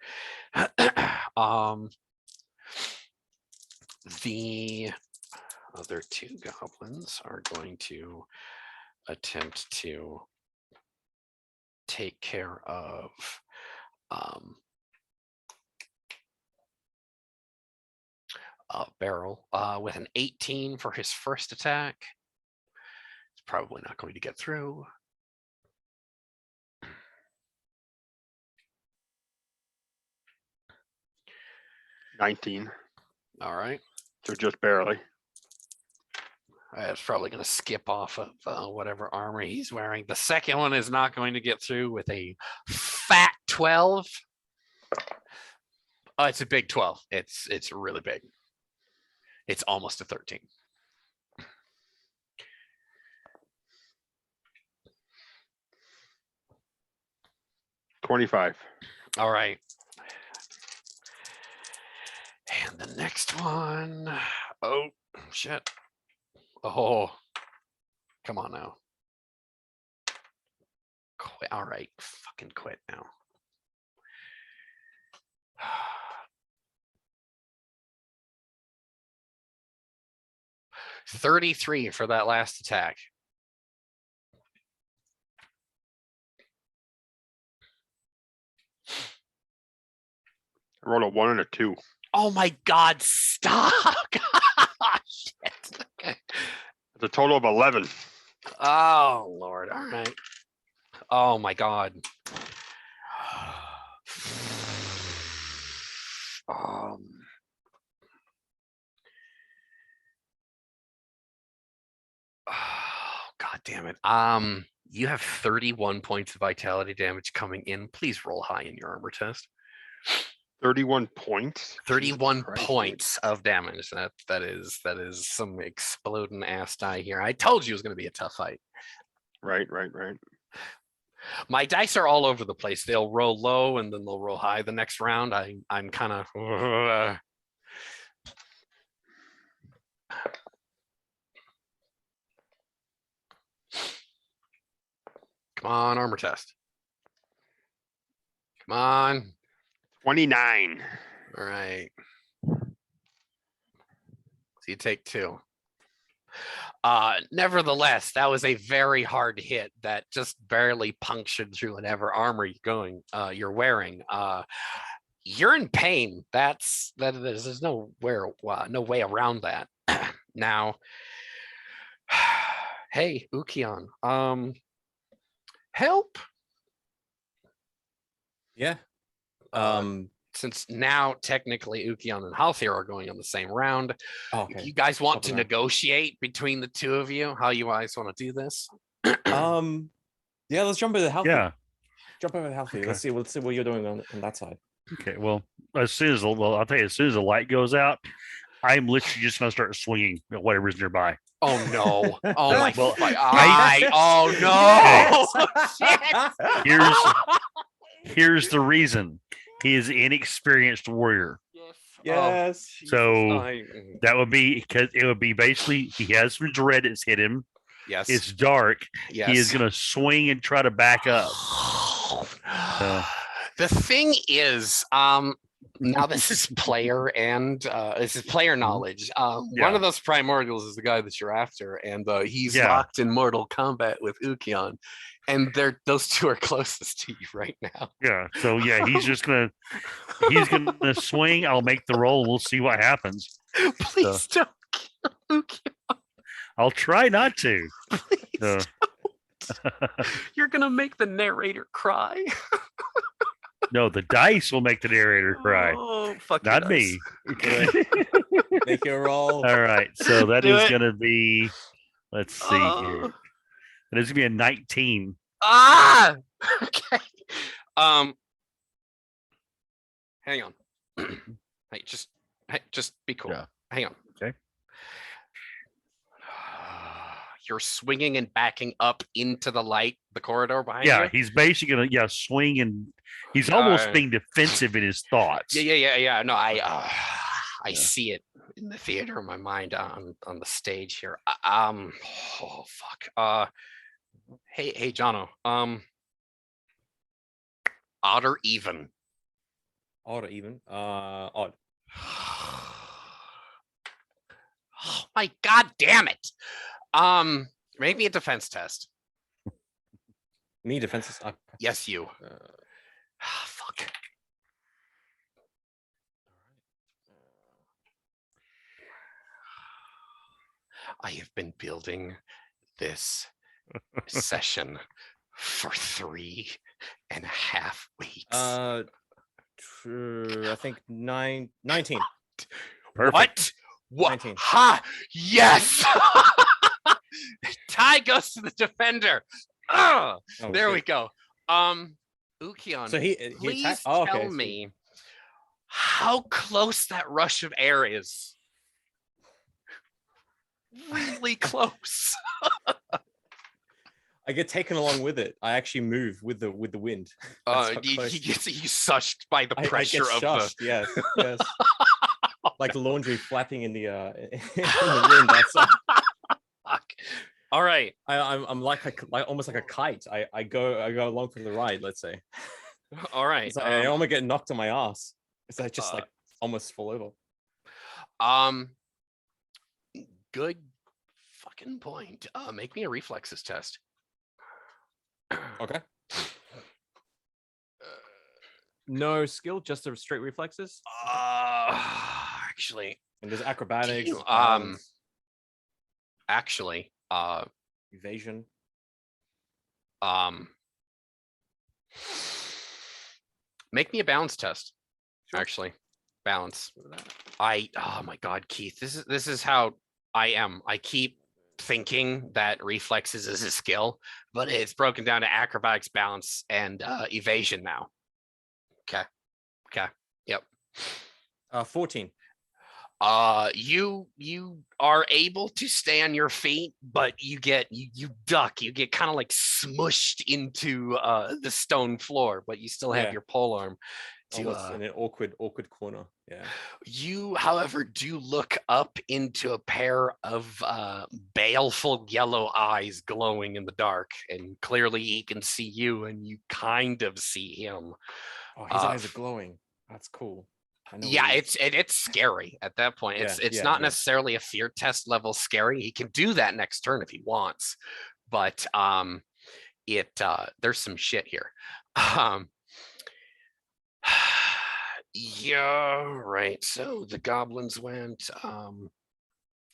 The other 2 goblins are going to attempt to take care of Beryl with an 18 for his first attack. It's probably not going to get through. 19. All right. So just barely. It's probably going to skip off of whatever armor he's wearing. The second one is not going to get through with a fat 12. Oh, it's a big 12. It's really big. It's almost a 13. $25. All right. And the next one. Oh, shit. Oh, come on now. Quit. All right. Fucking quit now. $33 for that last attack. I rolled a 1 and a 2. Oh my God, stop. Shit. Okay. It's a total of 11. Oh, Lord. All right. Oh my God. Oh, God damn it. You have 31 points of vitality damage coming in. Please roll high in your armor test. 31 points. 31 Jesus Christ, dude. points of damage. That is some exploding ass die here. I told you it was going to be a tough fight. Right. My dice are all over the place. They'll roll low and then they'll roll high the next round. I'm kind of come on, armor test. Come on. 29. All right. So you take 2. Nevertheless, that was a very hard hit that just barely punctured through whatever armor you're wearing. You're in pain. There's no way around that. Now, hey, Ukion, help. Yeah. Since now technically Ukion and Halthir are going on the same round. Oh, If okay. you guys want Top to of that. negotiate between the two of you, how you guys want to do this? Yeah, let's jump over the healthy. Yeah. Jump over the healthy. Okay. Let's see what you're doing on that side. Okay. Well, I'll tell you, as soon as the light goes out, I'm literally just gonna start swinging at whatever's nearby. Oh no! Oh my! Well, Oh no! Shit. Here's the reason. He is an inexperienced warrior. Yes. So that would be because it would be basically he has some dread that's hit him. Yes. It's dark. Yes. He is gonna swing and try to back up. The thing is, now this is player and this is player knowledge. One of those primordials is the guy that you're after, and he's locked in mortal combat with Ukion, and those two are closest to you right now. Yeah. So yeah, he's gonna swing. I'll make the roll. We'll see what happens. Please don't kill Ukion. I'll try not to. Please don't. You're gonna make the narrator cry. No, the dice will make the narrator cry. Oh, fuck not me. Make your roll. All right. So that is going to be, let's see here. That is going to be a 19. Okay. Hang on. Hey, just be cool. Yeah. Hang on. Okay. You're swinging and backing up into the light, the corridor behind you? Yeah, he's basically going to swing, and he's almost being defensive in his thoughts. Yeah. No, I see it in the theater in my mind on the stage here. Oh fuck. Hey, Jono. Odd or even? Odd or even? Odd. Oh my God damn it. Maybe a defense test. Me defenses. Yes, you. Fuck. I have been building this session for 3.5 weeks. I think 19. Perfect. What? 19. Ha! Yes! Tie goes to the defender. Oh, there we go. Ukion, So he please attacked. Oh, tell okay. so me how close that rush of air is. Really close. I get taken along with it. I actually move with the wind. That's how He close. gets sushed by the I pressure get of shushed. Yes, yes. Like laundry flapping in the in the wind outside. Fuck. All right. I'm like almost like a kite. I go along for the ride. Let's say. All right. It's like, I almost get knocked on my ass. It's like just like almost fall over. Good fucking point. Make me a reflexes test. Okay. No skill, just a straight reflexes. Actually, And there's acrobatics. actually, evasion. Make me a balance test. Sure. Actually, balance. Oh my god, Keith, this is how I am. I keep thinking that reflexes is a skill, but it's broken down to acrobatics, balance, and evasion now. Okay. Yep. 14. You are able to stay on your feet, but you duck. You get kind of like smushed into the stone floor, but you still have Yeah. your pole arm. Almost in an awkward corner. Yeah. You, however, do look up into a pair of baleful yellow eyes glowing in the dark, and clearly he can see you, and you kind of see him. Oh, his eyes are glowing. That's cool. I know Yeah, what it is. it's scary at that point. It's not necessarily a fear test level scary. He can do that next turn if he wants, but there's some shit here. Yeah, right. So the goblins went.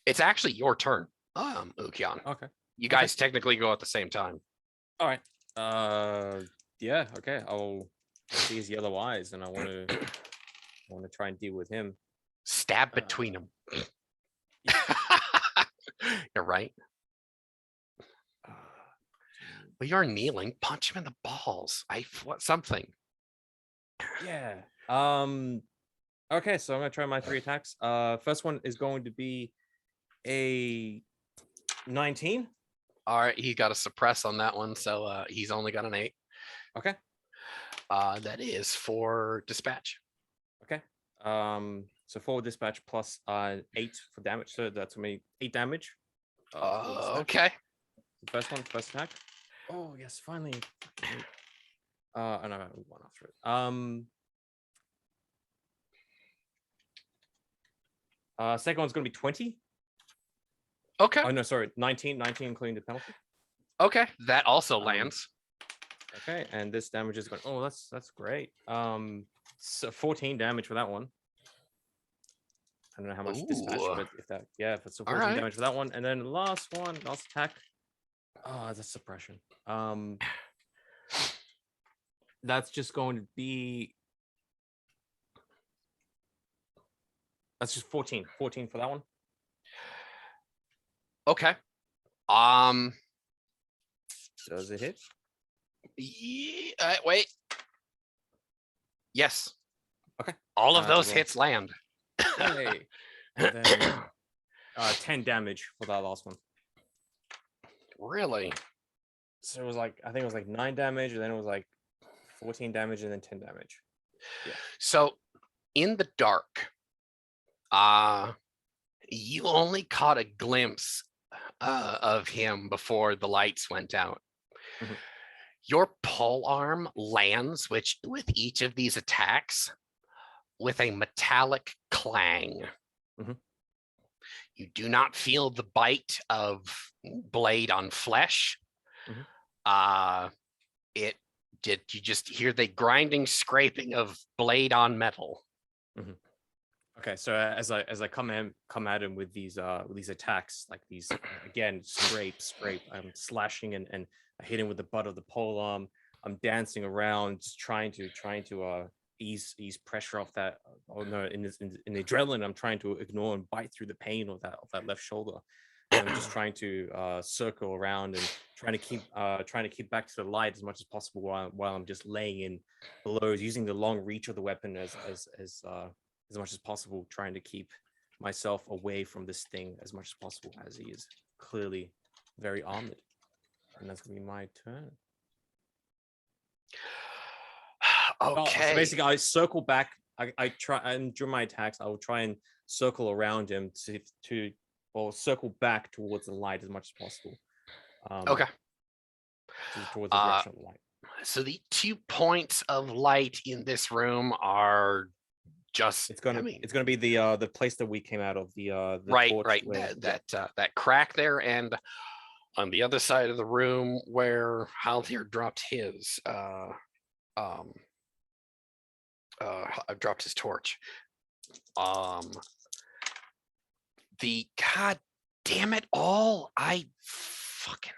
It's actually your turn, Ukion. Okay. You guys technically go at the same time. All right. Yeah. Okay. I'll see his yellow eyes, and I want to try and deal with him. Stab between them. You're right. But you're kneeling. Punch him in the balls. Something. Yeah. Okay, so I'm gonna try my 3 attacks. First one is going to be a 19. All right, he got a suppress on that one, so he's only got an 8. Okay. That is for dispatch. Okay. So 4 dispatch plus 8 for damage. So that's gonna be 8 damage. Okay. First attack. Oh yes, finally. And I got 1 after it. Second one's gonna be 20. Okay. Oh no, sorry, 19 including the penalty. Okay, that also lands. Okay, and this damage is going. Oh, that's great. So 14 damage for that one. I don't know how much dispatch, but if it's 14 damage for that one, and then last attack. Oh, that's suppression. That's just going to be. That's just 14 for that one. Okay. Does it hit? Yeah, wait. Yes. Okay. All of those hits land. Hey. And then 10 damage for that last one. Really? So it was like, I think it was like 9 damage, and then it was like 14 damage, and then 10 damage. Yeah. So in the dark, you only caught a glimpse of him before the lights went out. Mhm. Your pole arm lands, with each of these attacks, with a metallic clang. Mhm. You do not feel the bite of blade on flesh. Mhm. You just hear the grinding scraping of blade on metal. Mhm. Okay, so as I come at him with these attacks, like these again, scrape. I'm slashing and I hit him with the butt of the pole arm. I'm dancing around, just trying to ease pressure off that. Oh no, in the adrenaline, I'm trying to ignore and bite through the pain of that left shoulder. And I'm just trying to circle around and trying to keep back to the light as much as possible while I'm just laying in below, using the long reach of the weapon as much as possible, trying to keep myself away from this thing as much as possible, as he is clearly very armored. And that's gonna be my turn. Okay. So basically, I circle back. I try, and during my attacks, I will try and circle around him or circle back towards the light as much as possible. Okay. Towards the direction of the light. So the 2 points of light in this room are just. It's gonna be the place that we came out of. The right, torch right. where- That crack there, and on the other side of the room where Halthier dropped his. I've dropped his torch. The god damn it all! I fucking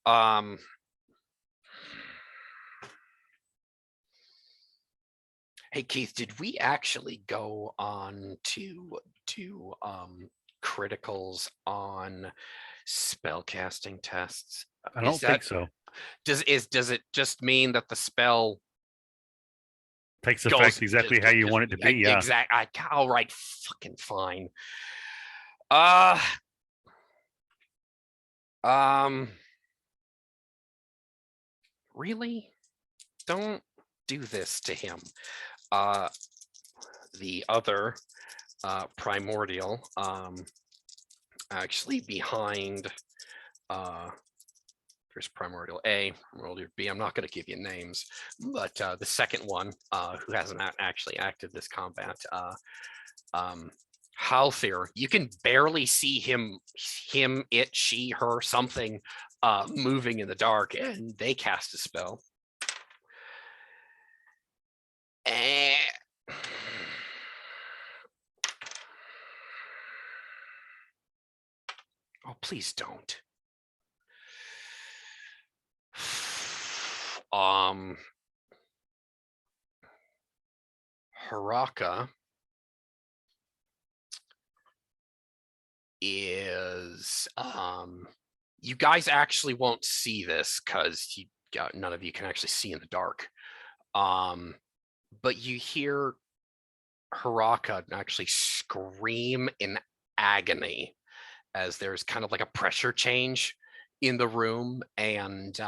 hell. Hey Keith, did we actually go on to do criticals on spellcasting tests? I don't think so. Does it just mean that the spell Takes goes effect exactly how you want it to be. Yeah. All right, fucking fine. Really? Don't do this to him. The other primordial, actually behind there's primordial A, primordial B. I'm not going to give you names, but the second one, who hasn't actually acted this combat, Halthier, you can barely see him, it, she, her, something moving in the dark, and they cast a spell. Oh, please don't. Haraka is you guys actually won't see this because none of you can actually see in the dark. But you hear Haraka actually scream in agony as there's kind of like a pressure change in the room, and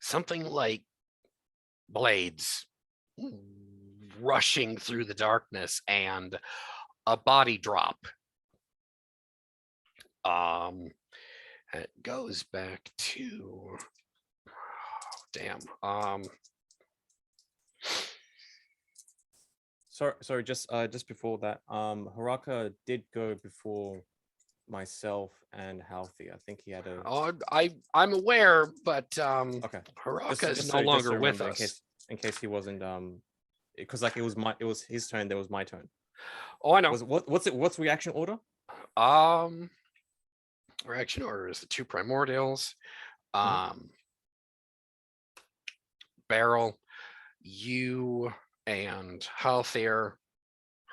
something like blades rushing through the darkness and a body drop. It goes back to Sorry, just before that, Haraka did go before myself and Healthy. I think he had a. Oh, I'm aware, but Okay. Haraka is no longer with us. In case he wasn't because like it was his turn, there was my turn. Oh, I know. What's reaction order? Reaction order is the 2 primordials. Barrel, you and Halthier,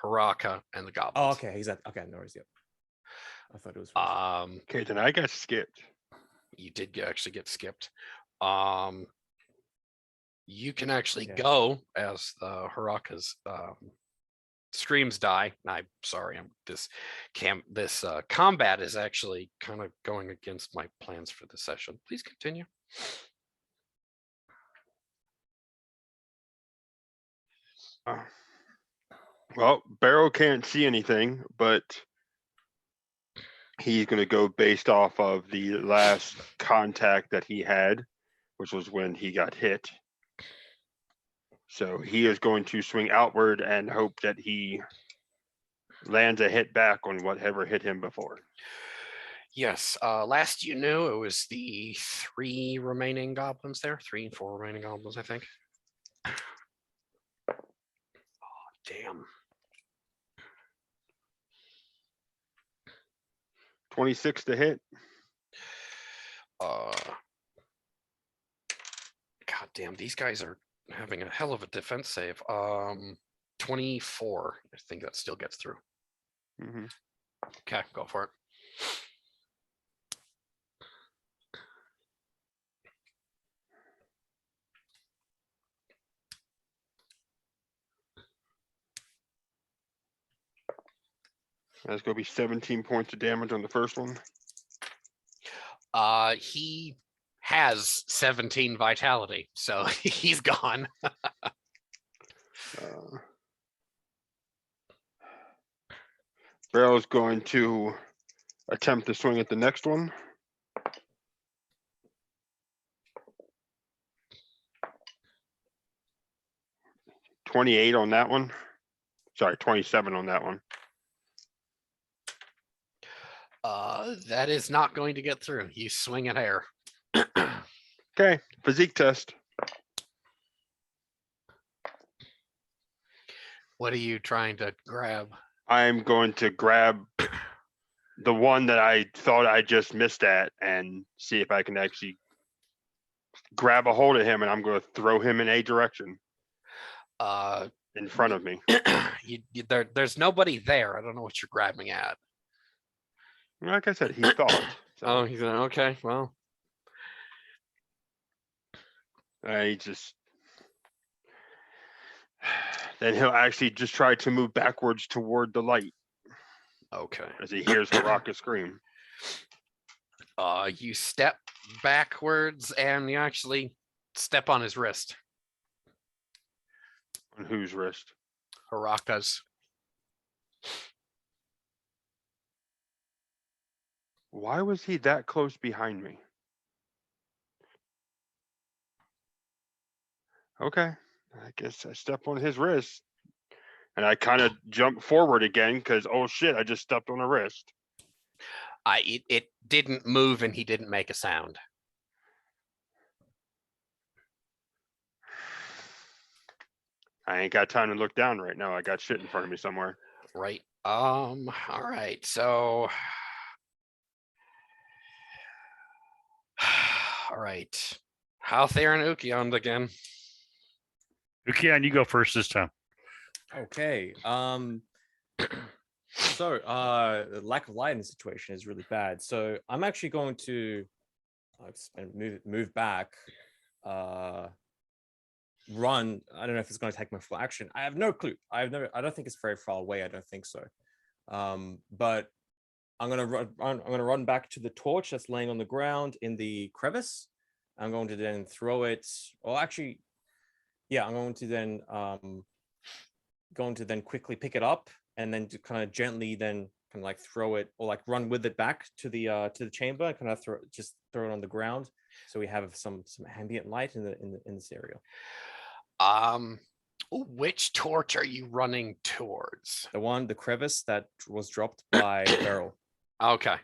Haraka, and the goblins. Oh, okay. He's at okay, no worries. Yep. I thought it was okay, then I got skipped. You did actually get skipped. You can actually go as the Haraka's streams die. I'm sorry, this combat is actually kind of going against my plans for the session. Please continue. Well, Barrow can't see anything, but he's going to go based off of the last contact that he had, which was when he got hit. So he is going to swing outward and hope that he lands a hit back on whatever hit him before. Yes, last you knew, it was the 3 remaining goblins there. 3 and 4 remaining goblins, I think. Oh, damn. 26 to hit. God damn, these guys are having a hell of a defense save. 24. I think that still gets through. Mhm. Okay, go for it. That's gonna be 17 points of damage on the first one. He has 17 vitality, so he's gone. Barrel's going to attempt to swing at the next one. $28 on that one. Sorry, 27 on that one. That is not going to get through. You swing at air. Okay, physique test. What are you trying to grab? I'm going to grab the one that I thought I just missed at and see if I can actually grab a hold of him, and I'm going to throw him in a direction in front of me. There's nobody there. I don't know what you're grabbing at. Like I said, he thought. So Oh, he's okay. Well, he just then he'll actually just try to move backwards toward the light okay. as he hears Haraka scream. You step backwards and you actually step on his wrist. On whose wrist? Haraka's. Why was he that close behind me? Okay, I guess I step on his wrist. And I kind of jump forward again because, oh shit, I just stepped on a wrist. It didn't move and he didn't make a sound. I ain't got time to look down right now. I got shit in front of me somewhere. Right. All right. So all right. Halthair and Ukiond again. Ukian, you go first this time. Okay. So the lack of light in the situation is really bad. So I'm actually going to move back, run. I don't know if it's going to take my full action. I have no clue. I don't think it's very far away. I don't think so. But I'm gonna run back to the torch that's laying on the ground in the crevice. I'm going to then throw it. Or actually, yeah, I'm going to then quickly pick it up and then to kind of gently then kind of like throw it or like run with it back to the chamber and kind of throw it on the ground so we have some ambient light in this area. Which torch are you running towards? The crevice that was dropped by Beryl. Okay.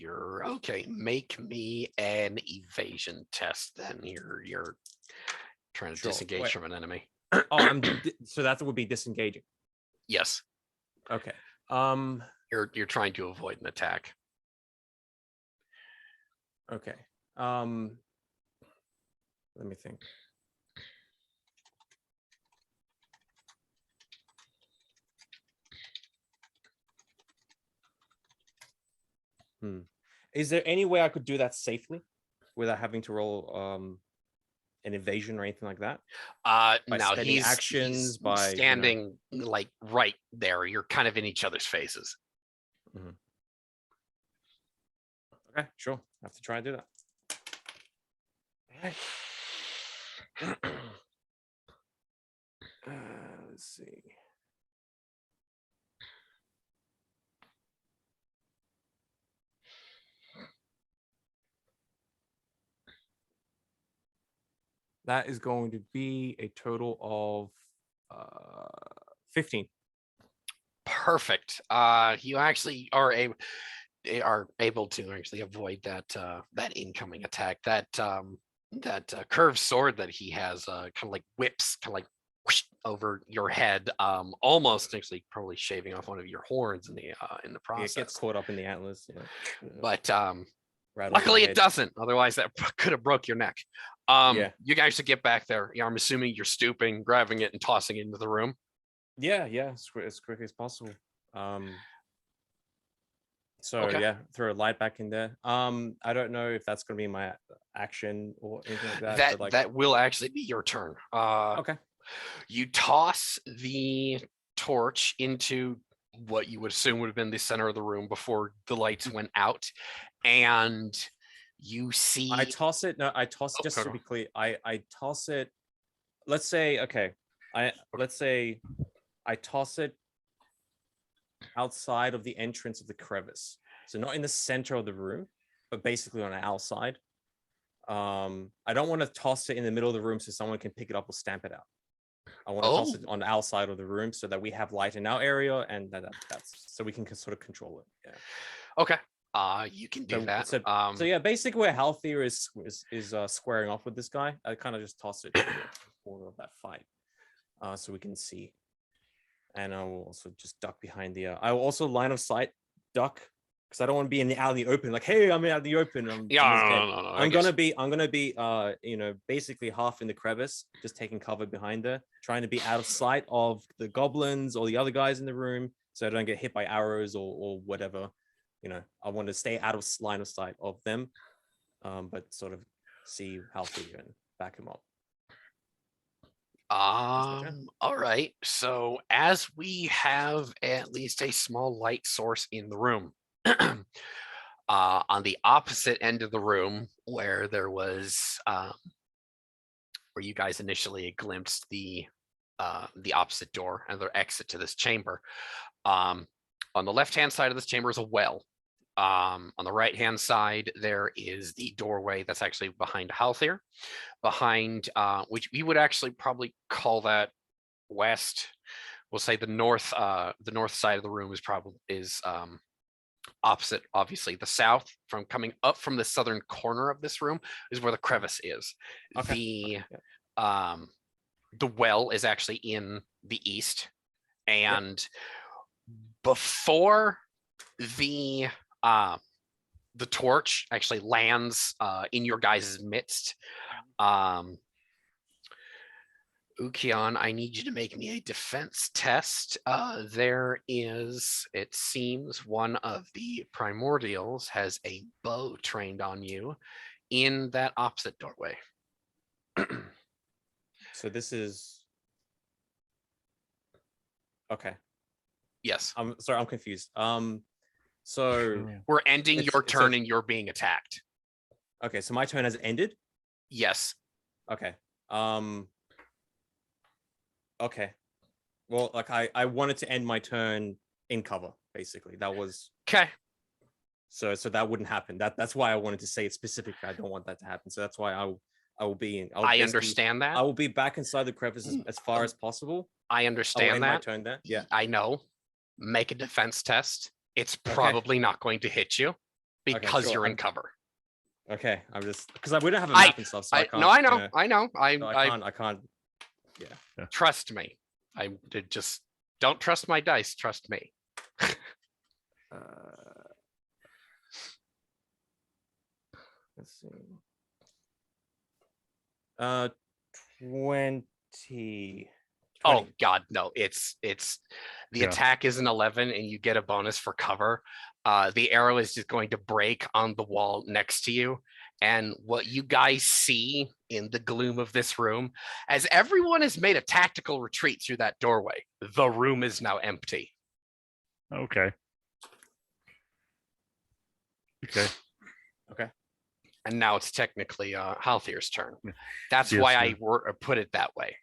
You're okay. Make me an evasion test then. You're trying to Sure. disengage Wait. from an enemy. Oh, so that would be disengaging. Yes. Okay. You're trying to avoid an attack. Okay. Let me think. Is there any way I could do that safely without having to roll an evasion or anything like that? Now spending actions, he's by, standing like right there. You're kind of in each other's faces. Okay, sure. I have to try and do that. All right. Let's see. That is going to be a total of 15. Perfect. You actually are able to actually avoid that incoming attack. That curved sword that he has kind of like whips kind of like whoosh over your head, almost actually probably shaving off one of your horns in the It process. gets caught up in the atlas. Yeah. But rattles my Luckily, it head. doesn't. Otherwise, that could have broke your neck. Yeah. You guys should get back there. Yeah, I'm assuming you're stooping, grabbing it, and tossing it into the room. Yeah, as quick as possible. So Okay. yeah, throw a light back in there. I don't know if that's gonna be my action or anything like that. That but like, that will actually be your turn. okay. You toss the torch into what you would assume would have been the center of the room before the lights went out, and you see. I toss it. No, I toss. Oh, Just go to on. be clear, I toss it. Let's say okay. Let's say I toss it outside of the entrance of the crevice, so not in the center of the room, but basically on the outside. I don't want to toss it in the middle of the room so someone can pick it up or stamp it out. I want to toss it on the outside of the room so that we have light in our area, and that's so we can sort of control it. Yeah. Okay. You can do that. So yeah, basically where Halthir is squaring off with this guy, I kind of just toss it to the corner of that fight, so we can see. And I will also just duck behind the. I will also line of sight duck because I don't want to be out in the open. Like, hey, I'm out in the open. I'm gonna be basically half in the crevice, just taking cover behind her, trying to be out of sight of the goblins or the other guys in the room, so I don't get hit by arrows or whatever. I want to stay out of line of sight of them, but sort of see Halthir and back him up. All right. So as we have at least a small light source in the room, on the opposite end of the room where there was where you guys initially glimpsed the opposite door and their exit to this chamber, on the left hand side of this chamber is a well. On the right hand side there is the doorway that's actually behind Halthir, behind which we would actually probably call that west. We'll say the north side of the room is opposite, obviously. The south, from coming up from the southern corner of this room, is where the crevice is. Okay. The well is actually in the east, and before the torch actually lands in your guys' midst, Ukion, I need you to make me a defense test. There is, it seems, one of the primordials has a bow trained on you in that opposite doorway. So this is okay. Yes. I'm sorry, I'm confused. So we're ending your turn and you're being attacked. Okay, so my turn has ended? Yes. Okay. Okay. Well, like I wanted to end my turn in cover, basically. That was okay. So that wouldn't happen. That's why I wanted to say it specifically. I don't want that to happen. So that's why I will be in. I understand that. I will be back inside the crevice as far as possible. I understand that. My turn there. Yeah. I know. Make a defense test. It's probably not going to hit you because you're in cover. Okay, I'm just because we don't have a map and stuff. So I can't. No, I know. I can't. Yeah. Trust me. I just don't trust my dice. Trust me. Let's see. 20. Oh God, no! It's the attack is an 11, and you get a bonus for cover. The arrow is just going to break on the wall next to you, and what you guys see in the gloom of this room, as everyone has made a tactical retreat through that doorway, the room is now empty. Okay. And now it's technically Halthir's turn. That's why I put it that way.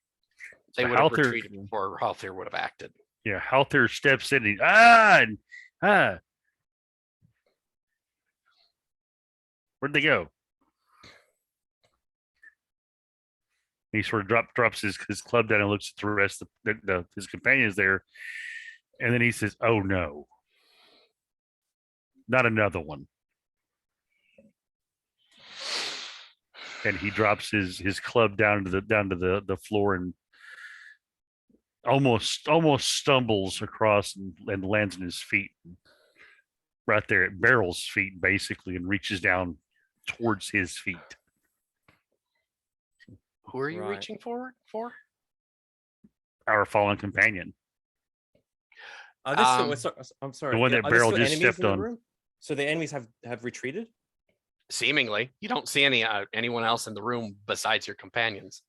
They would have retreated before Halthir would have acted. Yeah, Halthir steps in and where'd they go? He sort of drops his club down and looks at the rest of his companions there, and then he says, "Oh no, not another one!" And he drops his club down to the floor and almost stumbles across and lands on his feet, right there at Beryl's feet, basically, and reaches down towards his feet. Who are you Right. reaching forward for? Our fallen companion, Are there still, Um, I'm sorry. the one yeah, that are there Beryl still just enemies stepped in the on. room? So the enemies have retreated? Seemingly, you don't see anyone else in the room besides your companions.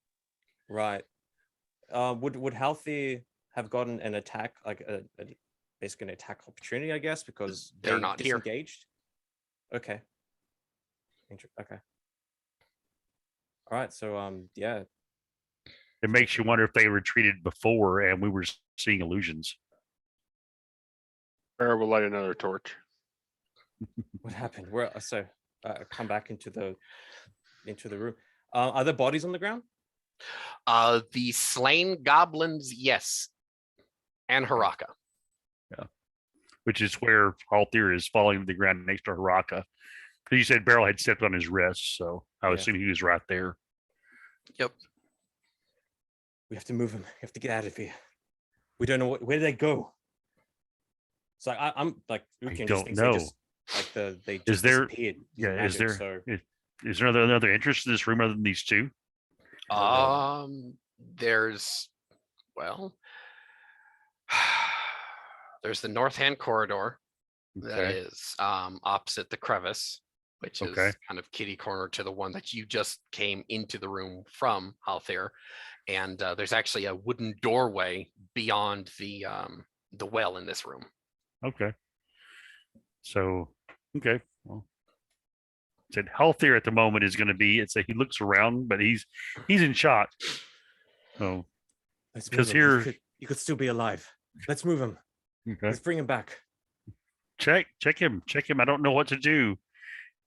Right. Would Healthy have gotten an attack, like basically an attack opportunity, I guess, because They're they not here. disengaged? Okay. Okay. All right. So yeah. It makes you wonder if they retreated before and we were seeing illusions. Bear will light another torch. What happened? Where? Come back into the room. Are there bodies on the ground? The slain goblins, yes, and Haraka. Which is where Halthier is falling to the ground next to Haraka. Because you said Beryl had stepped on his wrist, so I would Yeah. assume he was right there. Yep. We have to move him. We have to get out of here. We don't know where did they go. So I'm like, I Ukian just don't thinks know. they just they just Is there- disappeared. Yeah, is Magic, there So is there another interest in this room other than these two? There's, well, there's the north hand corridor that Okay. is opposite the crevice, which Okay. is kind of kitty corner to the one that you just came into the room from, Halthier. And there's actually a wooden doorway beyond the well in this room. Okay. So okay. Well, said Healthier at the moment is going to be. It's he looks around, but he's in shot. So let's 'Cause move him. here- He could still be alive. Let's move him. okay. Let's bring him back. Check him. I don't know what to do.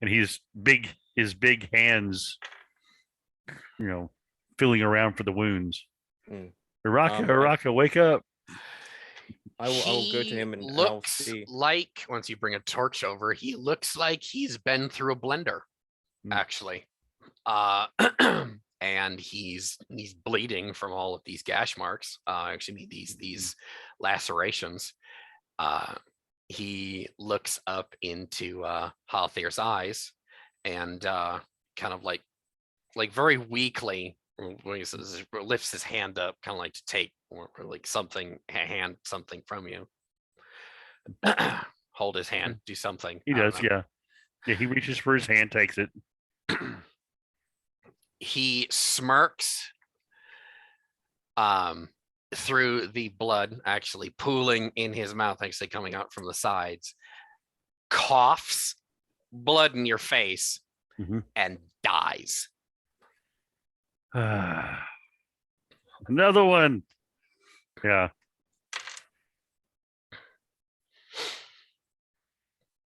And his big hands, feeling around for the wounds. Mm. Haraka, wake up. I will go to He him and I'll looks see. like, once you bring a torch over, he looks like he's been through a blender, Hmm. actually. And he's bleeding from all of these gash marks. Actually, these lacerations. He looks up into Halthir's eyes and kind of like very weakly lifts his hand up, kind of like to take or like something from you. Hold his hand, do something. He I don't does, know. yeah. He reaches for his hand, takes it. He smirks through the blood actually pooling in his mouth, actually coming out from the sides, coughs blood in your face, Mhm. and dies. Another one. Yeah.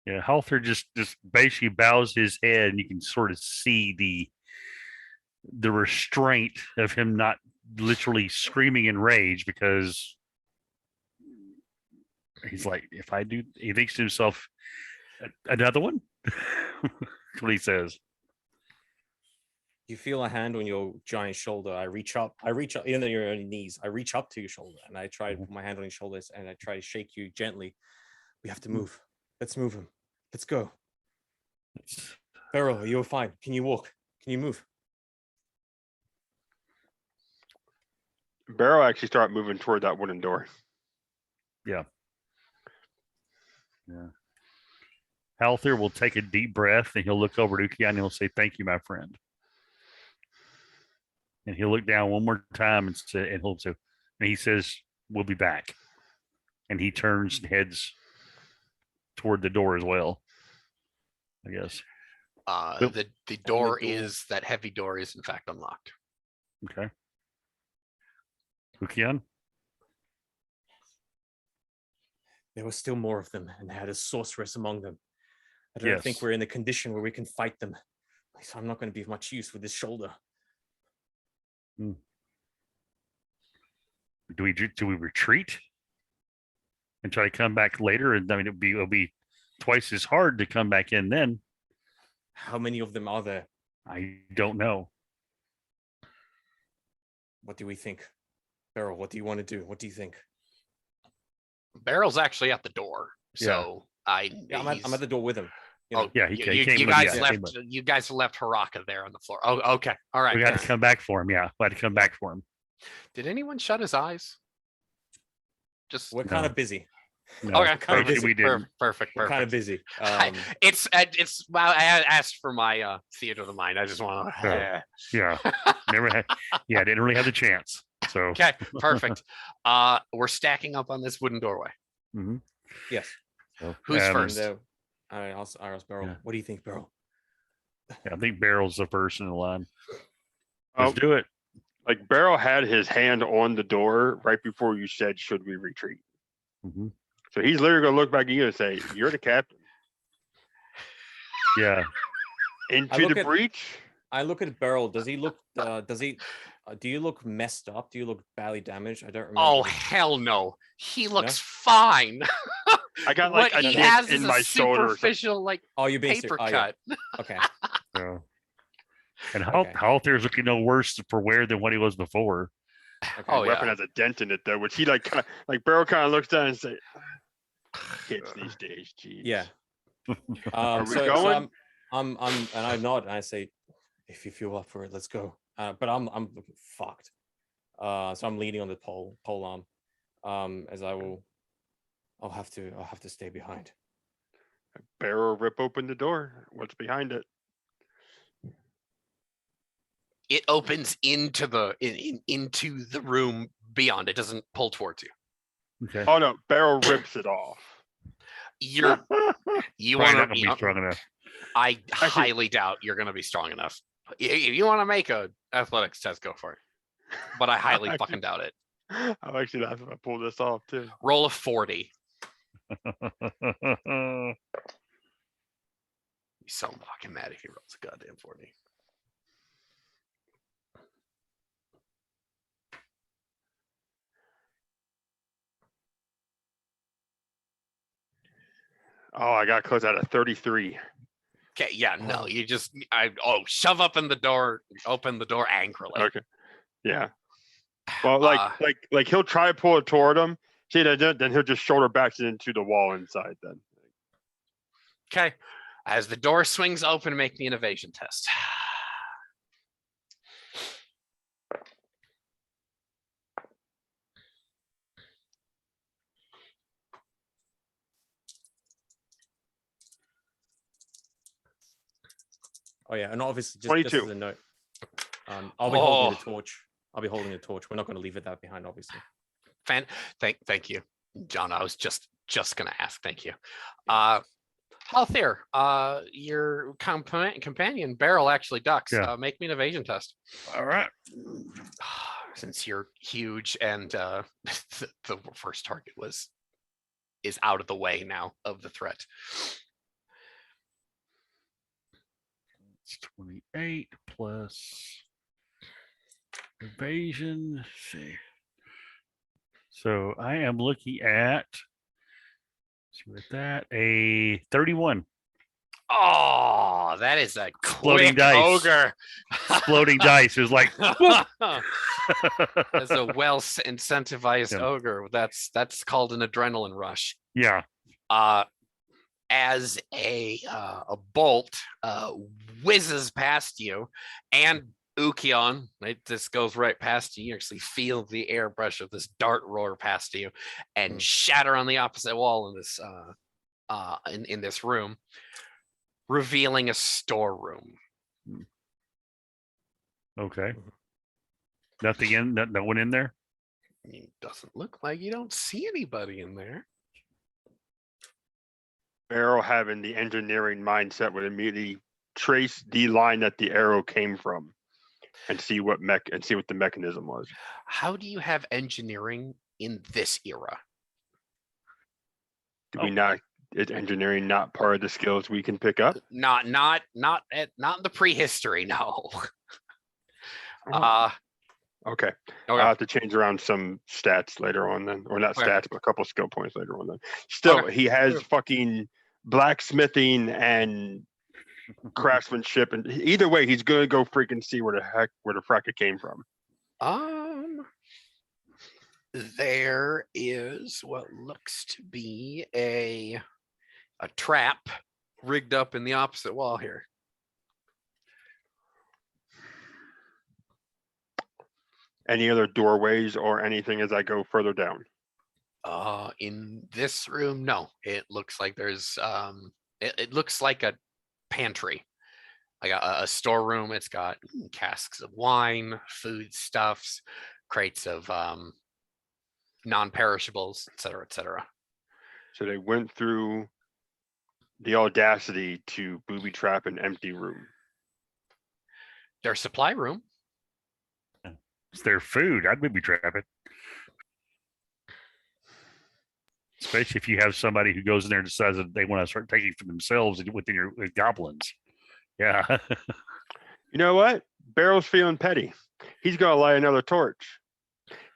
Yeah, Halther just basically bows his head, and you can sort of see the restraint of him not literally screaming in rage, because he's like, if I do, he thinks to himself, another one. That's what he says. You feel a hand on your giant shoulder. I reach up, even though you're on your knees, I reach up to your shoulder and I try to put my hand on your shoulders and I try to shake you gently. We have to move. Let's move him. Let's go. Beryl, you're fine. Can you walk? Can you move? Barrow actually start moving toward that wooden door. Yeah. Halther will take a deep breath and he'll look over to Ukiah and he'll say, "Thank you, my friend." And he'll look down one more time and say, and he says, "We'll be back." And he turns and heads toward the door as well, I guess. The door is, that heavy door is in fact unlocked. Okay. Ukiah? There were still more of them and they had a sorceress among them. I don't think Yes. we're in the condition where we can fight them. So I'm not going to be of much use with this shoulder. Do we retreat and try to come back later? And I mean, it'll be twice as hard to come back in then. How many of them are there? I don't know. What do we think? Beryl, what do you want to do? What do you think? Barrel's actually at the door, Yeah. so Yeah, I'm at the door with him. You know, Oh, Yeah, he came you with- guys yeah, left. came with. You guys left Haraka there on the floor. Oh, okay. All right. We had good. to come back for him. Yeah, we had to come back for him. Did anyone shut his eyes? Just we're kind No. of busy. No, okay. kinda Perfect. busy. we didn't. Perfect. We're kind of Perfect. busy. It's well, I had asked for my theater of the mind. I just want Oh. to. Yeah, never had. Yeah, didn't really have the chance. So Okay. Perfect. We're stacking up on this wooden doorway. mhm. Yes. So, Who's And first? I asked Beryl, Yeah. what do you think, Beryl? Yeah, I think Barrel's the first in the line. Oh, Let's do it. like Beryl had his hand on the door right before you said, "Should we retreat?" Mhm. So he's literally gonna look back at you and say, "You're the captain." Yeah, Into look the at- breach. I look at Beryl. Does he look? Do you look messed up? Do you look badly damaged? I don't remember. Oh the- hell no! He looks fine. I got like What a he dent has in is my a shoulder. Or something. superficial like Oh, you're being paper oh, yeah. cut. Okay. so. And Okay. Halter's looking no worse for wear than what he was before. Okay. Oh, Weapon yeah. has a dent in it though, which he like Beryl kind of looks down and say, "Kids these days, geez." Yeah. Are we so going? I'm and I nod and I say, if you feel up for it, let's go. But I'm fucked. So I'm leaning on the pole arm. As I'll have to stay behind. Beryl rip open the door. What's behind it? It opens into the into the room beyond. It doesn't pull towards you. Okay. Oh no, Beryl rips it off. You Probably want not gonna be strong enough. I highly doubt you're going to be strong enough. If you want to make a athletics test, go for it. But I highly Actually- fucking doubt it. I'm actually laughing if I pull this off too. Roll a 40. Be so fucking mad if he rolls a goddamn 40. Oh, I got close out of 33. Okay, yeah, no, Oh. you just shove up in the door, open the door angrily. Okay. Yeah. Well, like Uh, like he'll try to pull it toward him. See that, then he'll just shoulder backs it into the wall inside. Then Okay, as the door swings open, make me an evasion test. Oh yeah, and obviously just 22. as a note, I'll be holding the Oh. torch. I'll be holding the torch. We're not going to leave it that behind, obviously. Thank you, John. I was just gonna ask. Thank you. Halthier, your companion Beryl actually ducks. Yeah. Make me an evasion test. All right. Since you're huge and the first target is out of the way now of the threat. It's 28 plus evasion. Let's see. So I am looking at, see with that, a 31. Oh, that is a Exploding quick dice. ogre. Exploding dice. It was like, As a well incentivized Yeah. ogre, that's called an adrenaline rush. yeah. As a bolt whizzes past you, and Ukion, this goes right past you. You actually feel the airbrush of this dart roar past you, and shatter on the opposite wall in this in this room, revealing a storeroom. Okay. Nothing in, no one in there. It doesn't look like you don't see anybody in there. Beryl, having the engineering mindset, would immediately trace the line that the arrow came from, and see what the mechanism was. How do you have engineering in this era? Do we not? Is engineering not part of the skills we can pick up? Not in the prehistory, no. Okay. Okay. I'll have to change around some stats later on then, or not Okay. stats, but a couple skill points later on then. Still, Okay. he has fucking blacksmithing and craftsmanship, and either way, he's gonna go freaking see where the frack it came from. There is what looks to be a trap rigged up in the opposite wall here. Any other doorways or anything as I go further down? In this room, no. It looks like there's it looks like a pantry, like a storeroom. It's got casks of wine, foodstuffs, crates of non-perishables, et cetera, et cetera. So they went through the audacity to booby trap an empty room. Their supply room. It's their food. I'd maybe trap it. Especially if you have somebody who goes in there and decides that they want to start taking for themselves within your goblins. Yeah. You know what? Barrel's feeling petty. He's gonna light another torch.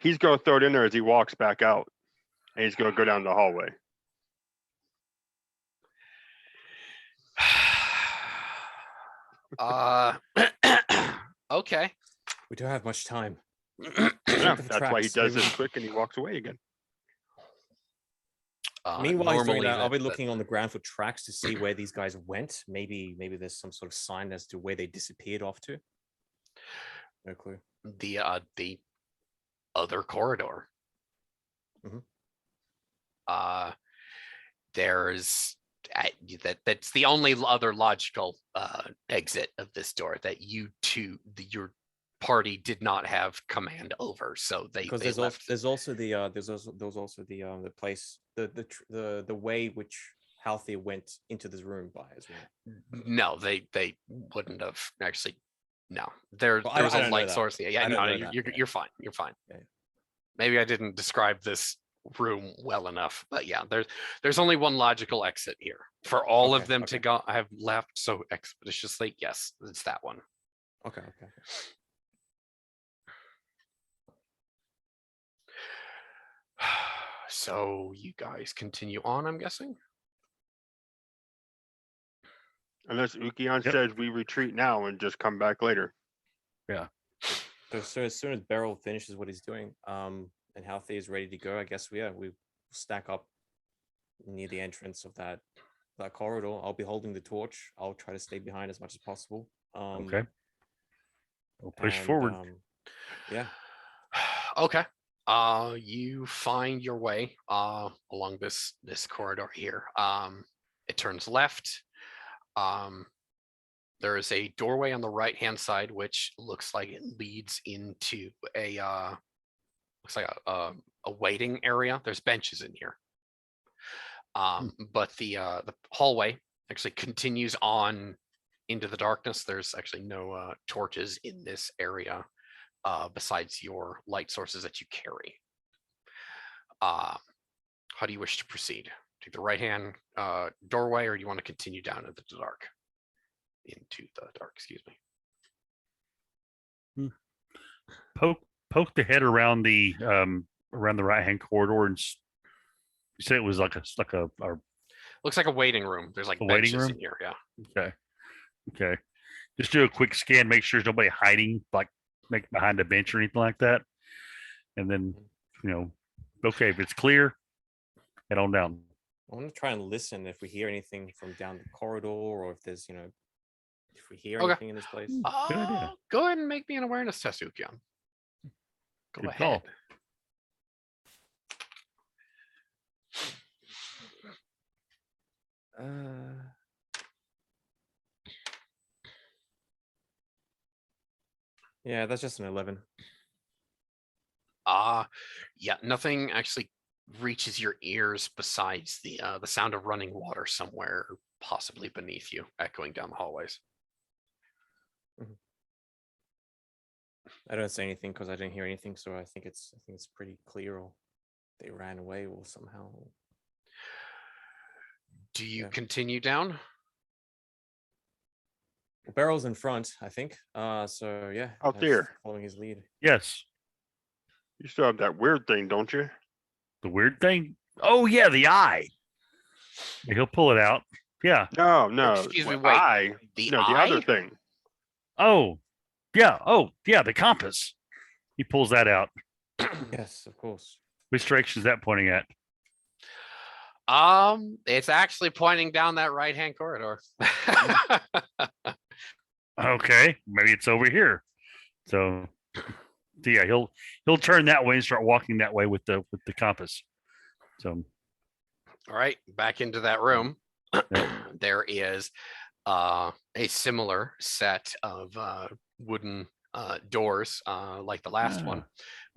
He's gonna throw it in there as he walks back out, and he's gonna go down the hallway. Okay. We don't have much time. Yeah, the that's why he tracks. does Maybe- this quick and he walks away again. Meanwhile, he's doing normally that, I'll be the- looking on the ground for tracks to see where these guys went. Maybe there's some sort of sign as to where they disappeared off to. No clue. the other corridor. Mhm. There's that's the only other logical exit of this door that you two, your party, did not have command over. So Because they left. there's also the place the way which Halthia went into this room by as well. No, they wouldn't have actually. No, there Well, I was don't a know light that. source. Yeah, I yeah, don't no, know you're, that, you're, yeah. you're fine. You're fine. Yeah. Maybe I didn't describe this room well enough, but yeah, there's only one logical exit here for all of Okay, them to okay. go. I have left so expeditiously. Yes, it's that one. Okay. So you guys continue on, I'm guessing. Unless Ukion Yep. says we retreat now and just come back later. So as soon as Beryl finishes what he's doing, and Halthia is ready to go, I guess we stack up near the entrance of that corridor. I'll be holding the torch. I'll try to stay behind as much as possible. Okay. We'll push and, forward. Yeah. Okay. You find your way along this corridor here. It turns left. There is a doorway on the right hand side, which looks like it leads into a looks like a waiting area. There's benches in here. But the hallway actually continues on into the darkness. There's actually no torches in this area besides your light sources that you carry. How do you wish to proceed? Take the right hand doorway, or do you want to continue down into the dark? Excuse me. Poke the head around the right hand corridor, and you said it was like a Looks like a waiting room. There's like A waiting benches room? in here. Yeah. okay. Just do a quick scan, make sure there's nobody hiding, like behind a bench or anything like that, and then okay, if it's clear, head on down. I want to try and listen if we hear anything from down the corridor, or if there's if we hear Okay. anything in this place. Good idea. Go ahead and make me an awareness test, Ukion. Go Good ahead. call. Yeah, that's just an 11. Yeah, nothing actually reaches your ears besides the sound of running water somewhere, possibly beneath you, echoing down the hallways. I don't say anything because I didn't hear anything, so I think it's pretty clear, or they ran away or somehow. Do you Yeah. continue down? Well, Beryl's in front, I think. So yeah, Out just there. following his lead. Yes. You still have that weird thing, don't you? The weird thing. Oh yeah, the eye. Yeah, he'll pull it out. Yeah. No. Excuse me, what wait. The the other eye? thing. Oh, yeah. Oh, yeah. The compass. He pulls that out. Yes, of course. Which direction is that pointing at? It's actually pointing down that right-hand corridor. Okay, maybe it's over here. So yeah, he'll turn that way and start walking that way with the compass. So All right, back into that room. There is a similar set of wooden doors like the last one,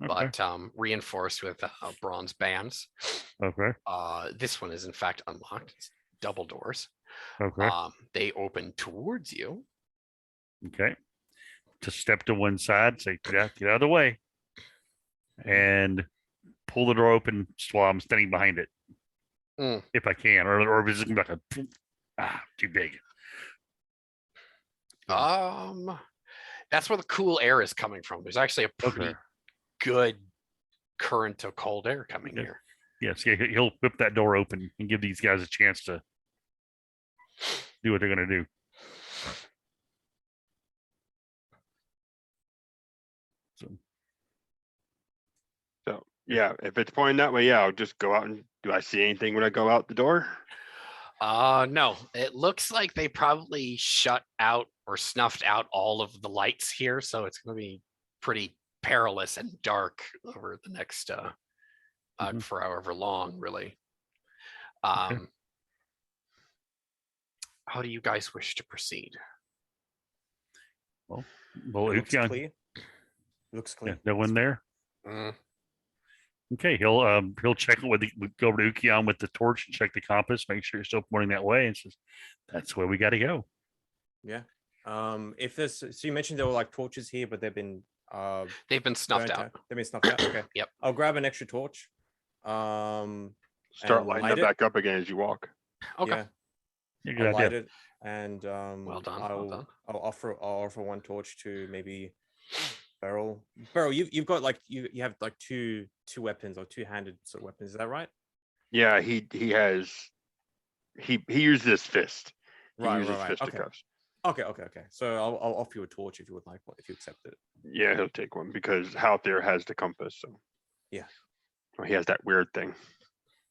okay. but reinforced with bronze bands. Okay. This one is in fact unlocked. It's double doors. Okay. They open towards you. Okay. Just step to one side, say, get out of the way, and pull the door open while I'm standing behind it, if I can, or if it's like too big. That's where the cool air is coming from. There's actually a pretty good current of cold air coming here. Yes, yeah, he'll whip that door open and give these guys a chance to do what they're going to do. So yeah, if it's pointing that way, yeah, I'll just go out and do I see anything when I go out the door? No, it looks like they probably shut out or snuffed out all of the lights here, so it's going to be pretty perilous and dark over the next for however long, really. How do you guys wish to proceed? Well, Looks clear. Looks clear. Yeah, no one there. Okay, he'll check it with go over to Ukion with the torch and check the compass, make sure you're still pointing that way, and says, "That's where we got to go." Yeah. If there's, so you mentioned there were like torches here, but they've been snuffed out. They've been snuffed out. Okay. Yep. I'll grab an extra torch. Start lighting it back up again as you walk. Okay. Yeah, I'll light it, and well done. I'll offer one torch to maybe Beryl. Beryl, you've got like you have like two weapons or two-handed sort of weapons. Is that right? Yeah, he uses his fist. He uses fisticuffs. Okay. So I'll offer you a torch if you would like one, if you accept it. Yeah, he'll take one because Halthier has the compass. So yeah, well, he has that weird thing.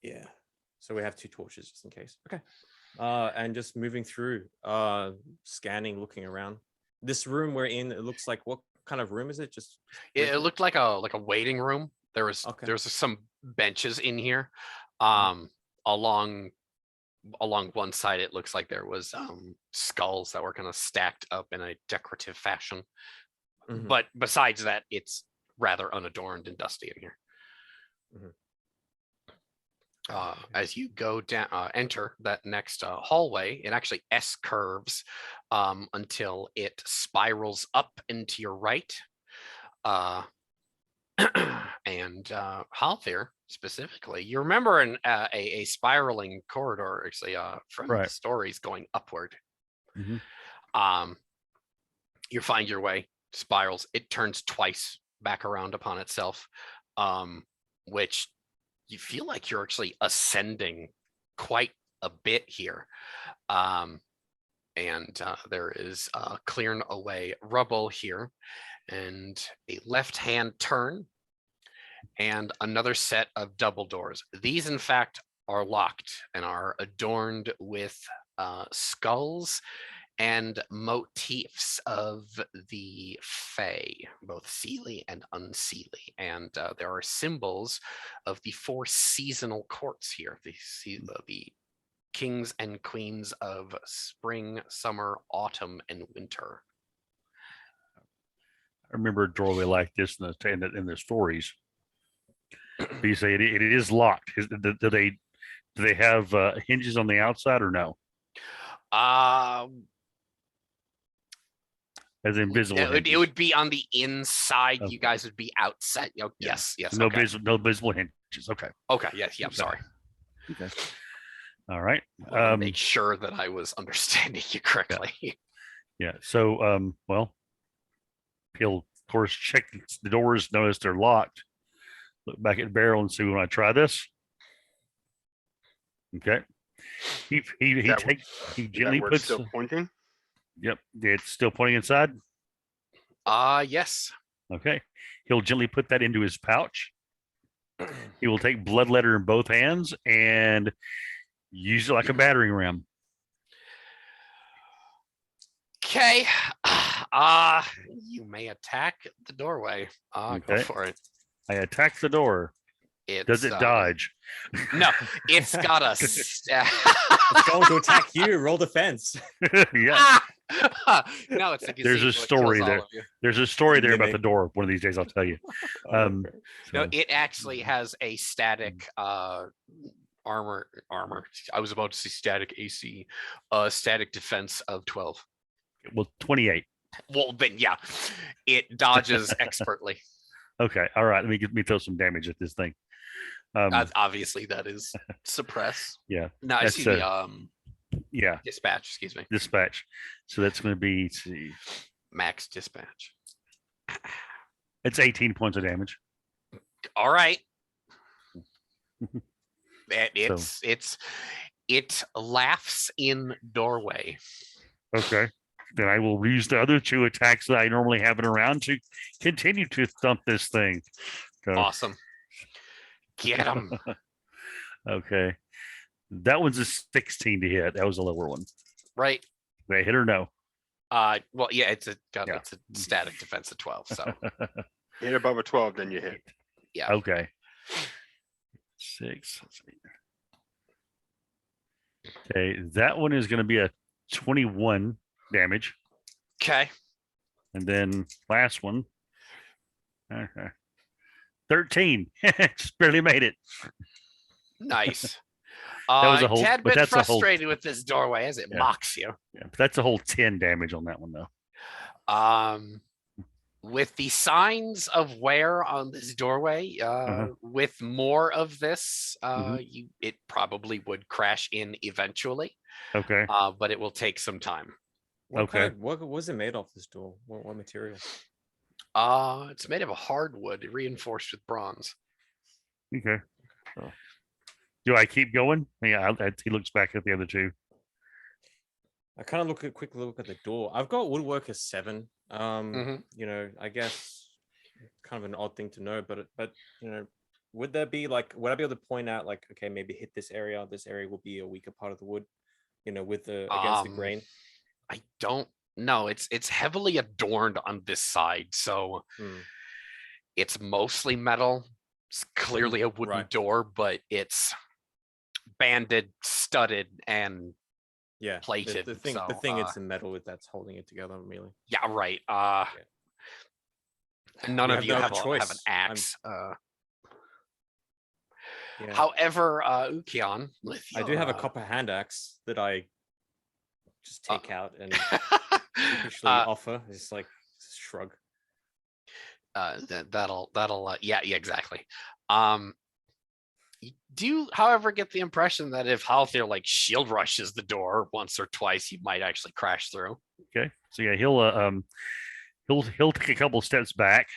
Yeah. So we have two torches just in case. Okay. And just moving through, scanning, looking around. This room we're in, it looks like, what kind of room is it? Just it looked like a waiting room. There was some benches in here. Along one side, it looks like there was skulls that were kind of stacked up in a decorative fashion. But besides that, it's rather unadorned and dusty in here. As you go down, enter that next hallway, it actually S-curves until it spirals up into your right. And Halthier specifically, you remember a spiraling corridor actually from the stories going upward. You find your way, spirals, it turns twice back around upon itself, which you feel like you're actually ascending quite a bit here. And there is clearing away rubble here, and a left-hand turn, and another set of double doors. These, in fact, are locked and are adorned with skulls and motifs of the Fae, both Seelie and Unseelie. And there are symbols of the 4 seasonal courts here, the kings and queens of spring, summer, autumn, and winter. I remember a doorway like this in the stories. But you say it is locked. Do they have hinges on the outside or no? As invisible. It would be on the inside. Okay. You guys would be outside. Yes. No visible hinges. Okay. Yes. Yeah. Sorry. Okay. All right. Make sure that I was understanding you correctly. Yeah. So, well, he'll of course check the doors. Notice they're locked. Look back at Beryl and see, when I try this. Okay. He gently puts. Still pointing. Yep, it's still pointing inside. Yes. Okay. He'll gently put that into his pouch. He will take blood letter in both hands, and Use it like a battering ram. Okay. You may attack the doorway. Go Okay. for it. I attack the door. It's, Does it dodge? No, it's got a. It's going to attack you. Roll defense. Yeah. No, it's a There's a gazebo, it kills story all there. of you. There's a story there about Gimmick. the door. One of these days, I'll tell you. Okay. No, So, it actually has a static armor. I was about to say static AC. Static defense of 12. well, 28. Well, then yeah, it dodges expertly. Okay. All right. Let me throw some damage at this thing. Obviously, that is suppress. Yeah. No, That's, excuse me. Yeah. Dispatch. Excuse me. Dispatch. So that's going to be, let's see, Max dispatch. it's 18 points of damage. All right. It laughs in doorway. Okay. Then I will use the other 2 attacks that I normally have in a round to continue to thump this thing. So, Awesome. Get him. okay. That one's a 16 to hit. That was a lower one. Right. Did I hit or no? Well, yeah, it's a Yeah. static defense of 12. So Hit above a 12, then you hit. yeah. Okay. 6. Let's see. Okay, that one is going to be a 21 damage, Okay. and then last one, 13. Just barely made it. Nice. was a whole- Tad but bit that's a whole- frustrated with this doorway as it Yeah. mocks you. Yeah, but that's a whole 10 damage on that one, though. With the signs of wear on this doorway, with more of this, it probably would crash in eventually, Okay. but it will take some time. Okay. What was it made of, this door? What material? It's made of a hardwood reinforced with bronze. Okay. So, do I keep going? Yeah. He looks back at the other 2. I kind of quick look at the door. I've got woodwork as 7. Mhm. You know, I guess kind of an odd thing to know, but you know, would there be like, would I be able to point out like, okay, maybe hit this area will be a weaker part of the wood, you know, with the against the grain? I don't know. It's heavily adorned on this side, so it's mostly metal. It's clearly a wooden Right. door, but it's banded, studded, and Yeah, plated. The thing, so, it's the metal that's holding it together, really. yeah, right. None You of have you no have an choice. axe. Yeah. However, Ukion, with I do have a your, copper hand axe that I just take out and sheepishly uh, offer. It's like shrug. that'll yeah, exactly. You do, however, get the impression that if Halthier like shield rushes the door once or twice, you might actually crash through. Okay. So yeah, he'll take a couple steps back.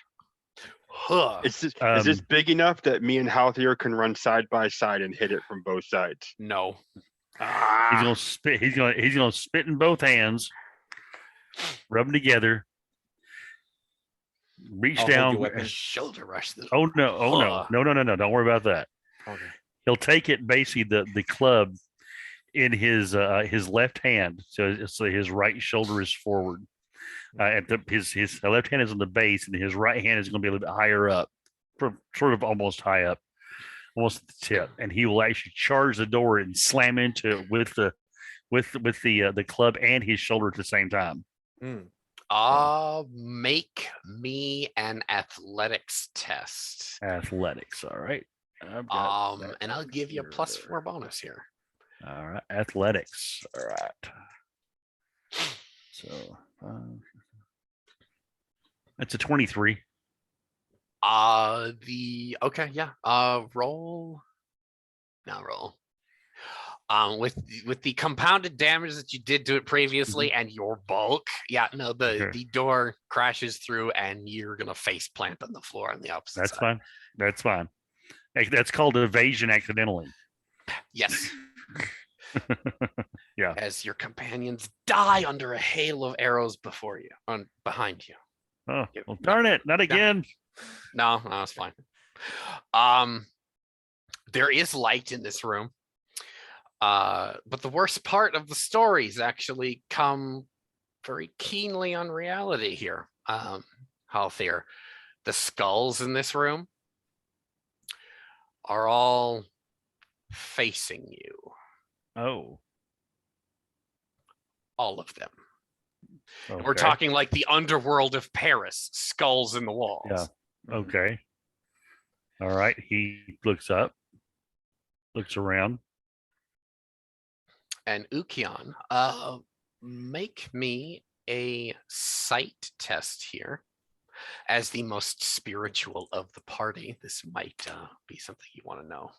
Huh. Is this Um, big enough that me and Halthier can run side by side and hit it from both sides? No. He's gonna spit. He's gonna spit in both hands, rub them together, reach I'll hold down. your weapon. Shoulder rush. This. Oh no! Oh Huh. no! Don't worry about that. Okay. He'll take it basically the club in his left hand, so his right shoulder is forward. His left hand is on the base, and his right hand is going to be a little bit higher up, sort of almost high up, almost at the tip. And he will actually charge the door and slam into it with the club and his shoulder at the same time. Make me an athletics test. Athletics, all right. I've got that And I'll give you a here. +4 bonus here. All right, athletics. All right. So that's a 23. Okay, yeah. Roll. Now roll. With the compounded damage that you did to it previously and your bulk, yeah, no, the door crashes through and you're gonna face plant on the floor on the opposite That's side. fine. That's fine. That's called evasion accidentally. Yes. Yeah. As your companions die under a hail of arrows behind you. Oh, well, darn it! Not again. No, it's fine. There is light in this room. But the worst part of the stories actually come very keenly on reality here. Halthier, the skulls in this room are all facing you, Oh, all of them. okay. We're talking like the underworld of Paris, skulls in the walls. Yeah. Okay. All right. He looks up, looks around. And Ukion, make me a sight test here. As the most spiritual of the party, this might be something you want to know.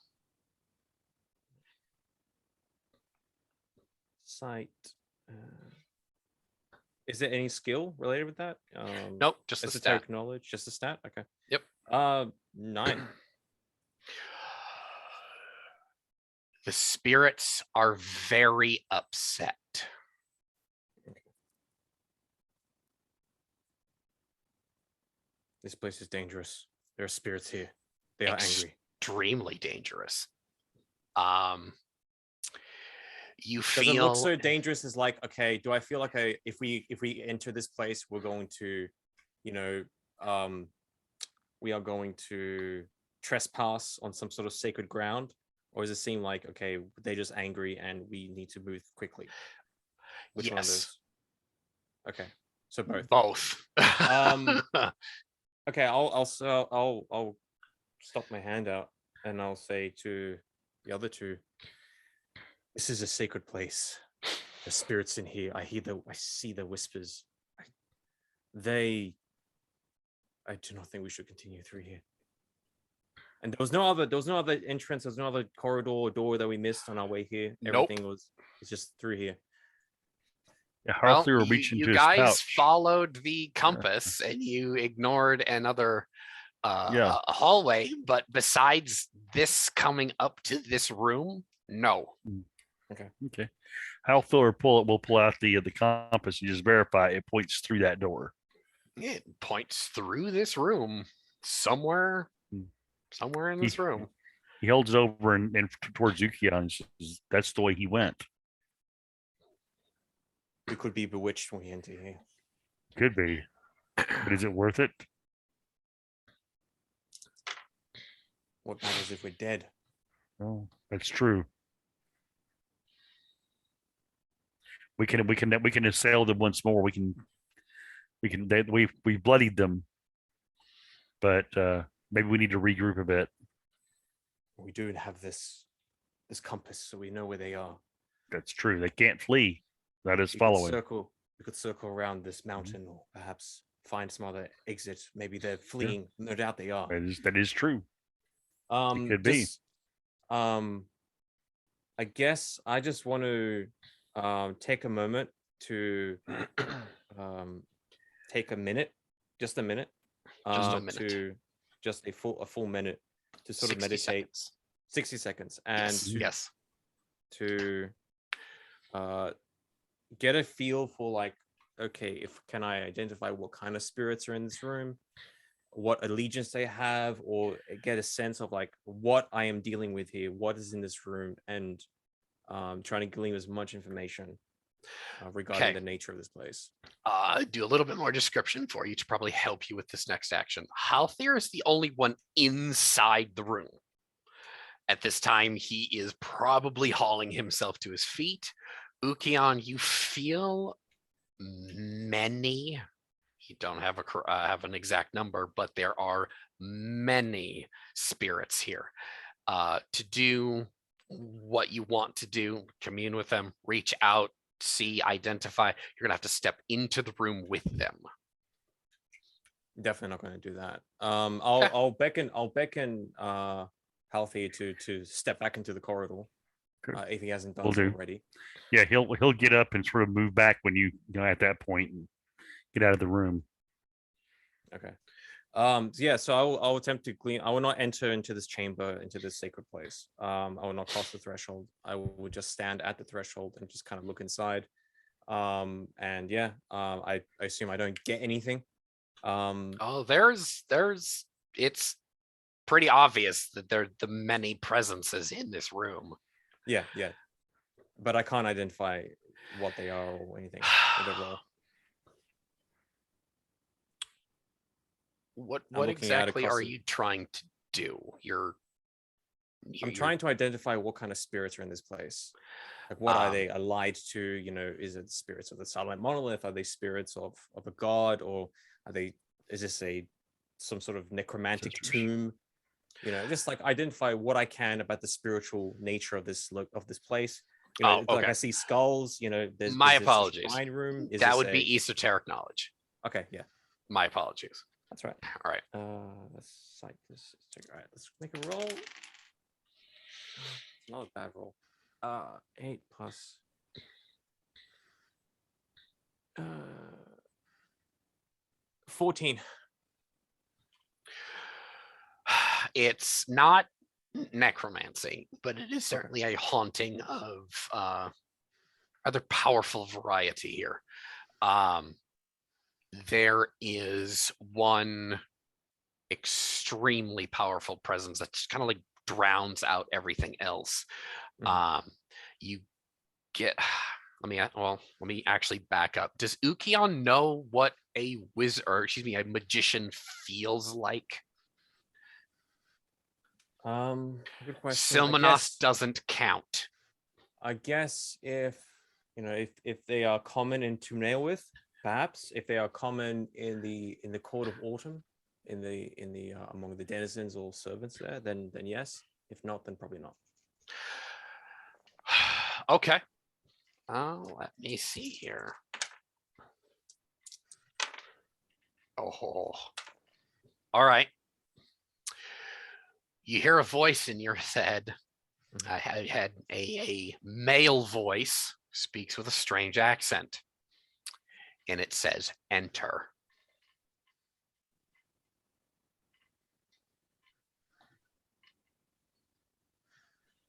Sight. Is there any skill related with that? Nope, just the stat. Esoteric knowledge, just a stat. Okay. Yep. 9. The spirits are very upset. This place is dangerous. There are spirits here. They are angry. Extremely dangerous. You Does feel it look so dangerous? Is like, okay, do I feel like if we enter this place, we're going to, we are going to trespass on some sort of sacred ground, or does it seem like, okay, they're just angry and we need to move quickly? Which one of yes, those? Okay, so both. both. Okay, I'll stop my hand out and I'll say to the other two, this is a sacred place. There's spirits in here. I see the whispers. I do not think we should continue through here. And there was no other entrance, there's no other corridor or door that we missed on our way here. Nope. Everything it's just through here. Yeah, Well, Halthier will reach into you his guys pouch. followed the compass and you ignored another Yeah. hallway, but besides this coming up to this room, no. Okay. Halthier will pull out the compass and just verify it points through that door. It points through this room somewhere in this room. He holds it over and towards Ukion and says, that's the way he went. We could be bewitched when we enter here. Could be. But is it worth it? What matters if we're dead? Oh, that's true. We can assail them once more. We bloodied them, but maybe we need to regroup a bit. We do have this compass, so we know where they are. That's true. They can't flee. That is We following. could circle around this mountain, or perhaps find some other exit. Maybe they're fleeing. Yeah. No doubt they are. That is true. It could be. I guess I just want to take a moment to take a minute, just a minute, to just a full minute to sort of meditate. 60 seconds, and yes. To get a feel for, like, okay, can I identify what kind of spirits are in this room, what allegiance they have, or get a sense of like what I am dealing with here, what is in this room, and trying to glean as much information regarding the nature of this place. Do a little bit more description for you to probably help you with this next action. Halthier is the only one inside the room. At this time, he is probably hauling himself to his feet. Ukion, you feel many. You don't have an exact number, but there are many spirits here. To do what you want to do, commune with them, reach out, see, identify, you're gonna have to step into the room with them. Definitely not going to do that. I'll beckon Halthier to step back into the corridor if he hasn't done so already. Yeah, he'll get up and sort of move back when you at that point and get out of the room. Okay. Yeah, so I will attempt to glean. I will not enter into this chamber, into this sacred place. I will not cross the threshold. I will just stand at the threshold and just kind of look inside. And yeah, I assume I don't get anything. It's pretty obvious that there are the many presences in this room. Yeah. but I can't identify what they are or anything with the role. What looking out exactly across are the- you trying to do? I'm you're- trying to identify what kind of spirits are in this place. Like, what are they allied to? You know, is it spirits of the Silent Monolith? Are they spirits of a god, or is this some sort of necromantic Sisters. tomb? You know, just like identify what I can about the spiritual nature of this place. You know, Oh, like okay. I see skulls. You know, My is this a apologies. shrine room. Is That this would be esoteric knowledge. okay. Yeah, My apologies. that's right. All right. Let's cite this. All right, let's make a roll. It's not a bad roll. 8 plus 14. It's not necromancy, but it is certainly a haunting of rather powerful variety here. There is one extremely powerful presence that just kind of like drowns out everything else. You get let me actually back up. Does Ukion know what a wizard, or excuse me, a magician feels like? Good question. Silmanos doesn't count. I guess if they are common in Tumnailwith, perhaps if they are common in the court of autumn, in the among the denizens or servants there, then yes. If not, then probably not. Okay. Let me see here. Oh, all right. You hear a voice in your head. I had a male voice, speaks with a strange accent, and it says, "Enter."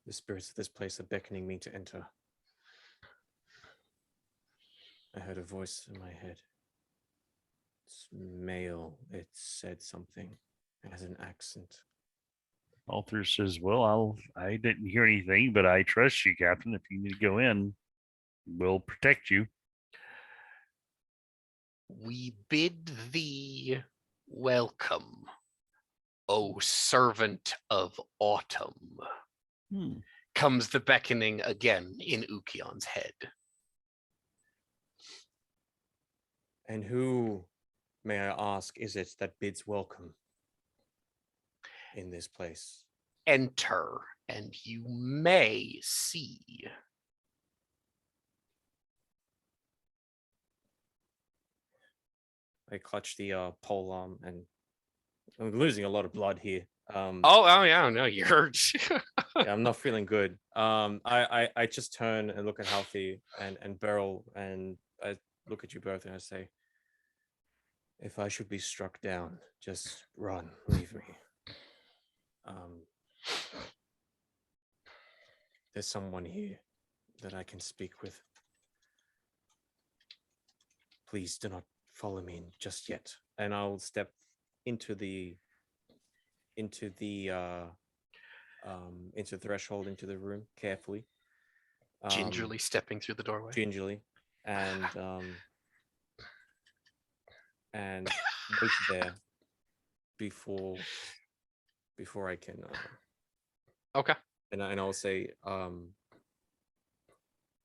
The spirits of this place are beckoning me to enter. I heard a voice in my head. It's male. It said something. It has an accent. Arthur says, "Well, I didn't hear anything, but I trust you, Captain. If you need to go in, we'll protect you." "We bid thee welcome, O servant of autumn." Comes the beckoning again in Ukion's head. And who, may I ask, is it that bids welcome in this place? Enter, and you may see. I clutch the pole arm, and I'm losing a lot of blood here. Oh yeah, no, you're. Yeah, I'm not feeling good. I just turn and look at Healthy and Beryl, and I look at you both, and I say, if I should be struck down, just run, leave me. There's someone here that I can speak with. Please do not follow me in just yet. And I'll step into the threshold, into the room carefully. Gingerly stepping through the doorway. Gingerly. And wait there before I can Okay. and I'll say,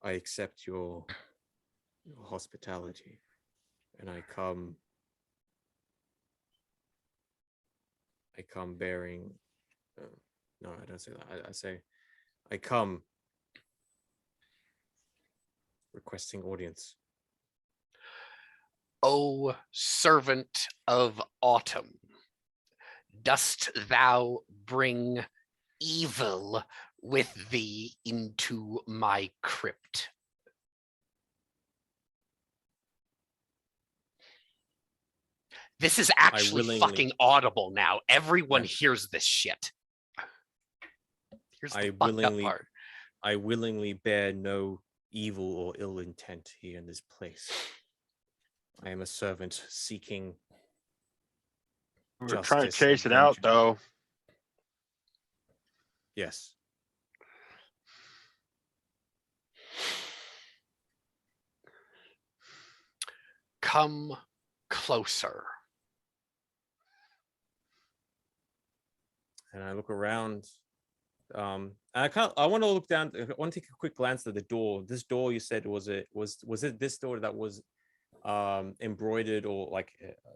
I accept your hospitality, and I come bearing no, I don't say that. I say I come requesting audience. O servant of autumn, dost thou bring evil with thee into my crypt? This is actually fucking audible now. Everyone hears this shit. Here's the fucked up part. I willingly bear no evil or ill intent here in this place. I am a servant seeking We're trying to justice chase and it out, vengeance. though. Yes. come closer. And I look around. And I want to look down. I want to take a quick glance at the door. This door, you said, was it this door that was embroidered or like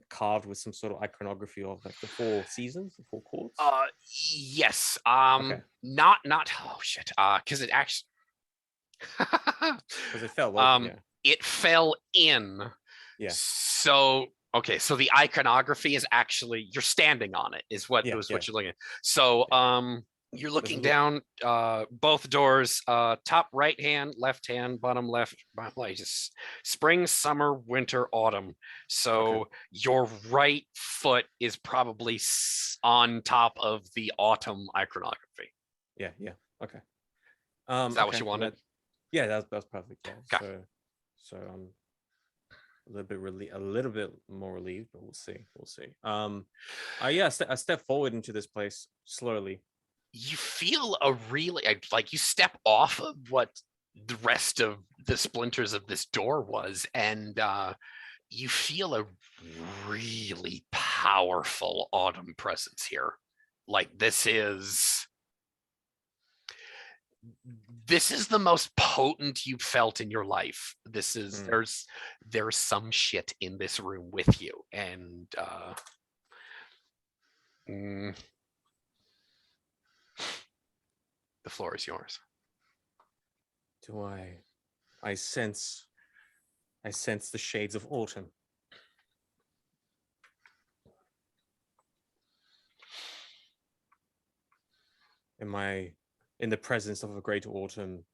carved with some sort of iconography of like the four seasons, the four courts? Yes. Okay. Not oh shit. Because it actually Because it fell open, yeah. it fell in. Yeah. So okay, so the iconography is actually you're standing on it, is what Yeah, was yeah. what you're looking at. So you're looking down both doors, top right hand, left hand, bottom left, just spring, summer, winter, autumn. So your right foot is probably on top of the autumn iconography. Yeah, yeah. Okay. Is that what you wanted? Yeah, that's perfect. Yeah. Okay. So I'm a little bit more relieved, but we'll see. We'll see. I step forward into this place slowly. You feel a really like you step off of what the rest of the splinters of this door was, and you feel a really powerful autumn presence here. Like this is the most potent you've felt in your life. This is there's some shit in this room with you, and the floor is yours. Do I sense the shades of autumn. Am I in the presence of a great autumn?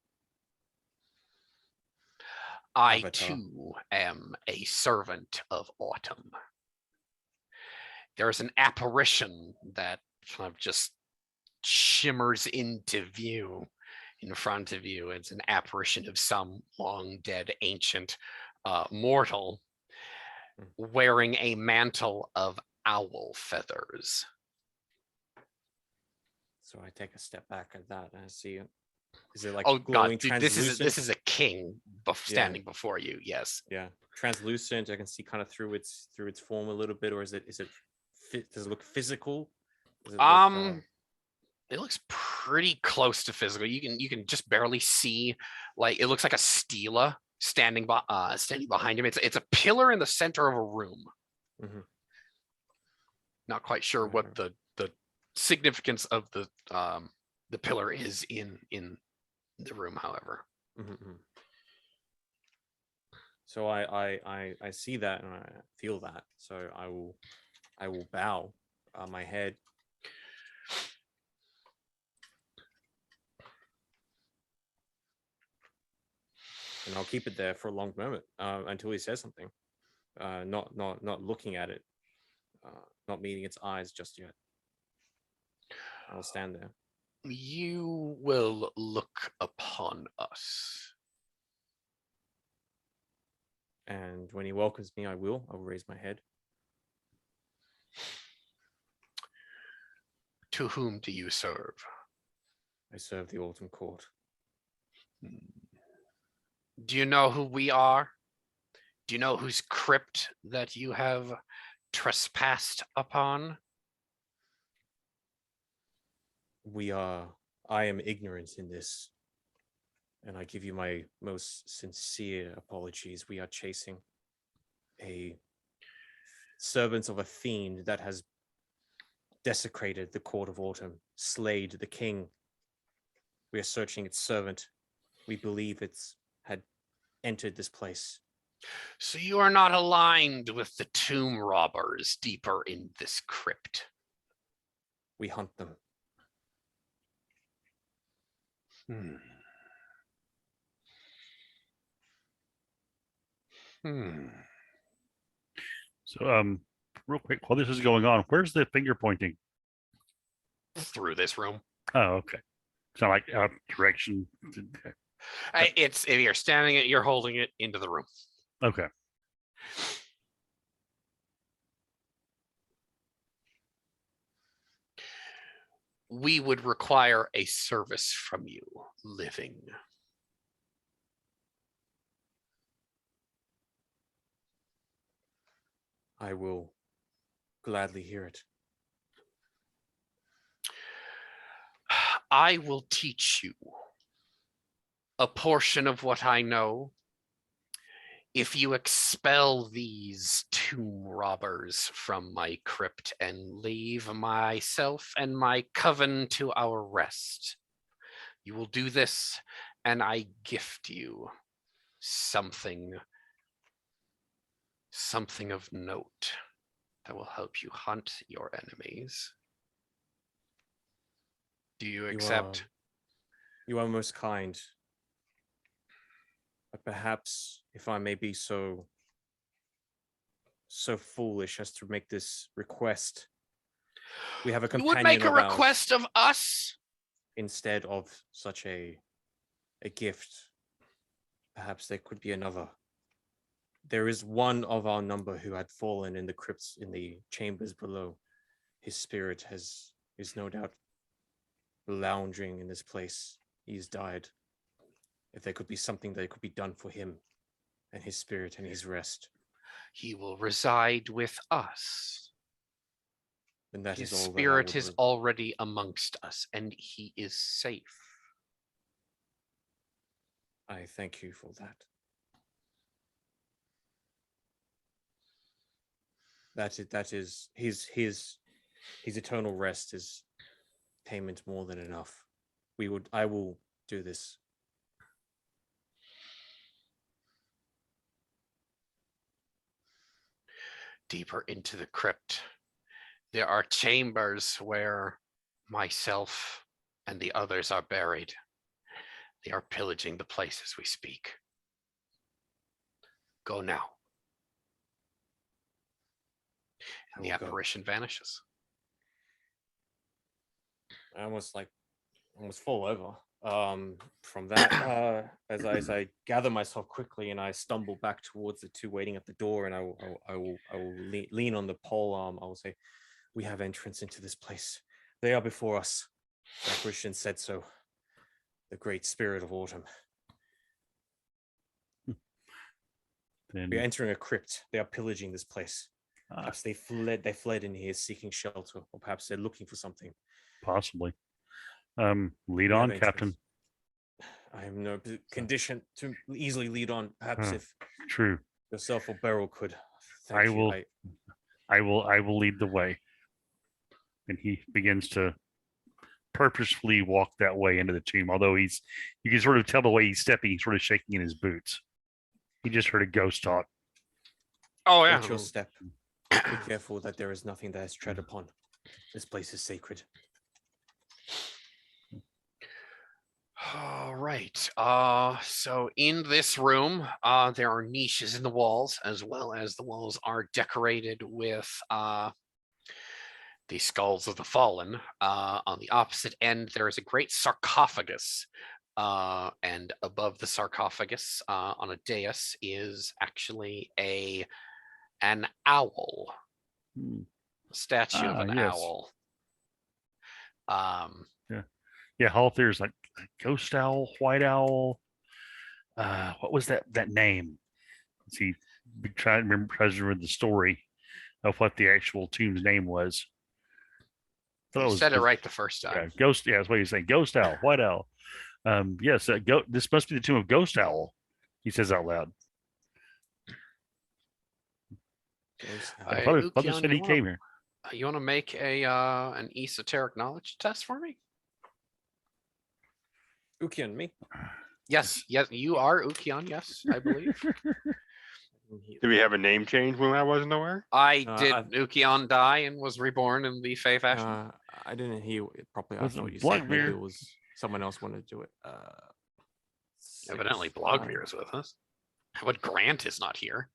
I Avatar? too am a servant of autumn. There's an apparition that kind of just shimmers into view in front of you. It's an apparition of some long dead ancient mortal wearing a mantle of owl feathers. So I take a step back at that and I see it. Is it like Oh glowing, god, dude, translucent? this is a king standing before you. Yes. Yeah, translucent. I can see kind of through its form a little bit, or does it look physical? Does it look, it looks pretty close to physical. You can just barely see, like it looks like a stela standing behind him. It's a pillar in the center of a room. Mhm. Not quite sure what the significance of the pillar is in the room, however. Mm-hmm. So I see that and I feel that. So I will bow my head. And I'll keep it there for a long moment until he says something. Not looking at it, not meeting its eyes just yet. I'll stand there. You will look upon us. And when he welcomes me, I will raise my head. To whom do you serve? I serve the Autumn Court. Do you know who we are? Do you know whose crypt that you have trespassed upon? I am ignorant in this, and I give you my most sincere apologies. We are chasing a servant of a fiend that has desecrated the court of autumn, slayed the king. We are searching its servant. We believe it's had entered this place. So you are not aligned with the tomb robbers deeper in this crypt. We hunt them. So, real quick, while this is going on, where's the finger pointing? Through this room. Oh, okay. It's not like direction. It's if you're standing it, you're holding it into the room. Okay. We would require a service from you, living. I will gladly hear it. I will teach you a portion of what I know if you expel these tomb robbers from my crypt and leave myself and my coven to our rest. You will do this, and I gift you something of note that will help you hunt your enemies. Do you accept? You are most kind. But perhaps, if I may be so foolish as to make this request, we have a You companion would make a of ours request of us? instead of such a gift. Perhaps there could be another. There is one of our number who had fallen in the crypts in the chambers below. His spirit is no doubt lounging in this place. He's died. If there could be something that could be done for him and his spirit and his rest, He will reside with us. then that His is all spirit that I is would. already amongst us, and he is safe. I thank you for that. That is his eternal rest is payment more than enough. I will do this. Deeper into the crypt, there are chambers where myself and the others are buried. They are pillaging the place as we speak. Go now. And the will go. apparition vanishes. I almost fall over from that as I gather myself quickly and I stumble back towards the two waiting at the door, and I will lean on the pole arm. I will say, we have entrance into this place. They are before us. The apparition said so. The great spirit of autumn. Then We are entering a crypt. They are pillaging this place. Perhaps they fled in here seeking shelter, or perhaps they're looking for something. possibly. Lead We on, have Captain. entrance. I am no condition to easily lead on. Perhaps if True. yourself or Beryl could. I Thank you. will. I will lead the way. And he begins to purposefully walk that way into the tomb. Although you can sort of tell the way he's stepping, he's sort of shaking in his boots. He just heard a ghost talk. Oh, yeah. Watch your step. Be careful that there is nothing that is tread upon. This place is sacred. All right. So in this room, there are niches in the walls, as well as the walls are decorated with the skulls of the fallen. On the opposite end, there is a great sarcophagus. And above the sarcophagus, on a dais, is actually an owl. Hmm. A statue of an yes. owl. Yeah, Halthir's like ghost owl, white owl. What was that name? Let's see, try to remember the story of what the actual tomb's name was. You said it right the first time. Yeah, ghost. Yeah, that's what he's saying. Ghost owl, white owl. Yes, this must be the tomb of Ghost Owl. He says out loud. I thought he said he came here. You want to make an esoteric knowledge test for me? Ukian, me? Yes, you are Ukian, yes, I believe. Do we have a name change when I wasn't aware? Did Ukian die and was reborn in the Fey fashion? I didn't hear it properly. I Was thought you Blackbeard? said maybe it was someone else wanted to do it. Evidently, Blogbeer is with us. But Grant is not here.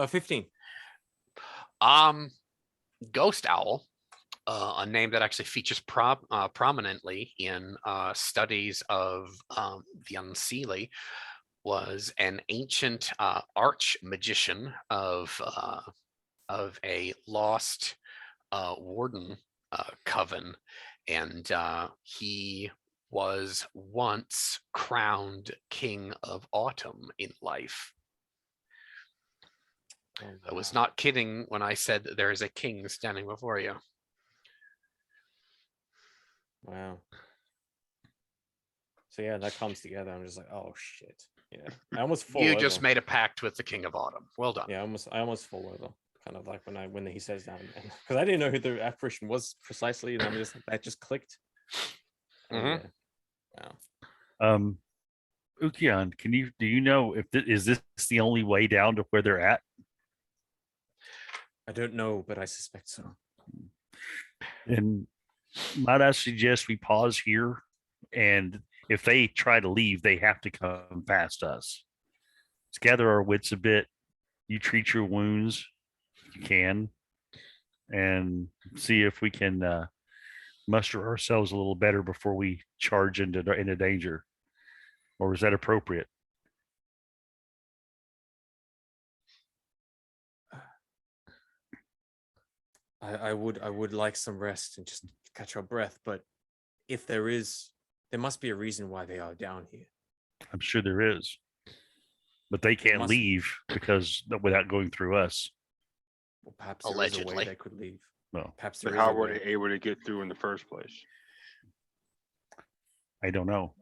15. Ghost Owl, a name that actually features prominently in studies of the Unseelie, was an ancient arch magician of a lost warden coven, and he was once crowned king of autumn in life. Oh, I was wow. not kidding when I said that there is a king standing before you. Wow. So yeah, that comes together. I'm just like, oh shit. Yeah. I almost fall You over. just made a pact with the King of Autumn. Well done. Yeah, I almost fall over. Kind of like when he says that, because I didn't know who the apparition was precisely, and I'm just like, that just clicked. And Mhm. yeah. Wow. Ukion, do you know if is this the only way down to where they're at? I don't know, but I suspect so. And might I suggest we pause here, and if they try to leave, they have to come past us. Let's gather our wits a bit. You treat your wounds if you can, and see if we can muster ourselves a little better before we charge into danger. Or is that appropriate? I would like some rest and just catch our breath, but if there must be a reason why they are down here. I'm sure there is, but they can't must- leave because without going through us. Well, perhaps there is a way Allegedly. they could leave. No, Perhaps But there is how a were way. they able to get through in the first place? I don't know.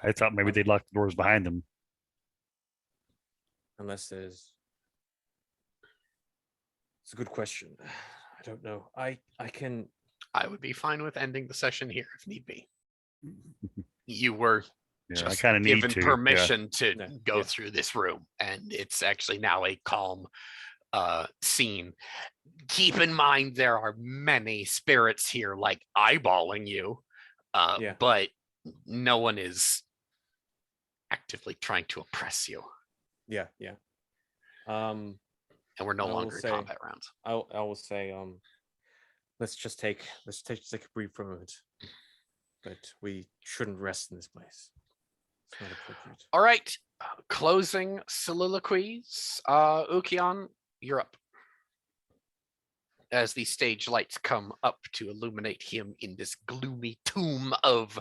I thought maybe I've- they'd lock the doors behind them. Unless there's. It's a good question. I don't know. I can. I would be fine with ending the session here if need be. You were Yeah, I just kind of need given to. Yeah. permission to Yeah, go yeah. through this room, and it's actually now a calm scene. Keep in mind there are many spirits here, like eyeballing you, Yeah. but no one is actively trying to oppress you, Yeah. Um, and we're no I will longer in say- combat rounds. I will say let's take a brief moment, but we shouldn't rest in this place. It's not appropriate. All right, closing soliloquies. Ukion, you're up. As the stage lights come up to illuminate him in this gloomy tomb of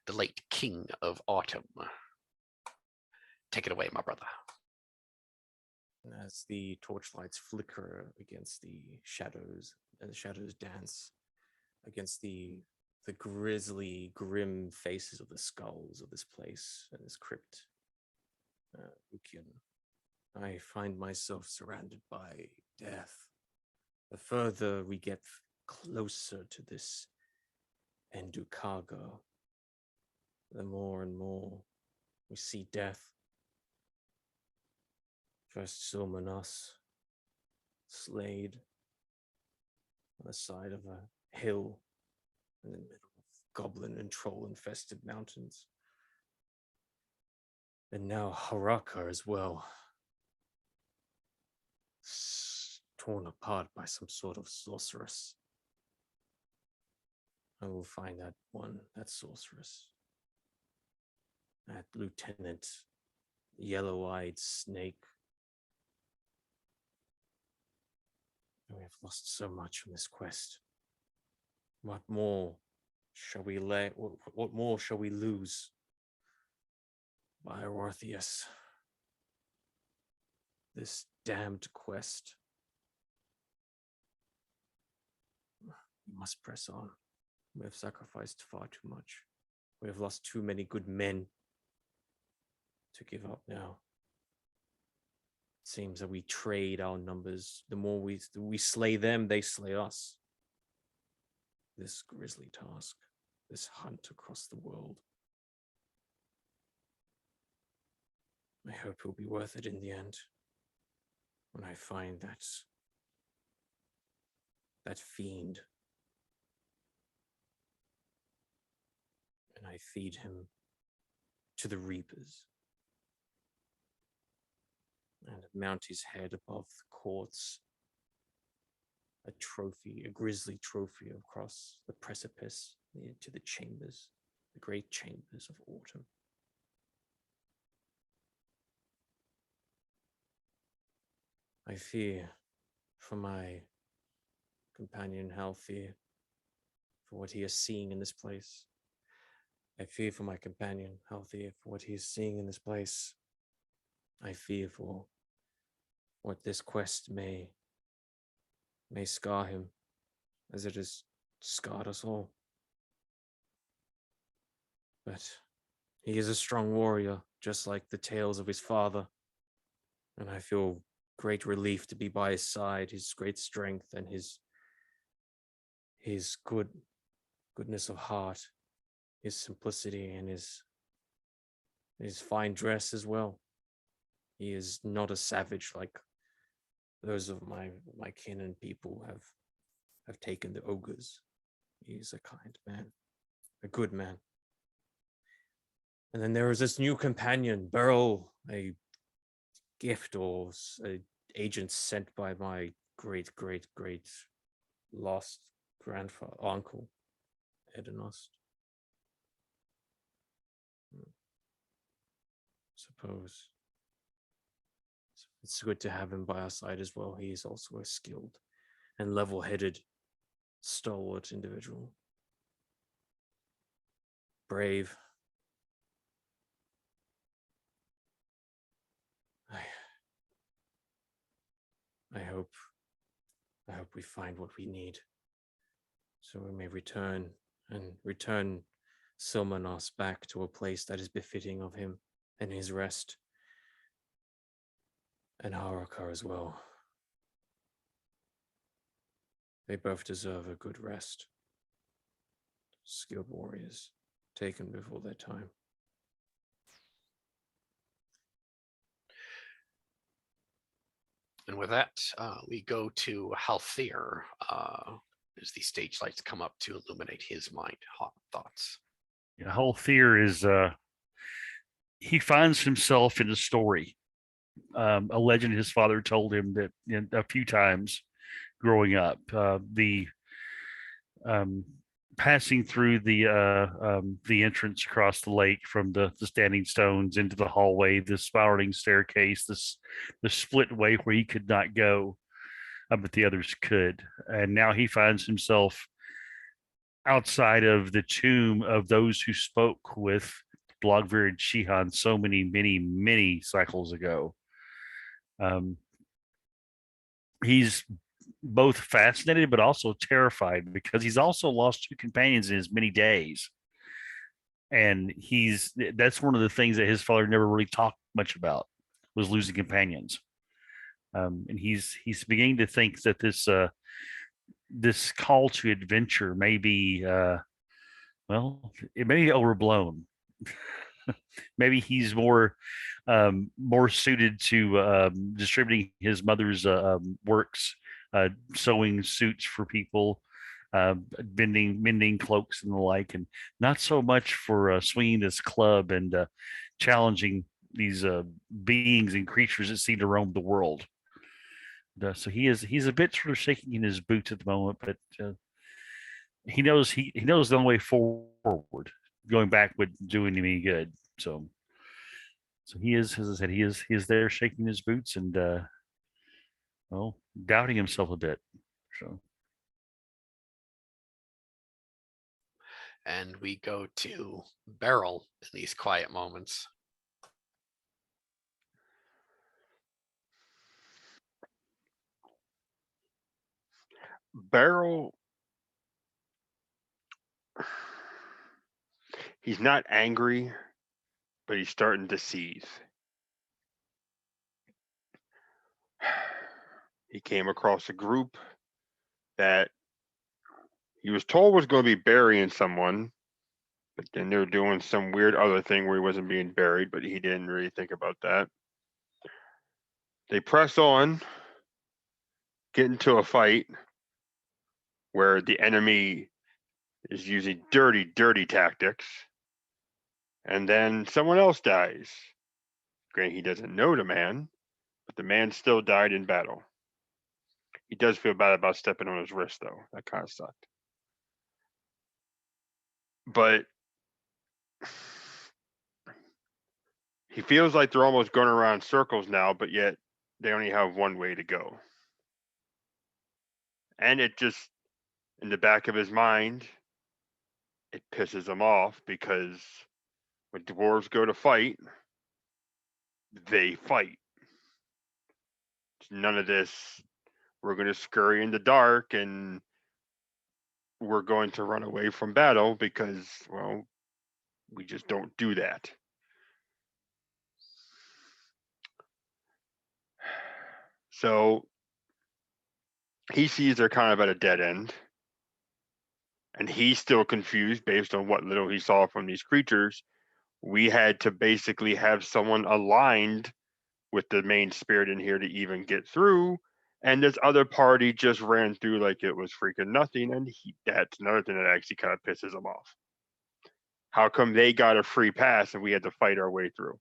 the late King of Autumn. Take it away, my brother. As the torchlights flicker against the shadows, and the shadows dance against the grisly, grim faces of the skulls of this place and this crypt, Ukian, I find myself surrounded by death. The further we get closer to this Endukaga, the more and more we see death. First Silmanos, slayed on the side of a hill in the middle of goblin and troll infested mountains. And now Haraka as well. Torn apart by some sort of sorceress. I will find that sorceress. That lieutenant, yellow-eyed snake. We have lost so much on this quest. What more shall we what more shall we lose? By Orpheus. This damned quest. We must press on. We have sacrificed far too much. We have lost too many good men to give up now. It seems that we trade our numbers. The more we slay them, they slay us. This grisly task, this hunt across the world. I hope it will be worth it in the end. When I find that fiend, and I feed him to the reapers, and mount his head above the courts, a trophy, a grisly trophy across the precipice into the chambers, the great chambers of autumn. I fear for my companion Halfir, for what he is seeing in this place. I fear for my companion Halfir, for what he is seeing in this place. I fear for what this quest may scar him, as it has scarred us all. But he is a strong warrior, just like the tales of his father, and I feel great relief to be by his side, his great strength and his goodness of heart, his simplicity and his fine dress as well. He is not a savage like those of my kin and people have taken the ogres. He is a kind man, a good man. And then there is this new companion, Beryl, a gift or a agent sent by my great lost grandfather, uncle, Edenost. Suppose it's good to have him by our side as well. He is also a skilled and level-headed, stalwart individual. Brave. I hope we find what we need, so we may return Silmanos back to a place that is befitting of him and his rest, and Harakar as well. They both deserve a good rest. Skilled warriors taken before their time. And with that, we go to Halthir as the stage lights come up to illuminate his mind. Hot thoughts. Yeah, Halthir is he finds himself in a story, a legend his father told him that a few times growing up. The passing through the entrance across the lake from the standing stones into the hallway, the spiraling staircase, the split way where he could not go, but the others could. And now he finds himself outside of the tomb of those who spoke with Blogver and Shihan so many cycles ago. He's both fascinated but also terrified, because he's also lost 2 companions in as many days, and that's one of the things that his father never really talked much about, was losing companions. And he's beginning to think that this call to adventure may be it may be overblown. Maybe he's more suited to distributing his mother's works, sewing suits for people, mending cloaks and the like, and not so much for swinging this club and challenging these beings and creatures that seem to roam the world. So he's a bit sort of shaking in his boots at the moment, but he knows the only way forward. Going back would do him any good. So he is, as I said, he is there shaking his boots and doubting himself a bit. So. And we go to Beryl in these quiet moments. Beryl, he's not angry, but he's starting to seethe. He came across a group that he was told was going to be burying someone, but then they're doing some weird other thing where he wasn't being buried, but he didn't really think about that. They press on, get into a fight where the enemy is using dirty tactics, and then someone else dies. Granted, he doesn't know the man, but the man still died in battle. He does feel bad about stepping on his wrist, though. That kind of sucked. But he feels like they're almost going around circles now, but yet they only have one way to go. And it just, in the back of his mind, it pisses him off, because when dwarves go to fight, they fight. none of this. We're going to scurry in the dark and we're going to run away from battle because, well, we just don't do that. So he sees they're kind of at a dead end. And he's still confused based on what little he saw from these creatures. We had to basically have someone aligned with the main spirit in here to even get through. And this other party just ran through like it was freaking nothing. And that's another thing that actually kind of pisses him off. How come they got a free pass and we had to fight our way through?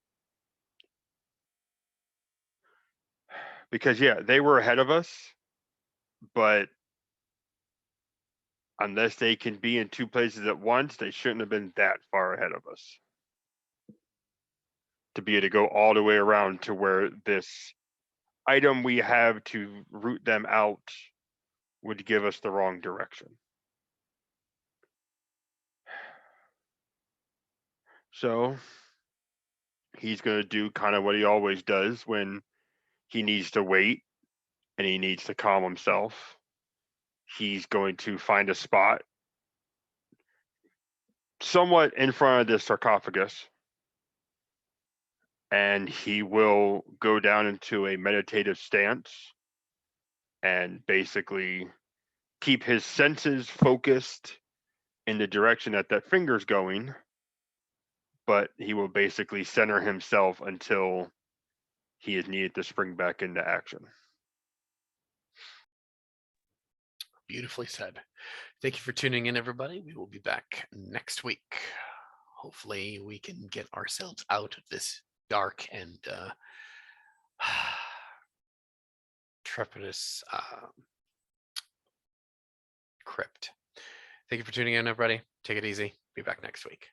Because, yeah, they were ahead of us, but unless they can be in two places at once, they shouldn't have been that far ahead of us to be able to go all the way around to where this item we have to root them out would give us the wrong direction. So he's going to do kind of what he always does when he needs to wait and he needs to calm himself. He's going to find a spot somewhat in front of this sarcophagus, and he will go down into a meditative stance and basically keep his senses focused in the direction that that finger's going, but he will basically center himself until he is needed to spring back into action. Beautifully said. Thank you for tuning in, everybody. We will be back next week. Hopefully we can get ourselves out of this dark and trepidous crypt. Thank you for tuning in, everybody. Take it easy. Be back next week.